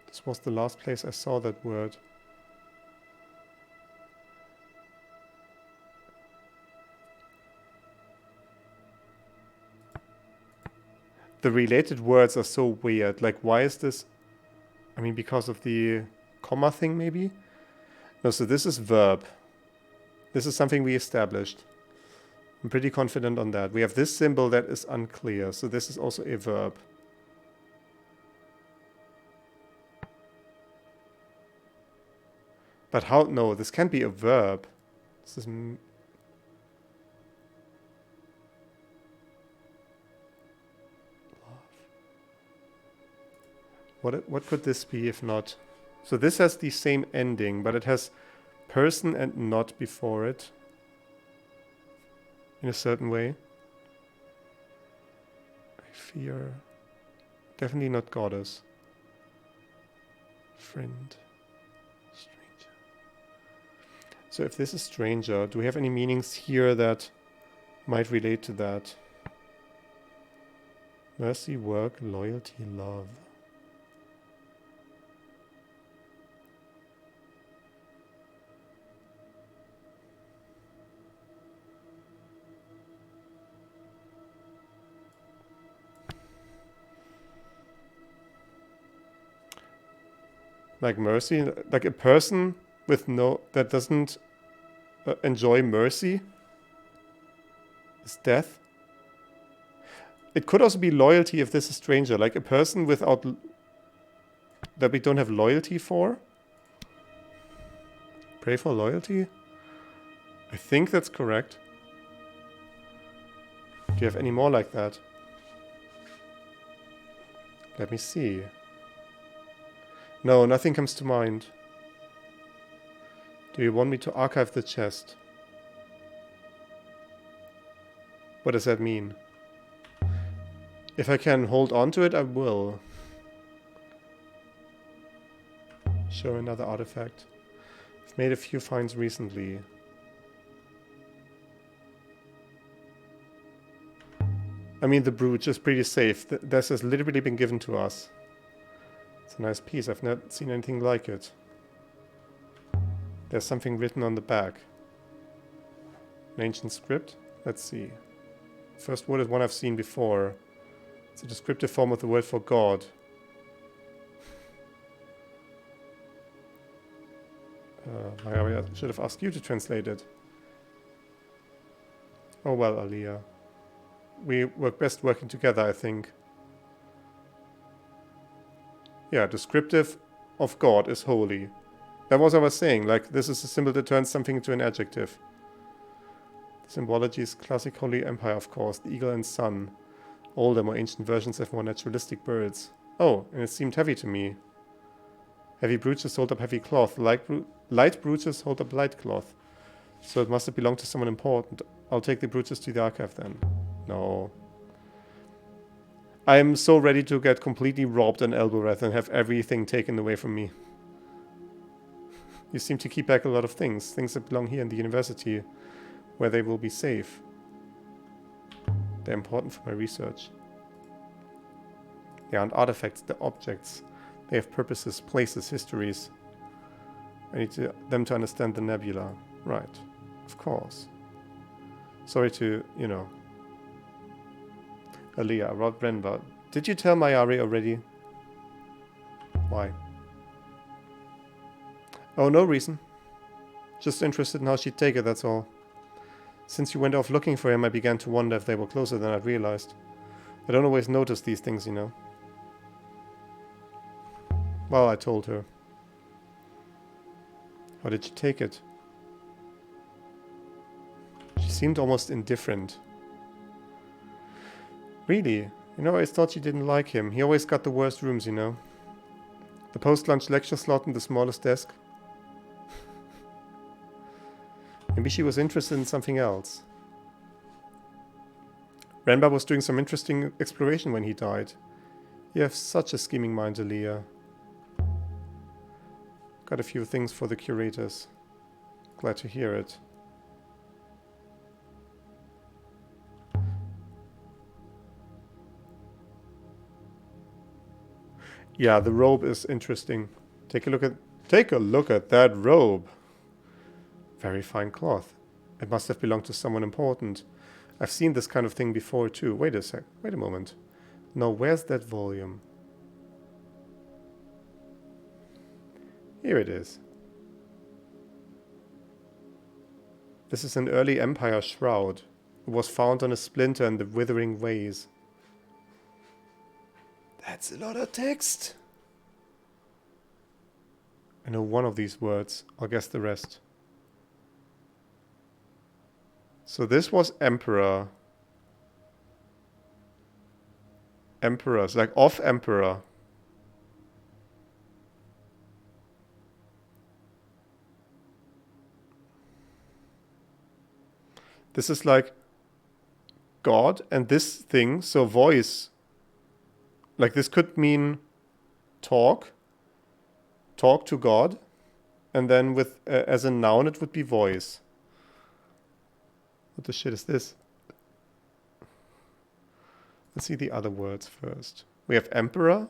This was the last place I saw that word. The related words are so weird. Like, why is this... I mean, because of the comma thing, maybe? No, so this is verb. This is something we established. I'm pretty confident on that. We have this symbol that is unclear, so this is also a verb. But how? No, this can't be a verb. This is... What could this be if not? So this has the same ending, but it has person and not before it. In a certain way. I fear... Definitely not goddess. Friend. Stranger. So if this is stranger, do we have any meanings here that might relate to that? Mercy, work, loyalty, love. Like mercy, like a person with no, that doesn't enjoy mercy is death. It could also be loyalty if this is stranger, like a person without, that we don't have loyalty for. Pray for loyalty? I think that's correct. Do you have any more like that? Let me see. No, nothing comes to mind. Do you want me to archive the chest? What does that mean? If I can hold on to it, I will. Show another artifact. I've made a few finds recently. I mean, the brooch is pretty safe. This has literally been given to us. It's a nice piece. I've not seen anything like it. There's something written on the back. An ancient script? Let's see. First word is one I've seen before. It's a descriptive form of the word for God. I should have asked you to translate it. Oh well, Aliyah. We work best working together, I think. Yeah, descriptive of God is holy. That was what I was saying, like this is a symbol that turns something into an adjective. The symbology is classic Holy Empire, of course, the eagle and sun. Older, more ancient versions have more naturalistic birds. Oh, and it seemed heavy to me. Heavy brooches hold up heavy cloth. Light brooches hold up light cloth. So it must have belonged to someone important. I'll take the brooches to the archive then. No. I'm so ready to get completely robbed on Elboreth and have everything taken away from me. You seem to keep back a lot of things. Things that belong here in the university, where they will be safe. They're important for my research. They aren't artifacts, they're objects. They have purposes, places, histories. I need them to understand the nebula. Right. Of course. Sorry to, you know. Aaliyah, Rod Brenba. Did you tell Mayari already? Why? Oh, no reason. Just interested in how she'd take it, that's all. Since you went off looking for him, I began to wonder if they were closer than I'd realized. I don't always notice these things, you know. Well, I told her. How did she take it? She seemed almost indifferent. Really? You know, I thought she didn't like him. He always got the worst rooms, you know. The post-lunch lecture slot and the smallest desk. Maybe she was interested in something else. Renba was doing some interesting exploration when he died. You have such a scheming mind, Aaliyah. Got a few things for the curators. Glad to hear it. Yeah, the robe is interesting. Take a look at that robe. Very fine cloth. It must have belonged to someone important. I've seen this kind of thing before too. Wait a moment. No, where's that volume? Here it is. This is an early Empire shroud. It was found on a splinter in the Withering Ways. That's a lot of text. I know one of these words. I'll guess the rest. So this was Emperor. Emperors, like of Emperor. This is like God and this thing, so voice. Like this could mean talk to God, and then with as a noun it would be voice. What the shit is this? Let's see the other words first. We have Emperor.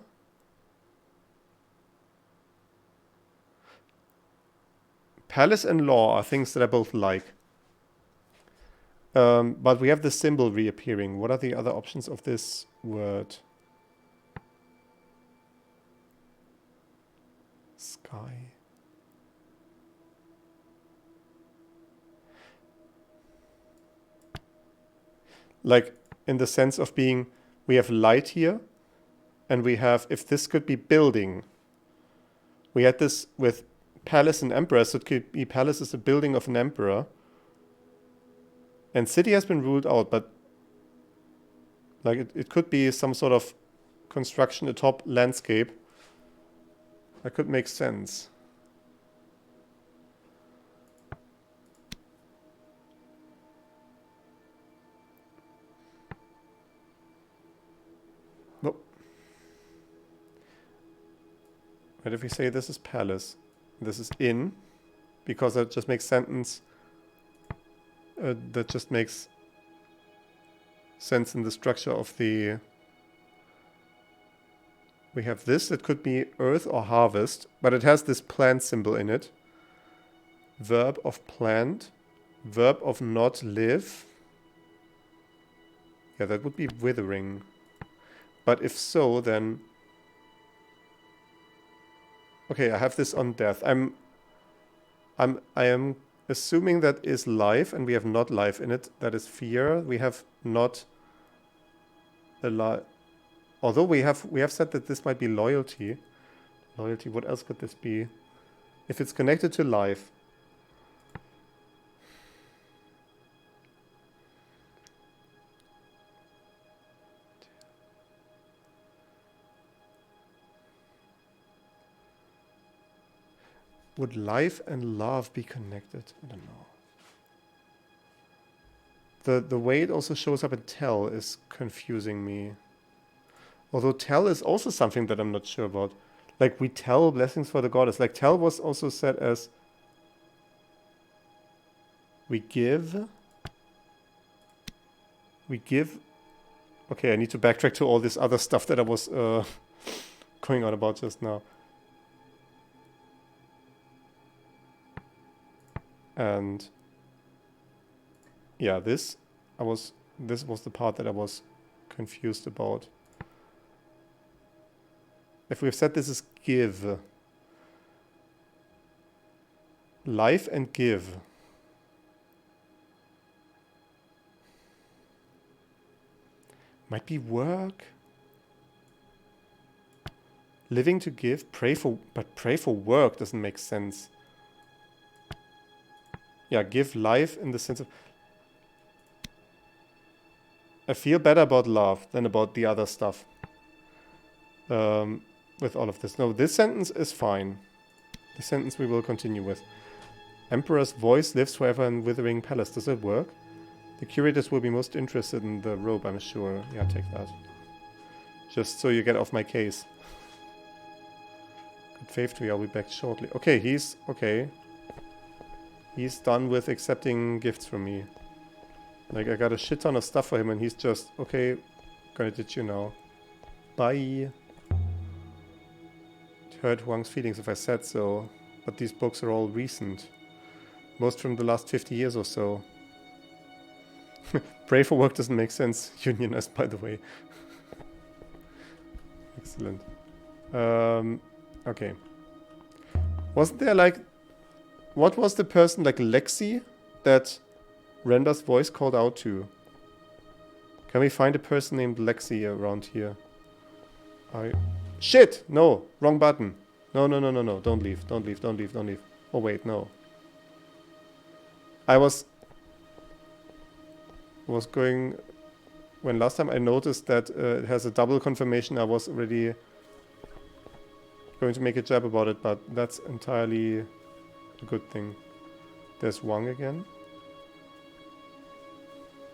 Palace and law are things that I both like. But we have the symbol reappearing. What are the other options of this word? Sky. Like in the sense of being, we have light here, and we have, if this could be building. We had this with palace and emperor, so it could be palace is a building of an emperor. And city has been ruled out, but like it could be some sort of construction atop landscape. That could make sense. Nope. What if we say this is palace, this is inn, because that just makes sentence. That just makes sense in the structure of the... We have this, it could be earth or harvest, but it has this plant symbol in it. Verb of plant, verb of not live. Yeah, that would be withering. But if so, then... Okay, I have this on death. I am assuming that is life, and we have not life in it. That is fear. We have not alive. Although we have said that this might be loyalty. Loyalty, what else could this be? If it's connected to life. Would life and love be connected? I don't know. The way it also shows up in tell is confusing me. Although tell is also something that I'm not sure about. Like we tell blessings for the goddess. Like tell was also said as We give... Okay, I need to backtrack to all this other stuff that I was going on about just now. And yeah, this was the part that I was confused about. If we've said this is give, life and give. Might be work. Living to give, pray for work doesn't make sense. Yeah, give life in the sense of... I feel better about love than about the other stuff. With all of this. No, this sentence is fine. The sentence we will continue with. Emperor's voice lives forever in Withering Palace. Does it work? The curators will be most interested in the robe, I'm sure. Yeah, take that. Just so you get off my case. Good faith to you, I'll be back shortly. Okay, he's... Okay. He's done with accepting gifts from me. Like, I got a shit ton of stuff for him and he's just... Okay, gonna ditch you now. Bye. It hurt Huang's feelings if I said so. But these books are all recent. Most from the last 50 years or so. Pray for work doesn't make sense. Unionist, by the way. Excellent. Okay. Wasn't there like... What was the person, like Lexi, that Renda's voice called out to? Can we find a person named Lexi around here? Shit! No! Wrong button. No. Don't leave. Oh wait, no. I was going... When last time I noticed that it has a double confirmation, I was already going to make a jab about it, but that's entirely a good thing. There's Wang again.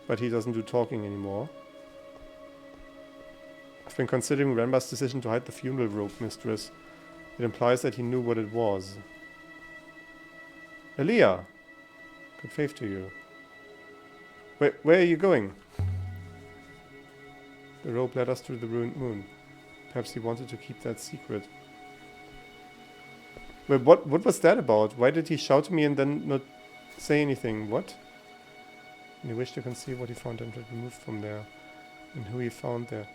But he doesn't do talking anymore. I've been considering Renba's decision to hide the funeral robe, mistress. It implies that he knew what it was. Elia! Good faith to you. Where are you going? The rope led us through the ruined moon. Perhaps he wanted to keep that secret. Wait, what was that about? Why did he shout to me and then not say anything? What? And he wished to conceive what he found and had removed from there. And who he found there.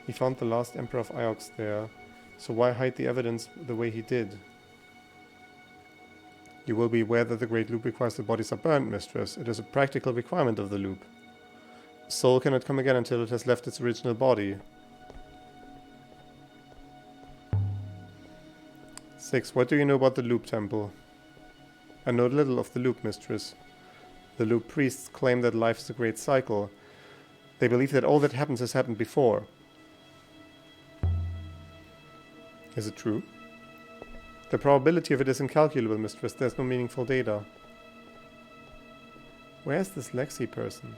He found the last Emperor of Iox there. So why hide the evidence the way he did? You will be aware that the Great Loop requires the bodies are burned, mistress. It is a practical requirement of the loop. Soul cannot come again until it has left its original body. 6. What do you know about the Loop Temple? I know little of the Loop, mistress. The Loop priests claim that life is a great cycle. They believe that all that happens has happened before. Is it true? The probability of it is incalculable, mistress. There's no meaningful data. Where's this Lexi person?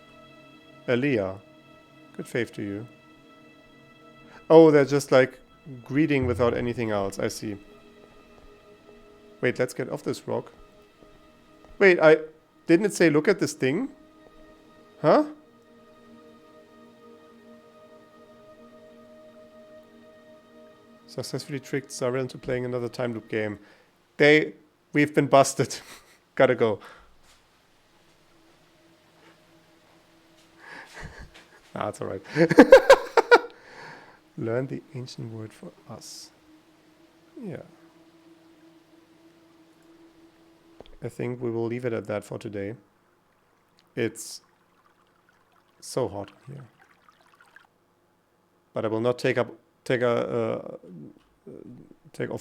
Elia. Good faith to you. Oh, they're just like greeting without anything else. I see. Wait, let's get off this rock. Wait, didn't it say look at this thing? Huh? Successfully tricked Xyrill into playing another time loop game. We've been busted. Gotta go. It's alright. Learn the ancient word for us. Yeah. I think we will leave it at that for today. It's so hot in here. But I will not take off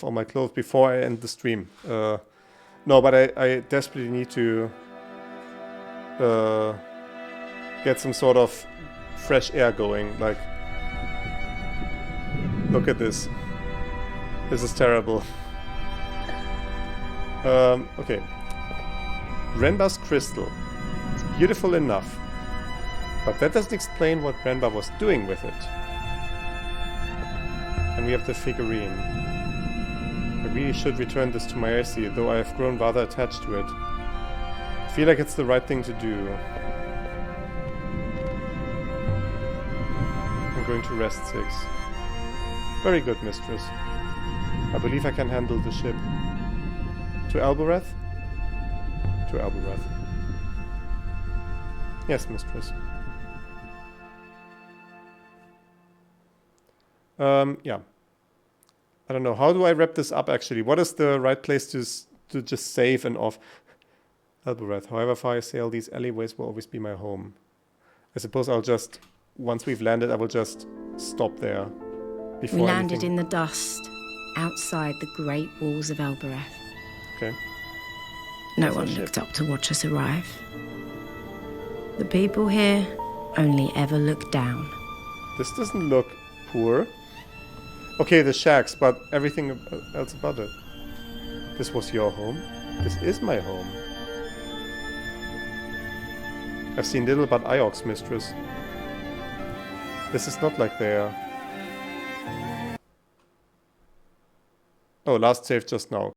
all my clothes before I end the stream. No, but I desperately need to get some sort of fresh air going. Like, look at this. This is terrible. Okay. Renba's crystal. It's beautiful enough. But that doesn't explain what Renba was doing with it. And we have the figurine. I really should return this to my AC, though I have grown rather attached to it. I feel like it's the right thing to do. I'm going to rest 6. Very good, mistress. I believe I can handle the ship. To Alboreth? To Alboreth. Yes, mistress. Yeah. I don't know. How do I wrap this up, actually? What is the right place to just save and off? Alboreth. However far I sail, these alleyways will always be my home. I suppose I'll just... Once we've landed, I will just stop there. Before we landed anything... in the dust, outside the great walls of Alboreth. Okay. No That's our one ship. looked up to watch us arrive. The people here only ever look down. This doesn't look poor. Okay, the shacks, but everything else about it. This was your home? This is my home. I've seen little but Iox, mistress. This is not like they are. Oh, last save just now.